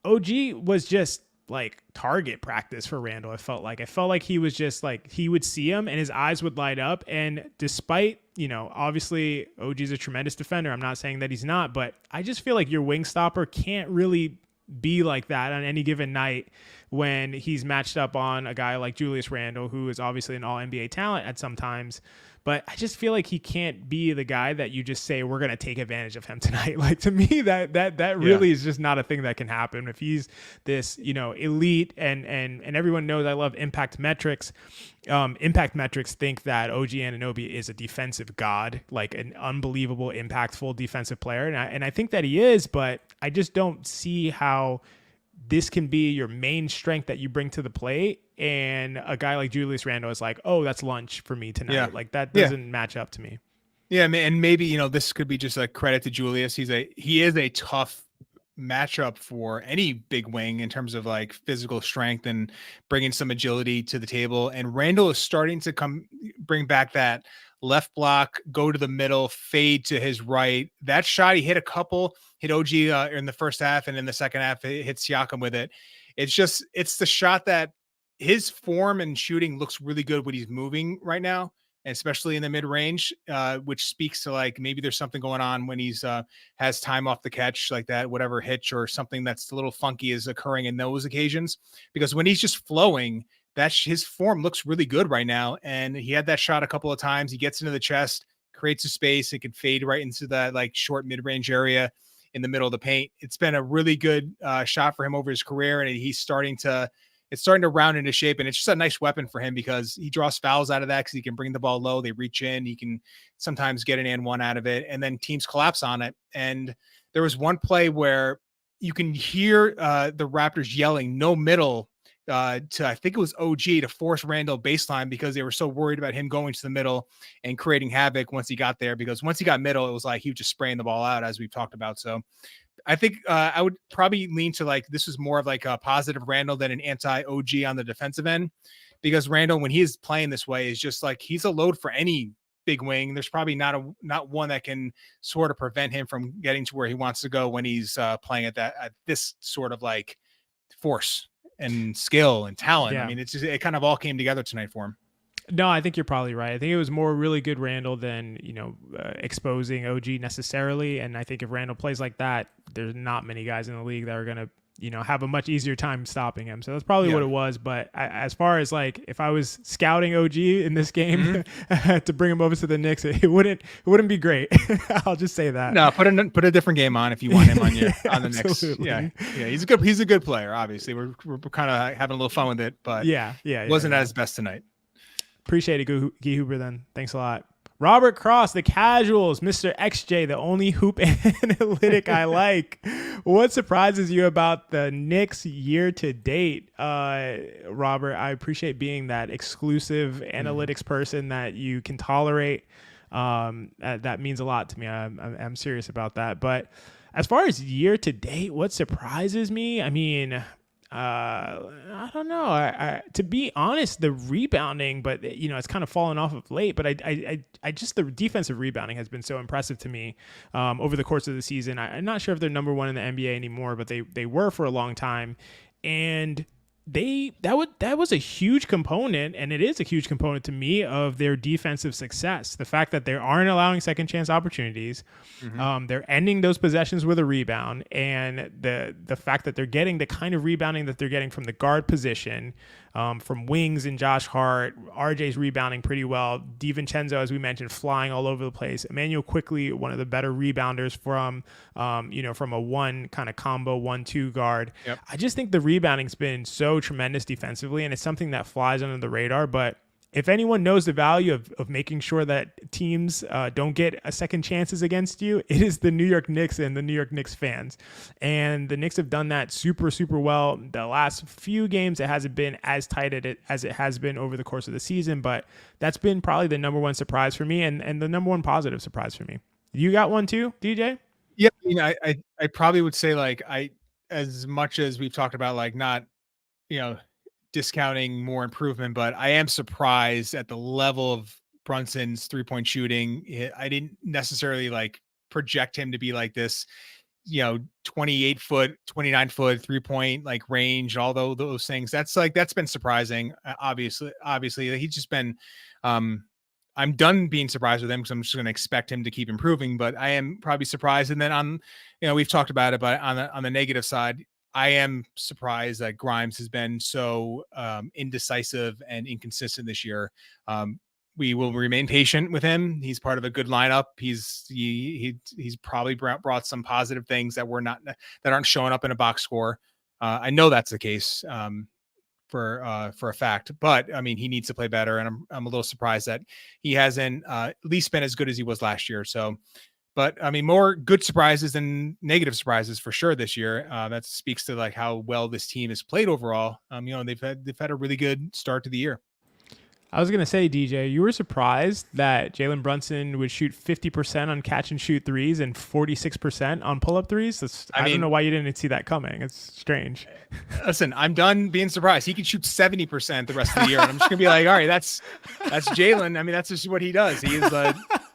OG was just like target practice for Randle. I felt like he was just like, he would see him and his eyes would light up. And despite, obviously OG's a tremendous defender. I'm not saying that he's not, but I just feel like your wing stopper can't really be like that on any given night when he's matched up on a guy like Julius Randle, who is obviously an all NBA talent at some times. But I just feel like he can't be the guy that you just say, we're going to take advantage of him tonight. Like, to me, that really is just not a thing that can happen. If he's this, elite and everyone knows I love impact metrics. Impact metrics think that OG Anunoby is a defensive god, like an unbelievable, impactful defensive player. And I think that he is, but I just don't see how this can be your main strength that you bring to the plate. And a guy like Julius Randle is like, oh, that's lunch for me tonight. Yeah. Like, that doesn't match up to me. Yeah. And maybe, this could be just a credit to Julius. He is a tough matchup for any big wing in terms of like physical strength and bringing some agility to the table. And Randle is starting to bring back that left block, go to the middle, fade to his right. That shot, he hit hit OG in the first half, and in the second half, it hit Siakam with it. It's the shot that his form and shooting looks really good when he's moving right now, especially in the mid range, which speaks to like, maybe there's something going on when he's has time off the catch, like that, whatever hitch or something that's a little funky is occurring in those occasions, because when he's just flowing, his form looks really good right now. And he had that shot a couple of times. He gets into the chest, creates a space. It can fade right into that like short mid-range area in the middle of the paint. It's been a really good shot for him over his career. And it's starting to round into shape. And it's just a nice weapon for him because he draws fouls out of that because he can bring the ball low. They reach in. He can sometimes get an and one out of it. And then teams collapse on it. And there was one play where you can hear the Raptors yelling no middle to, I think it was OG, to force Randle baseline because they were so worried about him going to the middle and creating havoc once he got there. Because once he got middle, it was like he was just spraying the ball out, as we've talked about. So I think I would probably lean to like this is more of like a positive Randle than an anti-OG on the defensive end, because Randle, when he is playing this way, is just like he's a load for any big wing. There's probably not one that can sort of prevent him from getting to where he wants to go when he's playing at this sort of like force and skill and talent. Yeah. I mean, it kind of all came together tonight for him. No, I think you're probably right. I think it was more really good Randle than, exposing OG necessarily. And I think if Randle plays like that, there's not many guys in the league that are going to, have a much easier time stopping him. So that's probably what it was. But as far as like, if I was scouting OG in this game to bring him over to the Knicks, it wouldn't be great. I'll just say that. No, put a different game on if you want him on the Knicks. Yeah. He's a good player. Obviously, we're kind of having a little fun with it, but wasn't at his best tonight. Appreciate it, Gee Hooper, then. Thanks a lot. Robert Cross, the casuals, Mr. XJ, the only hoop analytic I like. What surprises you about the Knicks year to date? Robert, I appreciate being that exclusive analytics person that you can tolerate. That means a lot to me. I'm serious about that. But as far as year to date, what surprises me? I mean, I don't know. I to be honest, the rebounding, but it's kind of fallen off of late. But I just the defensive rebounding has been so impressive to me over the course of the season. I'm not sure if they're number one in the NBA anymore, but they were for a long time, and that was a huge component, and it is a huge component to me of their defensive success. The fact that they aren't allowing second chance opportunities, they're ending those possessions with a rebound, and the fact that they're getting the kind of rebounding that they're getting from the guard position, from Wings and Josh Hart. RJ's rebounding pretty well. DiVincenzo, as we mentioned, flying all over the place. Emmanuel Quickly, one of the better rebounders from a one kind of combo 1-2 guard. Yep. I just think the rebounding's been so tremendous defensively, and it's something that flies under the radar. But if anyone knows the value of making sure that teams don't get a second chances against you, it is the New York Knicks and the New York Knicks fans. And the Knicks have done that super, super well. The last few games, it hasn't been as tight as it has been over the course of the season, but that's been probably the number one surprise for me and the number one positive surprise for me. You got one too, DJ? Yeah, I probably would say like as much as we've talked about like not, discounting more improvement, but I am surprised at the level of Brunson's 3-point shooting. I didn't necessarily like project him to be like this, 28 foot, 29 foot 3-point like range, all those things. That's been surprising. Obviously he's just been, I'm done being surprised with him because I'm just going to expect him to keep improving, but I am probably surprised. And then on, we've talked about it, but on the negative side, I am surprised that Grimes has been so indecisive and inconsistent this year. We will remain patient with him. He's part of a good lineup. He's probably brought some positive things that aren't showing up in a box score. I know that's the case for a fact, but I mean, he needs to play better. And I'm a little surprised that he hasn't at least been as good as he was last year. So, but I mean, more good surprises than negative surprises for sure this year. That speaks to like how well this team has played overall. They've had a really good start to the year. I was going to say, DJ, you were surprised that Jalen Brunson would shoot 50% on catch and shoot threes and 46% on pull-up threes. I don't know why you didn't see that coming. It's strange. Listen, I'm done being surprised. He could shoot 70% the rest of the year. And I'm just going to be like, all right, that's Jalen. I mean, that's just what he does. He is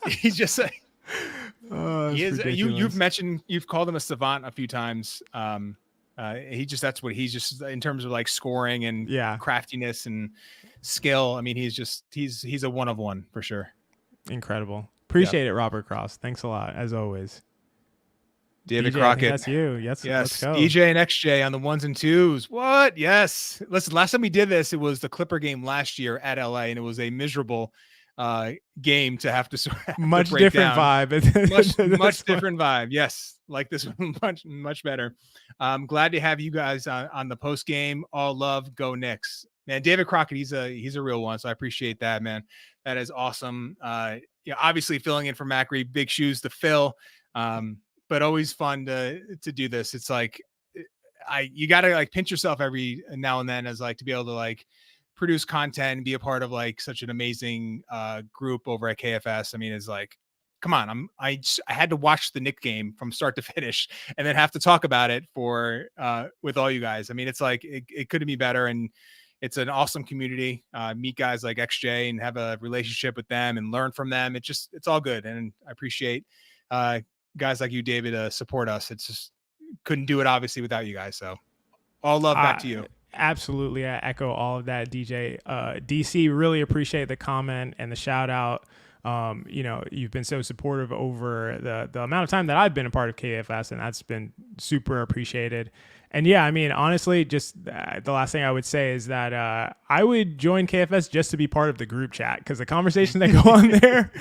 he's just you've called him a savant a few times. That's what he's just in terms of like scoring and craftiness and skill. I mean, he's a one of one for sure. Incredible. Appreciate it, Robert Cross. Thanks a lot as always. David DJ, Crockett. I think that's you. Yes. Let's go. DJ and XJ on the 1s and 2s. What? Yes. Listen, last time we did this, it was the Clipper game last year at LA, and it was a miserable game to have to much different down. vibe. much different vibe. Yes, like this one, much better. I'm glad to have you guys on the post game. All love, go Knicks, man. David Crockett, he's a real one, so I appreciate that, man. That is awesome. Obviously filling in for Macri, big shoes to fill, but always fun to do this. It's like you got to like pinch yourself every now and then as like to be able to like produce content and be a part of like such an amazing group over at KFS. I mean, it's like, come on, I had to watch the Knicks game from start to finish and then have to talk about it with all you guys. I mean, it's like, it couldn't be better. And it's an awesome community, meet guys like XJ and have a relationship with them and learn from them. It's all good. And I appreciate guys like you, David, support us. It's just couldn't do it obviously without you guys. So all love back to you. Absolutely. I echo all of that, DJ. DC, really appreciate the comment and the shout out. You've been so supportive over the amount of time that I've been a part of KFS, and that's been super appreciated. And yeah, I mean, honestly, just the last thing I would say is that I would join KFS just to be part of the group chat, because the conversations that go on there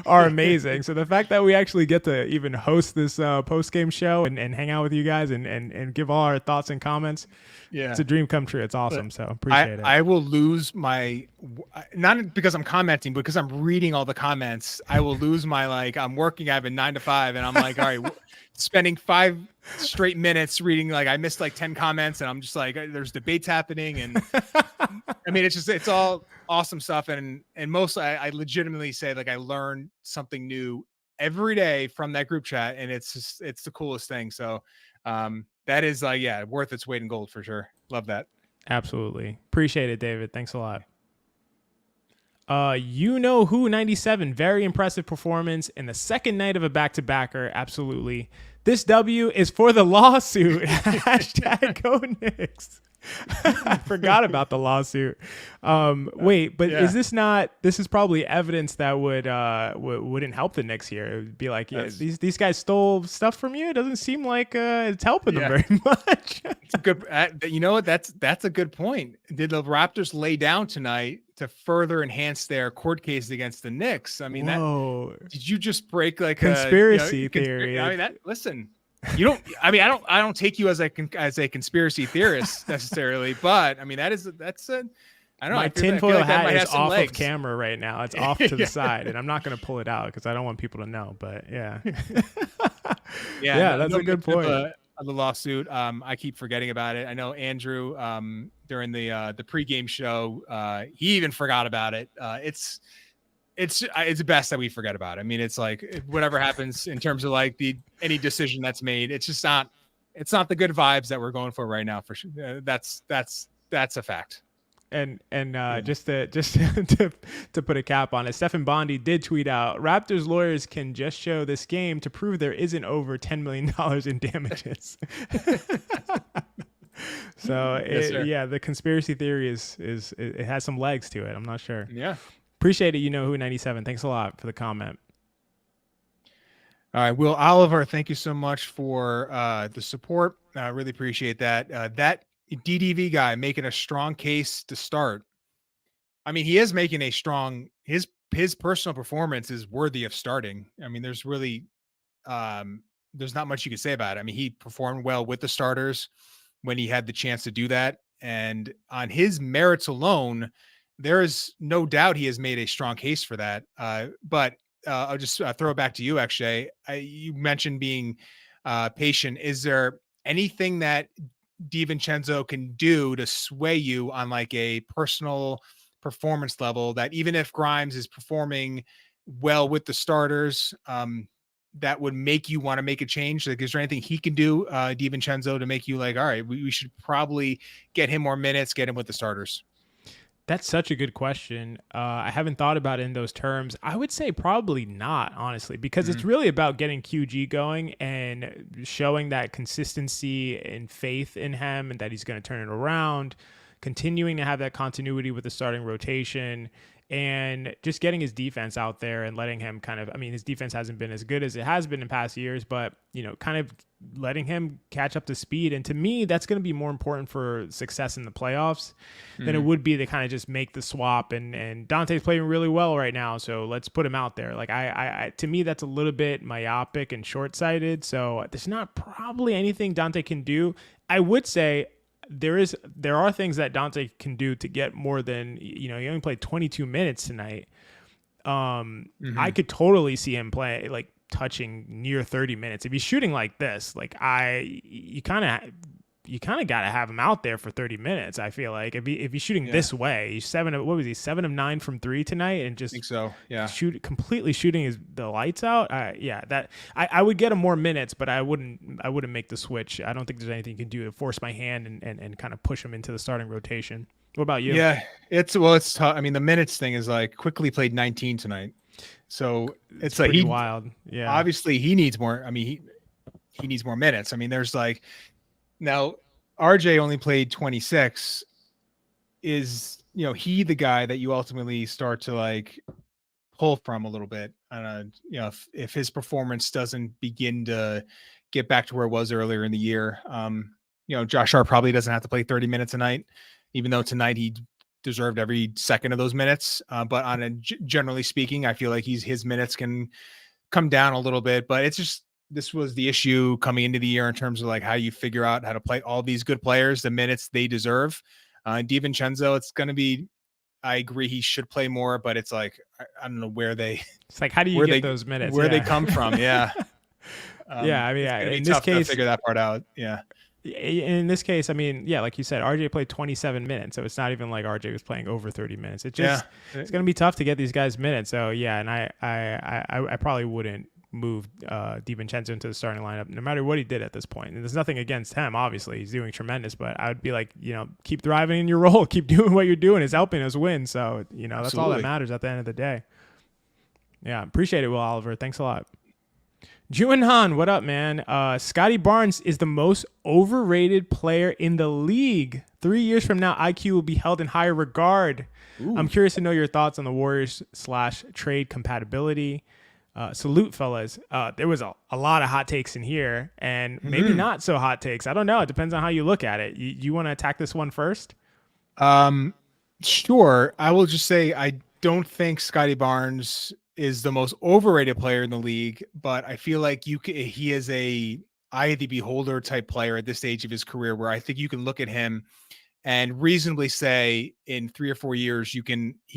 are amazing. So the fact that we actually get to even host this post-game show and hang out with you guys and give all our thoughts and comments, it's a dream come true. It's awesome. So appreciate it. I will lose not because I'm commenting, but because I'm reading all the comments. I will lose my, like, I'm working, I have a 9 to 5, and I'm like, all right, spending 5 straight minutes reading, like I missed like 10 comments, and I'm just like, there's debates happening, and I mean, it's all awesome stuff, and mostly I legitimately say, like, I learn something new every day from that group chat, and it's the coolest thing. So that is worth its weight in gold for sure. Love that. Absolutely. Appreciate it, David. Thanks a lot. Who 97, very impressive performance in the second night of a back-to-backer. Absolutely. This W is for the lawsuit. Hashtag go Knicks. I forgot about the lawsuit. This is probably evidence that wouldn't help the Knicks here. It would be like, these guys stole stuff from you. It doesn't seem like it's helping them very much. It's a good, you know what? That's a good point. Did the Raptors lay down tonight to further enhance their court case against the Knicks? I mean, did you just break like conspiracy theory? I mean, listen. You don't. I mean, I don't take you as a conspiracy theorist necessarily, but I mean that's a. I don't know. My tinfoil hat is off of camera right now. It's off to the side, and I'm not going to pull it out because I don't want people to know. But yeah, that's a good point. Of the lawsuit, I keep forgetting about it. I know Andrew during the pregame show, he even forgot about it. It's best that we forget about it. I mean, it's like whatever happens in terms of like any decision that's made, it's not the good vibes that we're going for right now. For sure, that's a fact. And just to put a cap on it, Stephen Bondi did tweet out, Raptors lawyers can just show this game to prove there isn't over $10 million in damages. So the conspiracy theory is it has some legs to it. I'm not sure. Yeah. Appreciate it. Who 97. Thanks a lot for the comment. All right, Will Oliver, thank you so much for the support. I really appreciate that. That DDV guy making a strong case to start. I mean, he is making a strong. His personal performance is worthy of starting. I mean, there's really there's not much you can say about it. I mean, he performed well with the starters when he had the chance to do that, and on his merits alone, there is no doubt he has made a strong case for that. But I'll just throw it back to you, XJ. You mentioned being patient. Is there anything that DiVincenzo can do to sway you on like a personal performance level that even if Grimes is performing well with the starters, that would make you want to make a change? Like, is there anything he can do, DiVincenzo, to make you like, all right, we should probably get him more minutes, get him with the starters? That's such a good question. I haven't thought about it in those terms. I would say probably not, honestly, because it's really about getting QG going and showing that consistency and faith in him and that he's going to turn it around. continuing to have that continuity with the starting rotation, and just getting his defense out there and letting him his defense hasn't been as good as it has been in past years, but, kind of letting him catch up to speed. And to me, that's going to be more important for success in the playoffs than it would be to kind of just make the swap. And Dante's playing really well right now, so let's put him out there. Like I to me, that's a little bit myopic and short-sighted. So there's not probably anything Dante can do. I would say there are things that Dante can do to get more than, he only played 22 minutes tonight. I could totally see him play like touching near 30 minutes. If he's shooting like this, you kind of got to have him out there for 30 minutes. I feel like if he's shooting this way, he's 7 of 9 from 3 tonight, and just I think so. Yeah. Completely shooting the lights out. I would get him more minutes, but I wouldn't make the switch. I don't think there's anything you can do to force my hand and kind of push him into the starting rotation. What about you? Yeah, it's tough. I mean, the minutes thing is like quickly played 19 tonight. So it's like wild. Yeah. Obviously he needs more. I mean, he needs more minutes. I mean, there's like, now, RJ only played 26. Is, he the guy that you ultimately start to like pull from a little bit? If his performance doesn't begin to get back to where it was earlier in the year, Josh Hart probably doesn't have to play 30 minutes a night, even though tonight he deserved every second of those minutes. But generally speaking, I feel like his minutes can come down a little bit, but it's just, this was the issue coming into the year in terms of like how you figure out how to play all these good players the minutes they deserve. DiVincenzo, it's going to be, I agree, he should play more, but it's like, I don't know where it's like, how do you get those minutes? Where they come from. Yeah. In this tough case, to figure that part out. Yeah. In this case, like you said, RJ played 27 minutes, so it's not even like RJ was playing over 30 minutes. It's going to be tough to get these guys minutes. So yeah, and I probably wouldn't move DiVincenzo into the starting lineup no matter what he did at this point. And there's nothing against him, obviously he's doing tremendous, but I would be like, keep thriving in your role, keep doing what you're doing. It's helping us win, so that's Absolutely. all that matters at the end of the day. Yeah, appreciate it, Will Oliver. Thanks a lot. Juan Han, what up, man? Scotty Barnes is the most overrated player in the league. 3 years from now, IQ will be held in higher regard. Ooh. I'm curious to know your thoughts on the Warriors/trade compatibility. Salute, fellas. There was a lot of hot takes in here, and maybe not so hot takes. I don't know. It depends on how you look at it. You want to attack this one first? Sure. I will just say I don't think Scotty Barnes is the most overrated player in the league, but I feel like he is a eye of the beholder type player at this stage of his career, where I think you can look at him and reasonably say in 3 or 4 years he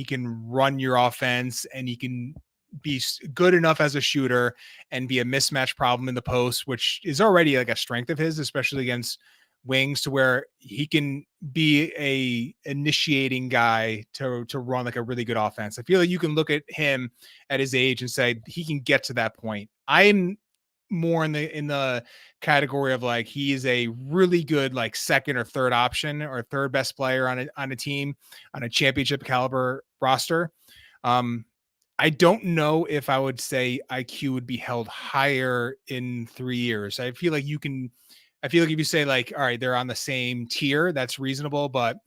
can run your offense, and he can be good enough as a shooter and be a mismatch problem in the post, which is already like a strength of his, especially against wings, to where he can be a initiating guy to run like a really good offense. I feel like you can look at him at his age and say he can get to that point. I'm more in the category of like, he is a really good like second or third option or third best player on a team on a championship caliber roster. I don't know if I would say IQ would be held higher in 3 years. I feel like if you say like, all right, they're on the same tier, that's reasonable. But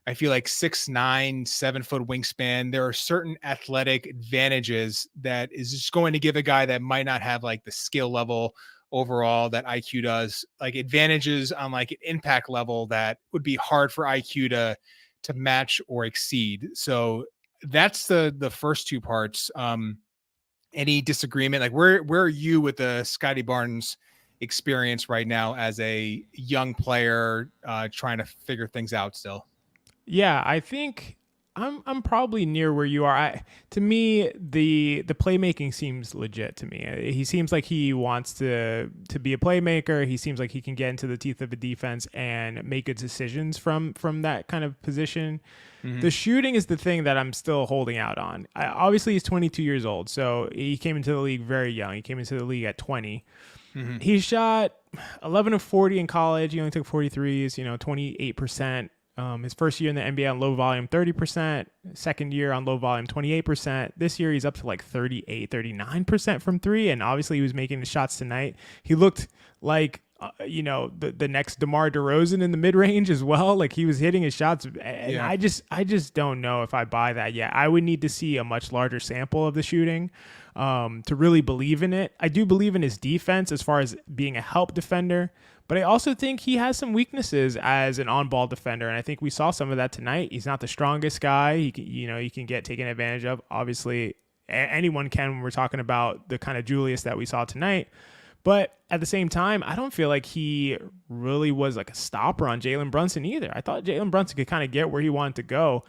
I feel like 6'9", 7 foot wingspan, there are certain athletic advantages that is just going to give a guy that might not have like the skill level overall that IQ does, like advantages on like an impact level that would be hard for IQ to match or exceed. So that's the first two parts. Any disagreement? Like where are you with the Scotty Barnes experience right now as a young player trying to figure things out still? Yeah, I think I'm probably near where you are. To me, the playmaking seems legit to me. He seems like he wants to be a playmaker. He seems like he can get into the teeth of a defense and make good decisions from that kind of position. Mm-hmm. The shooting is the thing that I'm still holding out on. Obviously, he's 22 years old, so he came into the league very young. He came into the league at 20. Mm-hmm. He shot 11 of 40 in college. He only took 43s, 28%. His first year in the NBA on low volume, 30%. Second year on low volume, 28%. This year, he's up to like 38, 39% from three. And obviously, he was making the shots tonight. He looked like the next DeMar DeRozan in the mid range as well. Like he was hitting his shots, and I just don't know if I buy that yet. I would need to see a much larger sample of the shooting to really believe in it. I do believe in his defense as far as being a help defender, but I also think he has some weaknesses as an on-ball defender, and I think we saw some of that tonight. He's not the strongest guy. He can get taken advantage of. Obviously, anyone can when we're talking about the kind of Julius that we saw tonight. But at the same time, I don't feel like he really was like a stopper on Jalen Brunson either. I thought Jalen Brunson could kind of get where he wanted to go.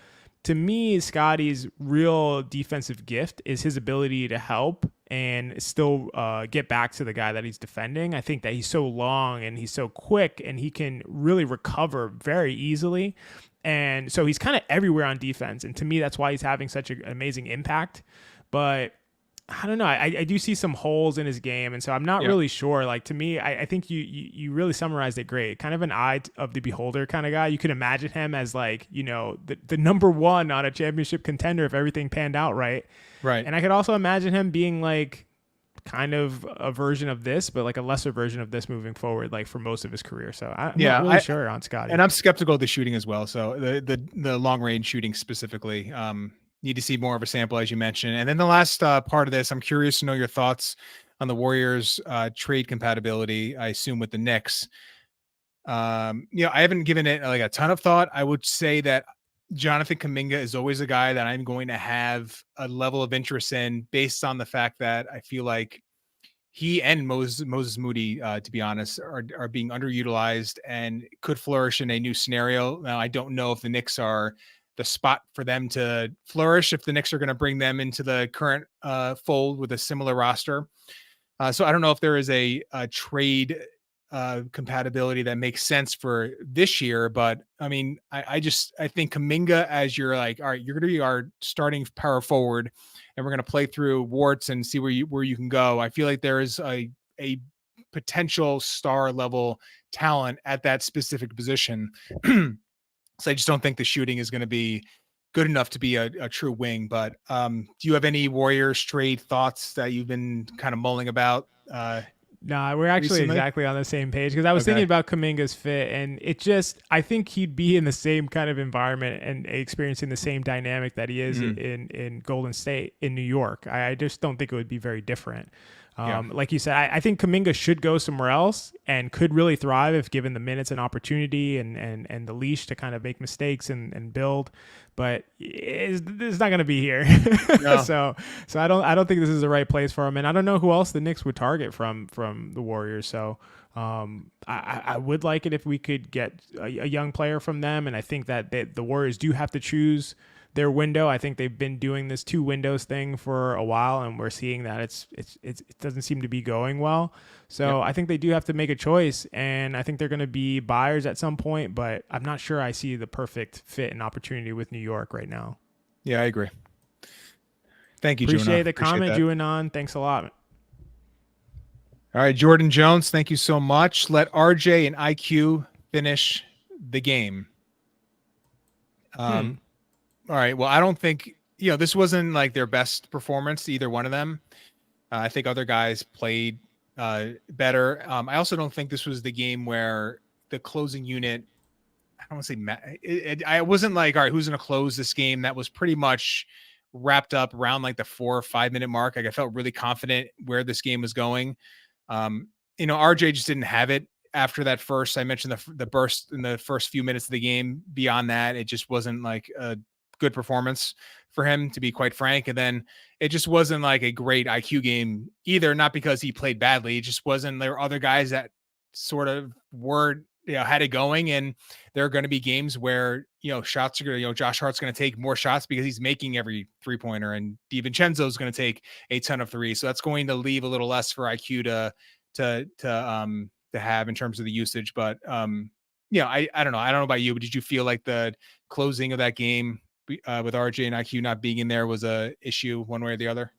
To me, Scotty's real defensive gift is his ability to help and still get back to the guy that he's defending. I think that he's so long and he's so quick and he can really recover very easily. And so he's kind of everywhere on defense. And to me, that's why he's having such an amazing impact. But I don't know. I do see some holes in his game, and so I'm not really sure. Like, to me, I think you really summarized it great. Kind of an eye of the beholder kind of guy. You could imagine him as like, the number one on a championship contender if everything panned out right. Right. And I could also imagine him being like kind of a version of this, but like a lesser version of this moving forward, like for most of his career. So I'm not really sure on Scotty. And I'm skeptical of the shooting as well. So the long range shooting specifically. Need to see more of a sample, as you mentioned. And then the last part of this, I'm curious to know your thoughts on the Warriors trade compatibility, I assume with the Knicks. I haven't given it like a ton of thought. I would say that Jonathan Kuminga is always a guy that I'm going to have a level of interest in based on the fact that I feel like he and Moses Moody, to be honest, are being underutilized and could flourish in a new scenario. Now, I don't know if the Knicks are the spot for them to flourish, if the Knicks are going to bring them into the current fold with a similar roster. So I don't know if there is a trade compatibility that makes sense for this year, but I mean, I think Kuminga, as you're like, all right, you're going to be our starting power forward and we're going to play through warts and see where you can go. I feel like there is a potential star level talent at that specific position. So I just don't think the shooting is going to be good enough to be a true wing. But do you have any Warriors trade thoughts that you've been kind of mulling about? No, we're actually exactly on the same page, because I was thinking about Kuminga's fit, and I think he'd be in the same kind of environment and experiencing the same dynamic that he is in Golden State, in New York. I just don't think it would be very different. Like you said, I think Kuminga should go somewhere else and could really thrive if given the minutes and opportunity and the leash to kind of make mistakes and build. But it's not going to be here. No. So I don't think this is the right place for him. And I don't know who else the Knicks would target from the Warriors. So I would like it if we could get a young player from them. And I think that the Warriors do have to choose their window. I think they've been doing this 2 windows thing for a while, and we're seeing that it doesn't seem to be going well. So I think they do have to make a choice, and I think they're going to be buyers at some point, but I'm not sure I see the perfect fit and opportunity with New York right now. Yeah, I agree. Thank you, Appreciate the comment, Juanon. Thanks a lot. All right, Jordan Jones, thank you so much. Let RJ and IQ finish the game. All right. Well, I don't think, this wasn't like their best performance, either one of them. I think other guys played better. I also don't think this was the game where the closing unit, I don't want to say, I wasn't like, all right, who's going to close this game? That was pretty much wrapped up around like the 4 or 5 minute mark. Like I felt really confident where this game was going. RJ just didn't have it after that first. I mentioned the burst in the first few minutes of the game. Beyond that, it just wasn't like a good performance for him, to be quite frank. And then it just wasn't like a great IQ game either, not because he played badly. It just wasn't. There were other guys that sort of were, had it going, and there are going to be games where, shots are going to, Josh Hart's going to take more shots because he's making every 3-pointer, and DiVincenzo is going to take a ton of threes. So that's going to leave a little less for IQ to have in terms of the usage. But I don't know. I don't know about you, but did you feel like the closing of that game with RJ and IQ not being in there was a issue one way or the other?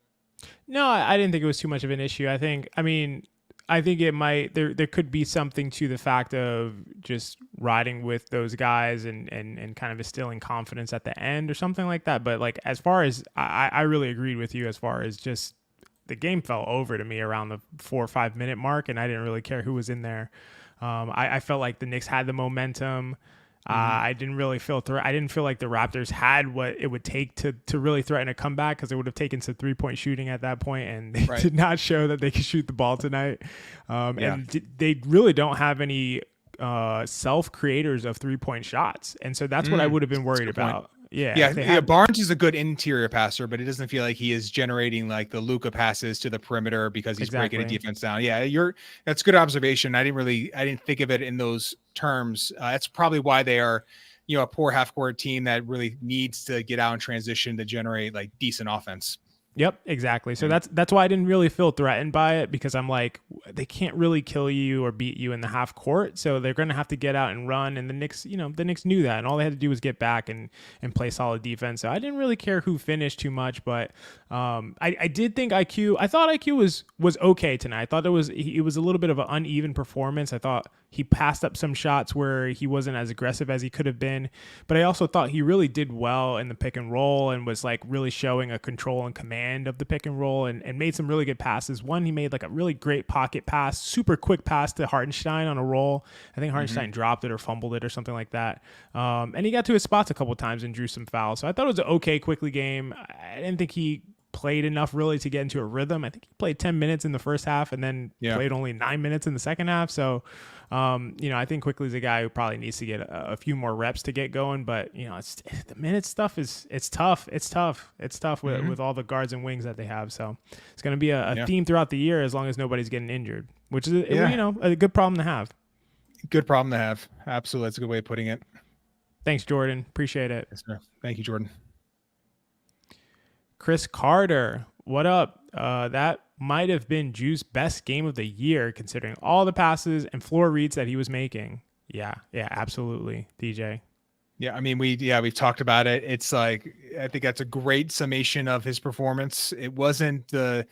No, I didn't think it was too much of an issue. I think it might, there could be something to the fact of just riding with those guys and kind of instilling confidence at the end or something like that. But like, as far as I really agreed with you as far as just the game fell over to me around the 4 or 5 minute mark, and I didn't really care who was in there. I felt like the Knicks had the momentum. I didn't really feel I didn't feel like the Raptors had what it would take to really threaten a comeback, because it would have taken some 3-point shooting at that point, and they did not show that they could shoot the ball tonight. And they really don't have any self creators of 3-point shots, and so that's what I would have been worried about. Yeah. Barnes is a good interior passer, but it doesn't feel like he is generating like the Luka passes to the perimeter because he's breaking a defense down. Yeah, that's good observation. I didn't think of it in those terms. That's probably why they are, a poor half court team that really needs to get out and transition to generate like decent offense. Yep, exactly. So that's why I didn't really feel threatened by it, because I'm like, they can't really kill you or beat you in the half court, so they're going to have to get out and run. And the Knicks knew that, and all they had to do was get back and play solid defense. So I didn't really care who finished too much, but I did think I thought IQ was okay tonight. I thought it was a little bit of an uneven performance. I thought he passed up some shots where he wasn't as aggressive as he could have been, but I also thought he really did well in the pick and roll and was like really showing a control and command of the pick and roll, and made some really good passes. One, he made like a really great pocket pass, super quick pass to Hartenstein on a roll. I think Hartenstein dropped it or fumbled it or something like that. And he got to his spots a couple of times and drew some fouls. So I thought it was an okay quickly game. I didn't think he played enough really to get into a rhythm. I think he played 10 minutes in the first half and then played only 9 minutes in the second half. So, I think Quickly's a guy who probably needs to get a few more reps to get going. But, it's the minute stuff it's tough. It's tough with all the guards and wings that they have. So it's going to be a theme throughout the year as long as nobody's getting injured, which is, a good problem to have. Good problem to have. Absolutely. That's a good way of putting it. Thanks, Jordan. Appreciate it. Yes, sir. Thank you, Jordan. Chris Carter, what up? That might have been Juice's best game of the year, considering all the passes and floor reads that he was making. Yeah, absolutely, DJ. Yeah, I mean, we've talked about it. It's like, I think that's a great summation of his performance. It wasn't the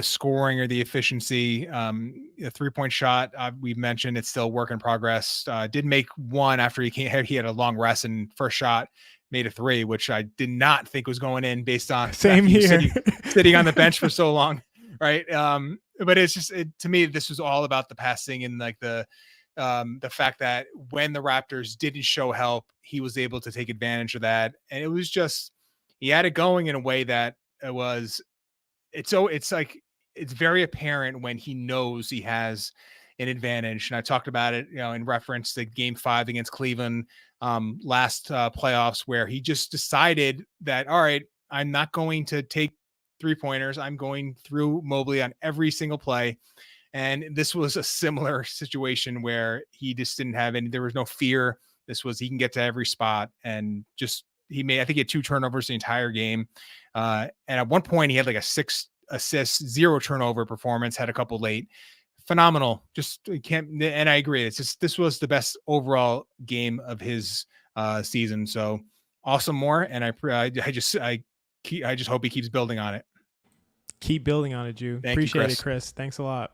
scoring or the efficiency. A 3-point shot, we've mentioned, it's still work in progress. Did make one after he had a long rest, and first shot made a 3, which I did not think was going in based on same here sitting on the bench for so long. Right. But it's just, to me, this was all about the passing and like the fact that when the Raptors didn't show help, he was able to take advantage of that. And it was just, he had it going in a way that it's very apparent when he knows he has an advantage. And I talked about it, in reference to Game 5 against Cleveland last playoffs, where he just decided that, all right, I'm not going to take 3-pointers. I'm going through Mobley on every single play. And this was a similar situation where he just didn't have there was no fear. This was, he can get to every spot, and just, I think he had 2 turnovers the entire game. And at one point he had like a 6 assists, 0 turnover performance, had a couple late. Phenomenal. Just can't, and I agree. It's just, this was the best overall game of his season. So awesome more. And I just hope he keeps building on it. Keep building on it, Jew. Appreciate it, Chris. Thanks a lot.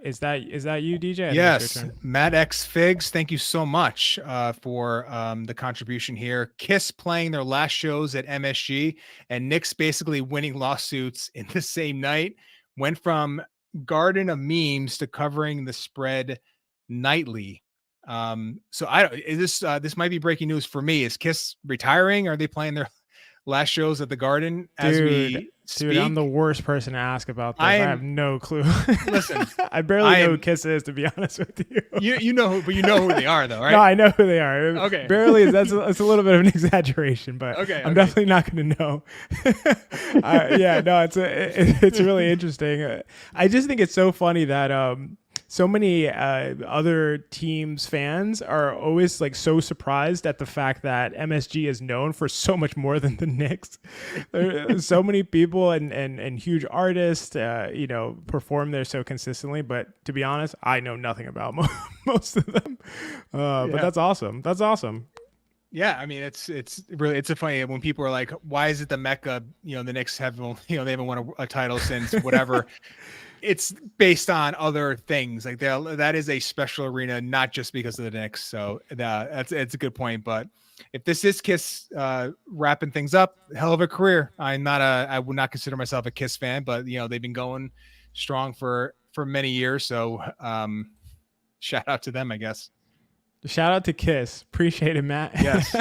Is that you, DJ? Yes. Matt X Figs, thank you so much for the contribution here. Kiss playing their last shows at MSG, and Knicks basically winning lawsuits in the same night. Went from Garden of Memes to covering the spread nightly. So this might be breaking news for me. Is Kiss retiring? Are they playing their last shows at the Garden as we speak? Dude, I'm the worst person to ask about this. I have no clue. Listen, I barely know who Kiss is, to be honest with you. You know who they are, though, right? No, I know who they are. Okay, barely. That's a little bit of an exaggeration, but okay. I'm definitely not going to know. It's really interesting. I just think it's so funny that so many other teams' fans are always like so surprised at the fact that MSG is known for so much more than the Knicks. So many people and huge artists, perform there so consistently. But to be honest, I know nothing about most of them. But that's awesome. That's awesome. Yeah, I mean, it's really, it's a funny when people are like, why is it the Mecca? The Knicks haven't, they haven't won a title since whatever. it's based on other things. Like that is a special arena, not just because of the Knicks. So it's a good point. But if this is Kiss wrapping things up, hell of a career. I would not consider myself a Kiss fan, but they've been going strong for many years. So shout out to them, I guess. Shout out to Kiss. Appreciate it, Matt. Yes.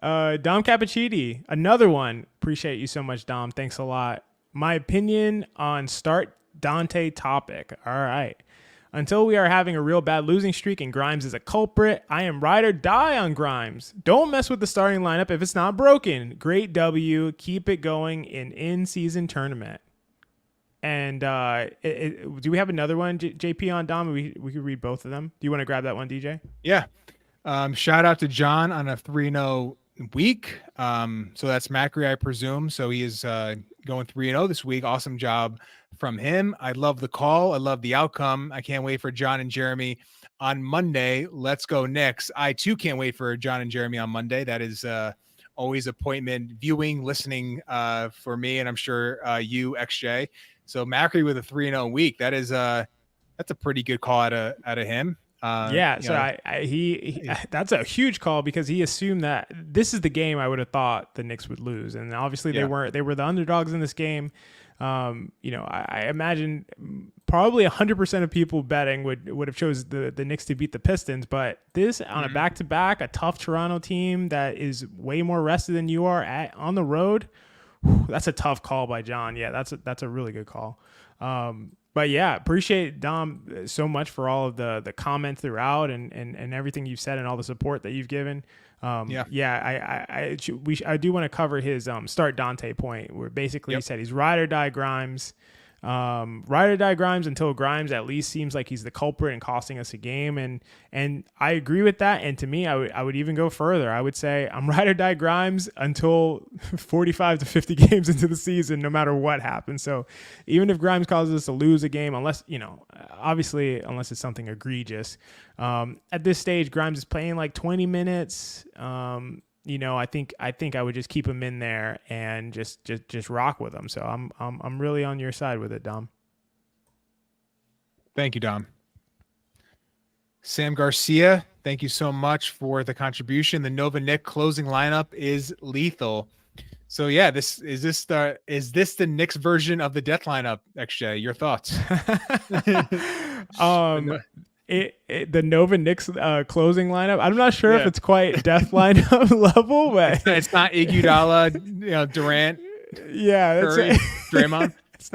Dom Cappuccini, another one. Appreciate you so much, Dom. Thanks a lot. My opinion on start Dante topic. All right. Until we are having a real bad losing streak and Grimes is a culprit, I am ride or die on Grimes. Don't mess with the starting lineup if it's not broken. Great W. Keep it going in-season tournament. And do we have another one, JP, on Dom? We could read both of them. Do you want to grab that one, DJ? Yeah. Shout out to John on a 3-0 week. So that's Macri, I presume. So he is going 3-0 this week. Awesome job from him. I love the call. I love the outcome. I can't wait for John and Jeremy on Monday. Let's go Knicks. I too can't wait for John and Jeremy on Monday. That is always appointment viewing, listening for me, and I'm sure you, XJ. So Macri with a 3-0 week. That's a pretty good call out of him. That's a huge call because he assumed that this is the game I would have thought the Knicks would lose, and obviously they weren't. They were the underdogs in this game. I imagine probably 100% of people betting would have chose the Knicks to beat the Pistons, but this on a back-to-back, a tough Toronto team that is way more rested than you are on the road. That's a tough call by John. Yeah, that's a really good call. But yeah, appreciate Dom so much for all of the comments throughout and everything you've said and all the support that you've given. I do want to cover his start Dante point where basically he said he's ride or die Grimes. Ride or die Grimes until Grimes at least seems like he's the culprit and costing us a game. And I agree with that. And to me, I would even go further. I would say I'm ride or die Grimes until 45 to 50 games into the season, no matter what happens. So even if Grimes causes us to lose a game, unless it's something egregious, at this stage, Grimes is playing like 20 minutes. I think I would just keep him in there and just rock with him. So I'm really on your side with it, Dom. Thank you, Dom. Sam Garcia, thank you so much for the contribution. The Nova Knick closing lineup is lethal. So yeah, is this the Knicks version of the death lineup, XJ? Your thoughts? The Nova Knicks closing lineup. I'm not sure if it's quite death lineup level, but it's not Iguodala, Durant. Yeah, that's Curry, Draymond. It's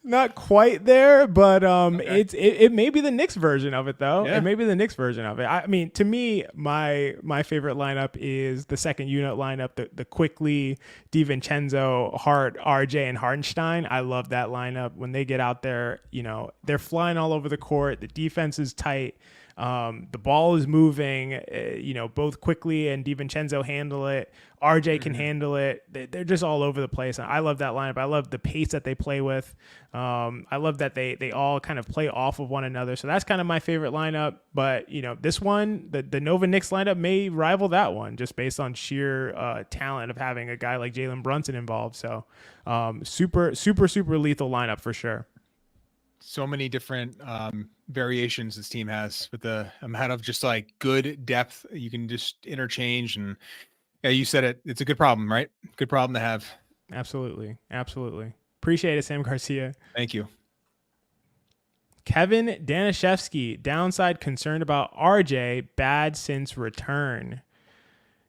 not quite there, but it may be the Knicks version of it though. Yeah. It may be the Knicks version of it. I mean, to me, my favorite lineup is the second unit lineup, the quickly DiVincenzo, Hart, RJ, and Hartenstein. I love that lineup. When they get out there, they're flying all over the court. The defense is tight. The ball is moving, both quickly and DiVincenzo handle it. RJ can handle it. They're just all over the place. I love that lineup. I love the pace that they play with. I love that they all kind of play off of one another. So that's kind of my favorite lineup. But, this one, the Nova Knicks lineup may rival that one just based on sheer talent of having a guy like Jalen Brunson involved. So super, super, super lethal lineup for sure. So many different variations this team has with the amount of just like good depth you can just interchange. And yeah, you said it. It's a good problem, right? Good problem to have. Absolutely. Appreciate it, Sam Garcia. Thank you. Kevin Danishevsky, downside concerned about RJ, bad since return.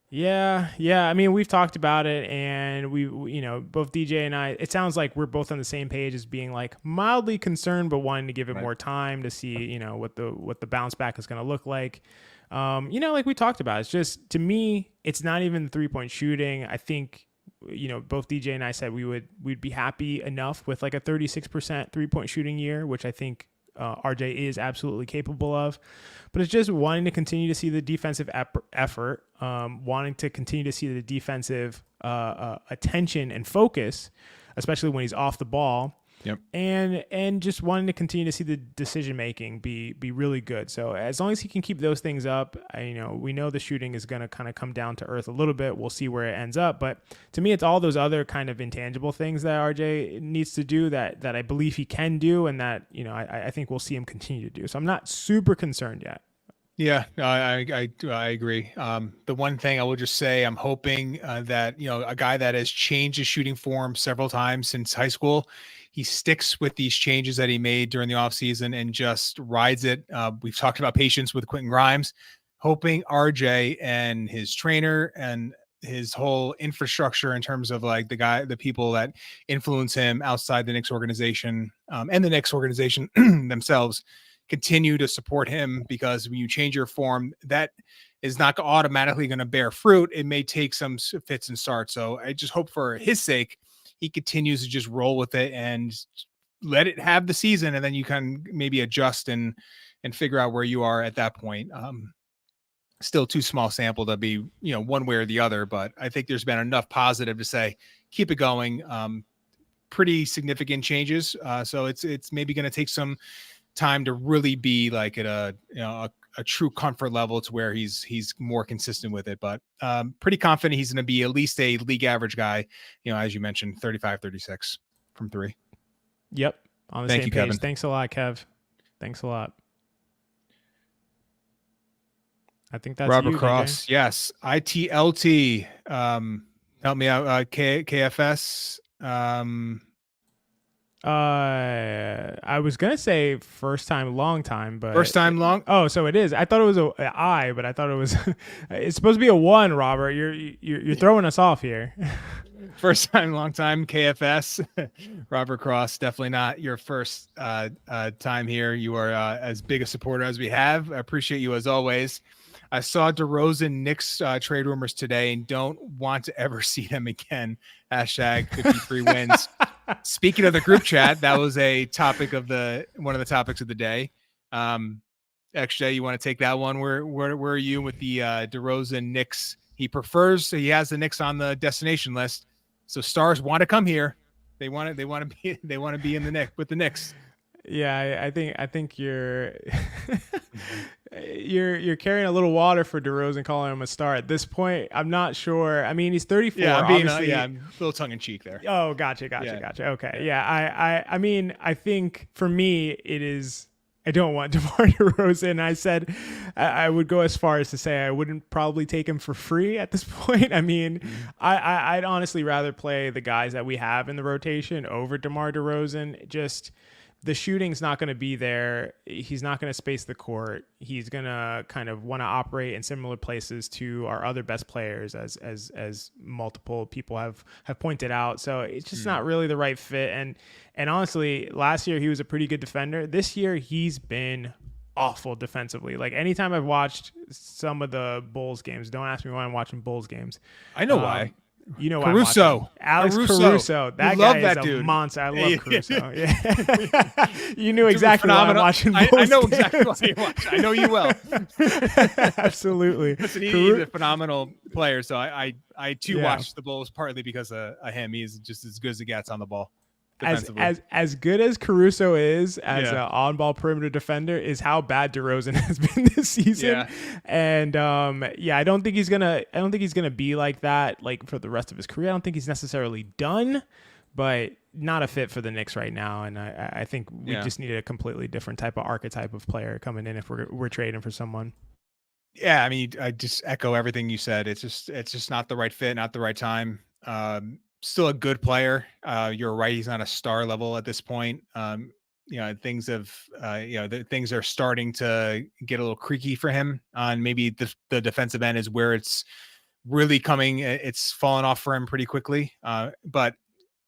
Yeah. I mean, we've talked about it, and we both DJ and I, it sounds like we're both on the same page as being like mildly concerned, but wanting to give it more time to see, what the bounce back is going to look like. Like we talked about, it's just, to me, it's not even the 3-point shooting. I think, both DJ and I said we'd be happy enough with like a 36% 3-point shooting year, which I think RJ is absolutely capable of, but it's just wanting to continue to see the defensive effort, wanting to continue to see the defensive attention and focus, especially when he's off the ball. Yep. And just wanting to continue to see the decision making be really good. So as long as he can keep those things up, we know the shooting is going to kind of come down to earth a little bit. We'll see where it ends up. But to me, it's all those other kind of intangible things that RJ needs to do that I believe he can do, and that I think we'll see him continue to do. So I'm not super concerned yet. Yeah, I agree. The one thing I will just say, I'm hoping that, a guy that has changed his shooting form several times since high school, he sticks with these changes that he made during the offseason and just rides it. We've talked about patience with Quentin Grimes, hoping RJ and his trainer and his whole infrastructure in terms of like the people that influence him outside the Knicks organization and the Knicks organization themselves continue to support him, because when you change your form, that is not automatically going to bear fruit. It may take some fits and starts. So I just hope for his sake, he continues to just roll with it and let it have the season. And then you can maybe adjust and figure out where you are at that point. Still too small sample to be, one way or the other, but I think there's been enough positive to say, keep it going. Pretty significant changes. So it's maybe going to take some time to really be like at a true comfort level to where he's more consistent with it, but pretty confident he's going to be at least a league average guy, as you mentioned, 35-36 from three. Yep. On the same page. Kevin. Thanks a lot, Kev. Thanks a lot. I think that's Robert you, Cross. DJ. Yes. ITLT. Help me out. KFS. I was gonna say first time, long time, but first time, long. Oh, so it is. I thought it was a I, but I thought it was. It's supposed to be a 1. Robert, you're throwing us off here. First time, long time. KFS. Robert Cross. Definitely not your first time here. You are as big a supporter as we have. I appreciate you as always. I saw DeRozan Knicks trade rumors today and don't want to ever see them again. Hashtag 53 wins. Speaking of the group chat, that was a topic of one of the topics of the day. XJ, you want to take that one? Where are you with the DeRozan Knicks? He has the Knicks on the destination list. So stars want to come here. They want to be in the Knicks with the Knicks. Yeah, I think you're you're carrying a little water for DeRozan, calling him a star at this point. I'm not sure. I mean, he's 34. Yeah, I'm a little tongue in cheek there. Oh, gotcha. Okay, yeah. I mean, I think for me, it is. I don't want DeMar DeRozan. I said I would go as far as to say I wouldn't probably take him for free at this point. I mean, I'd honestly rather play the guys that we have in the rotation over DeMar DeRozan. Just the shooting's not going to be there. He's not going to space the court. He's going to kind of want to operate in similar places to our other best players, as multiple people have pointed out. So it's just not really the right fit. And honestly, last year he was a pretty good defender. This year he's been awful defensively. Like anytime I've watched some of the Bulls games, don't ask me why I'm watching Bulls games. I know why. You know, Caruso, Alex Caruso. That guy is a monster. I love Caruso. Yeah. You knew exactly why I'm watching Bulls I know exactly why you watch. I know you well. Absolutely. Listen, he's a phenomenal player. So I too watch the Bulls partly because of him. He's just as good as he gets on the ball. As good as Caruso is as an on-ball perimeter defender is how bad DeRozan has been this season. Yeah. And I don't think he's gonna be like that like for the rest of his career. I don't think he's necessarily done, but not a fit for the Knicks right now. And I think we just need a completely different type of archetype of player coming in if we're trading for someone. Yeah, I mean, I just echo everything you said. It's just not the right fit, not the right time. Still a good player. You're right. He's not a star level at this point. Things are starting to get a little creaky for him on maybe the defensive end is where it's really coming. It's fallen off for him pretty quickly. But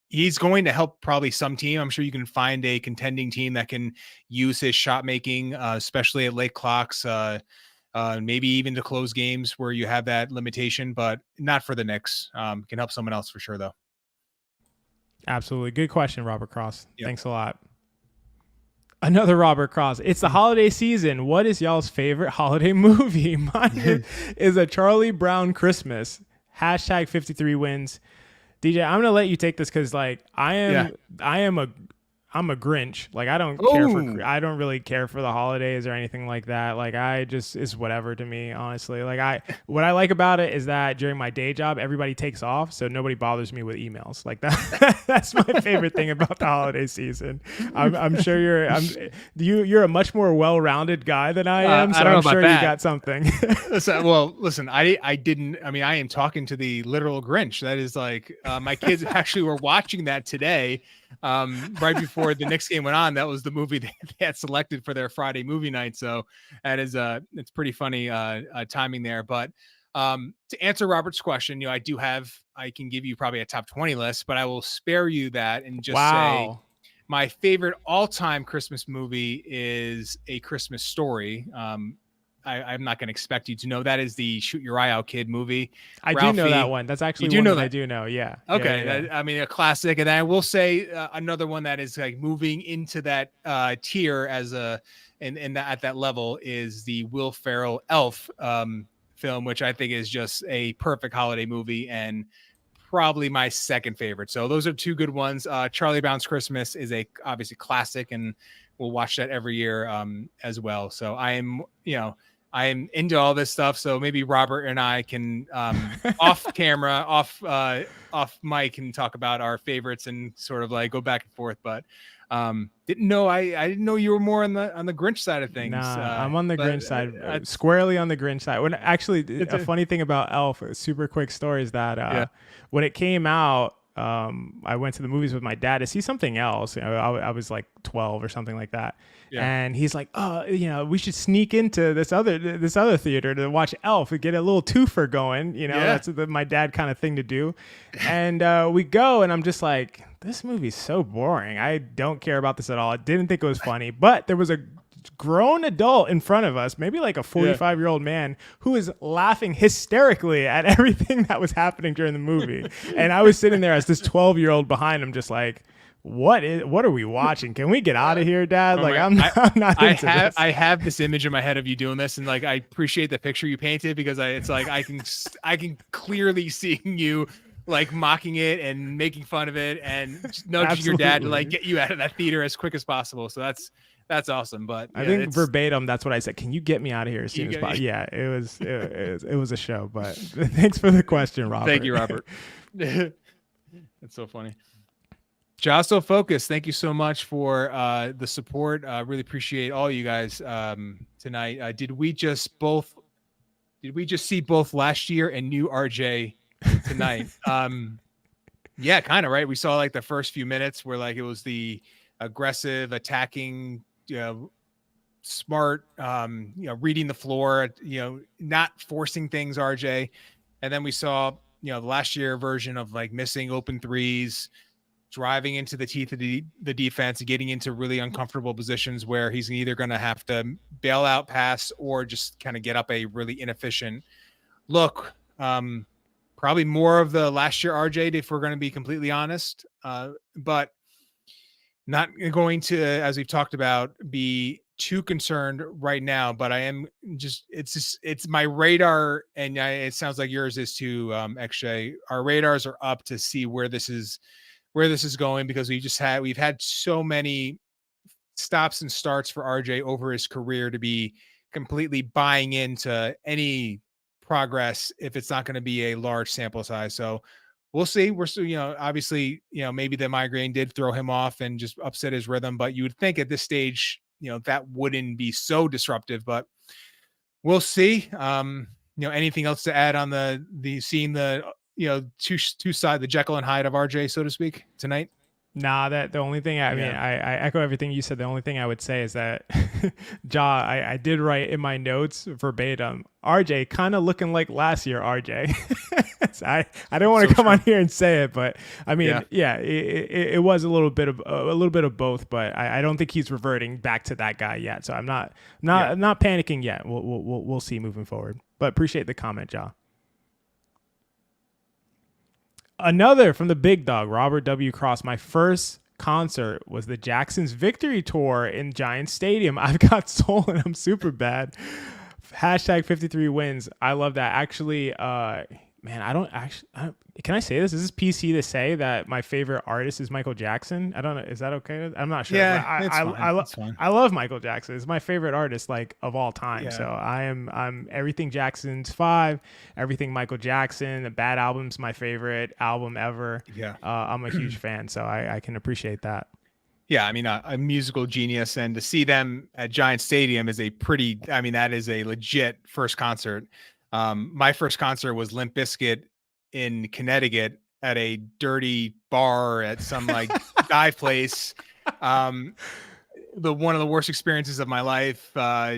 he's going to help probably some team. I'm sure you can find a contending team that can use his shot making, especially at late clocks, maybe even to close games where you have that limitation, but not for the Knicks. Can help someone else for sure, though. Absolutely. Good question, Robert Cross. Yep. Thanks a lot. Another Robert Cross. It's the holiday season. What is y'all's favorite holiday movie? Mine is A Charlie Brown Christmas. Hashtag 53 wins. DJ, I'm going to let you take this because like I am I'm a Grinch. Like I don't really care for the holidays or anything like that. Like it's whatever to me, honestly. Like what I like about it is that during my day job, everybody takes off, so nobody bothers me with emails. Like that. That's my favorite thing about the holiday season. I'm sure you're a much more well-rounded guy than I am. So I'm sure you got something. Listen, I am talking to the literal Grinch. That is like my kids actually were watching that today. Right before the Knicks game went on, that was the movie they had selected for their Friday movie night. So that is it's pretty funny timing there. But to answer Robert's question, I can give you probably a top 20 list, but I will spare you that and just say my favorite all-time Christmas movie is A Christmas Story. I'm not going to expect you to know that is the Shoot Your Eye Out Kid movie. I do know that one. That's actually one that I do know. Yeah. Okay. Yeah. I mean, a classic. And I will say another one that is like moving into that tier as at that level is the Will Ferrell Elf film, which I think is just a perfect holiday movie and probably my second favorite. So those are two good ones. Charlie Brown's Christmas is obviously classic, and we'll watch that every year as well. So I am into all this stuff. So maybe Robert and I can off camera, off mic, and talk about our favorites and sort of like go back and forth. But I didn't know you were more on the Grinch side of things. Nah, I'm on the Grinch side, squarely on the Grinch side. When actually, a funny thing about Elf, a super quick story, is that when it came out, I went to the movies with my dad to see something else. I was like 12 or something like that. Yeah. And he's like, oh, we should sneak into this other theater to watch Elf and get a little twofer going. That's my dad kind of thing to do. And we go, and I'm just like, this movie's so boring. I don't care about this at all. I didn't think it was funny, but there was a grown adult in front of us, maybe like a 45-year-old man, who was laughing hysterically at everything that was happening during the movie. And I was sitting there as this 12-year-old behind him, just like, what are we watching? Can we get out of here, Dad? I'm not into this. I have this image in my head of you doing this, and like I appreciate the picture you painted, because it's like I can clearly see you like mocking it and making fun of it and nudging your dad to like get you out of that theater as quick as possible. So that's awesome. But I think verbatim, that's what I said. Can you get me out of here as soon as possible? Yeah, it was a show. But thanks for the question, Robert. Thank you, Robert. That's so funny. Josso Focus, thank you so much for the support. Really appreciate all you guys tonight. Did we just see both last year and new RJ tonight? Yeah, kind of, right? We saw like the first few minutes where like it was the aggressive attacking, smart, reading the floor, not forcing things, RJ. And then we saw, the last year version of like missing open threes, driving into the teeth of the defense and getting into really uncomfortable positions where he's either going to have to bail out pass or just kind of get up a really inefficient look. Probably more of the last year RJ, if we're going to be completely honest, but not going to, as we've talked about, be too concerned right now. But I am it's my radar, and it sounds like yours is too, XJ. Our radars are up to see where this is going, because we've had so many stops and starts for RJ over his career to be completely buying into any progress if it's not going to be a large sample size. So we'll see. We're still, obviously, maybe the migraine did throw him off and just upset his rhythm, but you would think at this stage, that wouldn't be so disruptive, but we'll see. Anything else to add on seeing the two side, the Jekyll and Hyde of RJ, so to speak, tonight? Nah, the only thing I echo everything you said. The only thing I would say is that I did write in my notes verbatim, RJ kind of looking like last year RJ. So I don't want to come on here and say it, but I mean, it was a little bit of both, but I don't think he's reverting back to that guy yet. So I'm not panicking yet. We'll see moving forward, but appreciate the comment, Ja. Another from the big dog, Robert W. Cross. My first concert was the Jackson's Victory Tour in Giants Stadium. I've got soul and I'm super bad. #53 wins. I love that. Actually, Man, I don't actually. Can I say this? Is this PC to say that my favorite artist is Michael Jackson? I don't know. Is that okay? I'm not sure. Yeah, But it's fine. It's fine. I love Michael Jackson. It's my favorite artist, like, of all time. Yeah. So I'm everything Jackson's 5, everything Michael Jackson. The Bad Album's my favorite album ever. Yeah. I'm a huge fan, so I can appreciate that. Yeah, I mean, a musical genius, and to see them at Giant Stadium is that is a legit first concert. My first concert was Limp Bizkit in Connecticut at a dirty bar at some like dive place. One of the worst experiences of my life.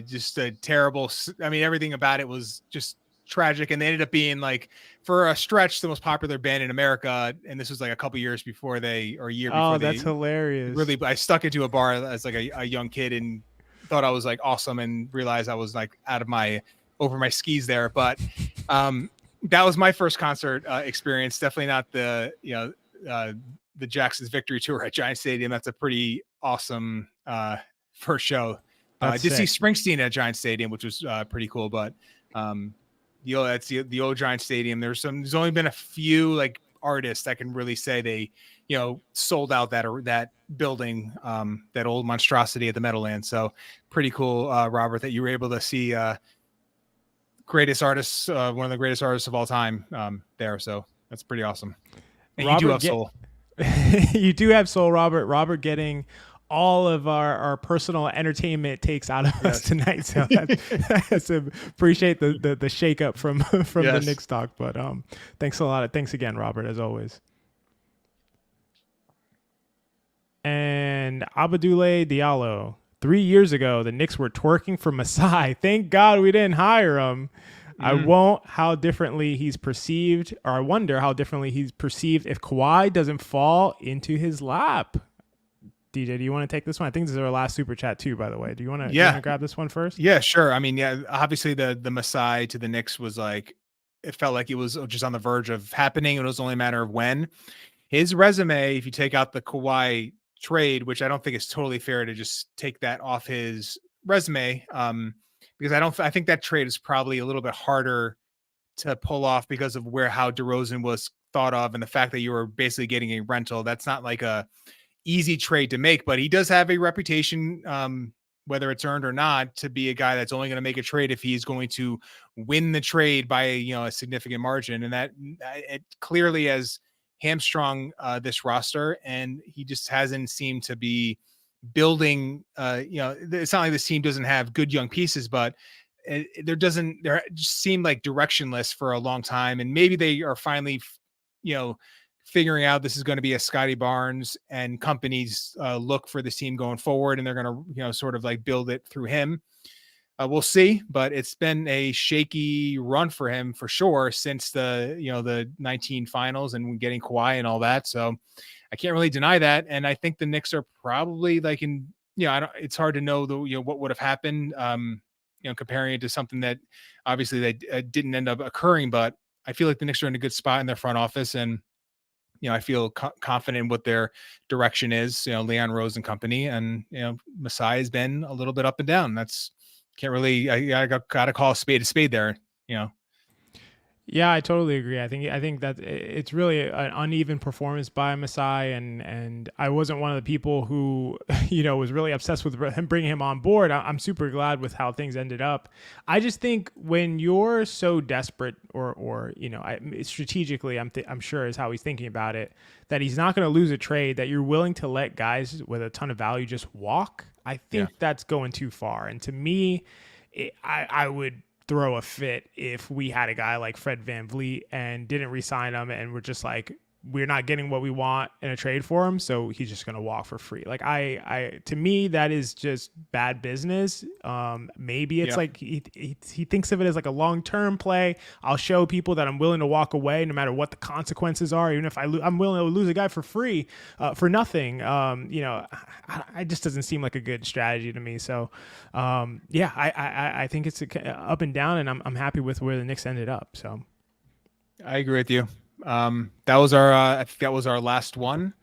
Just a terrible. I mean, everything about it was just tragic, and they ended up being, like, for a stretch, the most popular band in America. And this was like a year before that's hilarious. Really, I stuck into a bar as like a young kid and thought I was like awesome, and realized I was like over my skis there. But that was my first concert experience. Definitely not the Jackson's victory tour at Giant Stadium. That's a pretty awesome first show. I did see Springsteen at Giant Stadium, which was pretty cool. But that's the old Giant Stadium. There's only been a few like artists that can really say they, sold out that building, that old monstrosity at the Meadowlands. So pretty cool, Robert, that you were able to see greatest artists, one of the greatest artists of all time there. So that's pretty awesome. And Robert, you do have soul. You do have soul, Robert. Robert getting all of our personal entertainment takes out of us tonight. So that's appreciate the shake up from the Knicks talk. But thanks a lot. Thanks again, Robert, as always. And Abdoulaye Diallo. 3 years ago, the Knicks were twerking for Messi. Thank God we didn't hire him. I wonder how differently he's perceived if Kawhi doesn't fall into his lap. DJ, do you want to take this one? I think this is our last super chat too, by the way. Do you want to grab this one first? Yeah, sure. I mean, obviously the Messi to the Knicks was like, it felt like it was just on the verge of happening. It was only a matter of when. His resume, if you take out the Kawhi trade, which I don't think is totally fair to just take that off his resume, because I think that trade is probably a little bit harder to pull off because of how DeRozan was thought of, and the fact that you were basically getting a rental. That's not like a easy trade to make, but he does have a reputation, whether it's earned or not, to be a guy that's only going to make a trade if he's going to win the trade by a significant margin, and that it clearly has hamstrung this roster, and he just hasn't seemed to be building. It's not like this team doesn't have good young pieces, but there just seemed like directionless for a long time, and maybe they are finally, figuring out this is going to be a Scotty Barnes and companies look for this team going forward, and they're going to, sort of like build it through him. We'll see, but it's been a shaky run for him for sure since the 19 finals and getting Kawhi and all that. So I can't really deny that. And I think the Knicks are probably like it's hard to know what would have happened, comparing it to something that obviously they didn't end up occurring, but I feel like the Knicks are in a good spot in their front office, and I feel confident in what their direction is, Leon Rose and company, and, Masai has been a little bit up and down. I gotta call a spade there, Yeah, I totally agree. I think that it's really an uneven performance by Masai, and I wasn't one of the people who, was really obsessed with him bringing him on board. I'm super glad with how things ended up. I just think when you're so desperate, or strategically, I'm sure is how he's thinking about it, that he's not going to lose a trade, that you're willing to let guys with a ton of value just walk. I think that's going too far, and to me, I would throw a fit if we had a guy like Fred VanVleet and didn't re-sign him, and we're just like, we're not getting what we want in a trade for him, so he's just going to walk for free. Like to me, that is just bad business. Maybe it's like he thinks of it as like a long-term play. I'll show people that I'm willing to walk away no matter what the consequences are, even if I'm willing to lose a guy for free, for nothing. It just doesn't seem like a good strategy to me. So, I think it's up and down, and I'm happy with where the Knicks ended up. So, I agree with you. That was I think that was our last one.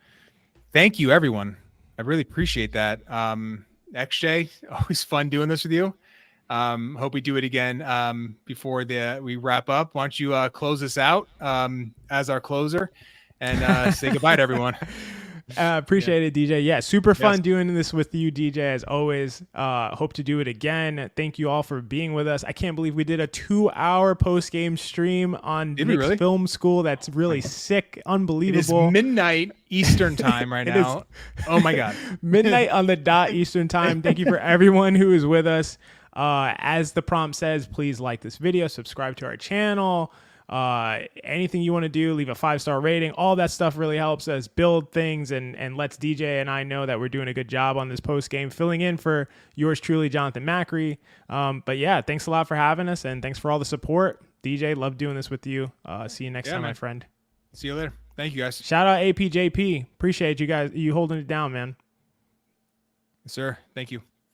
Thank you, everyone. I really appreciate that. XJ, always fun doing this with you. Hope we do it again before we wrap up. Why don't you close us out as our closer and say goodbye to everyone. Appreciate it, DJ. Yeah, super fun doing this with you, DJ, as always. Hope to do it again. Thank you all for being with us. I can't believe we did a 2-hour post-game stream on Knicks Film School. That's really sick. Unbelievable. It is midnight Eastern time right now. Oh, my God. Midnight on the dot Eastern time. Thank you for everyone who is with us. As the prompt says, please like this video, subscribe to our channel. Anything you want to do, leave a 5-star rating. All that stuff really helps us build things and lets DJ and I know that we're doing a good job on this post game, filling in for yours truly, Jonathan Macri. But yeah, thanks a lot for having us and thanks for all the support. DJ, love doing this with you. See you next time, my friend. See you later. Thank you, guys. Shout out APJP. Appreciate you guys. You holding it down, man. Yes, sir. Thank you.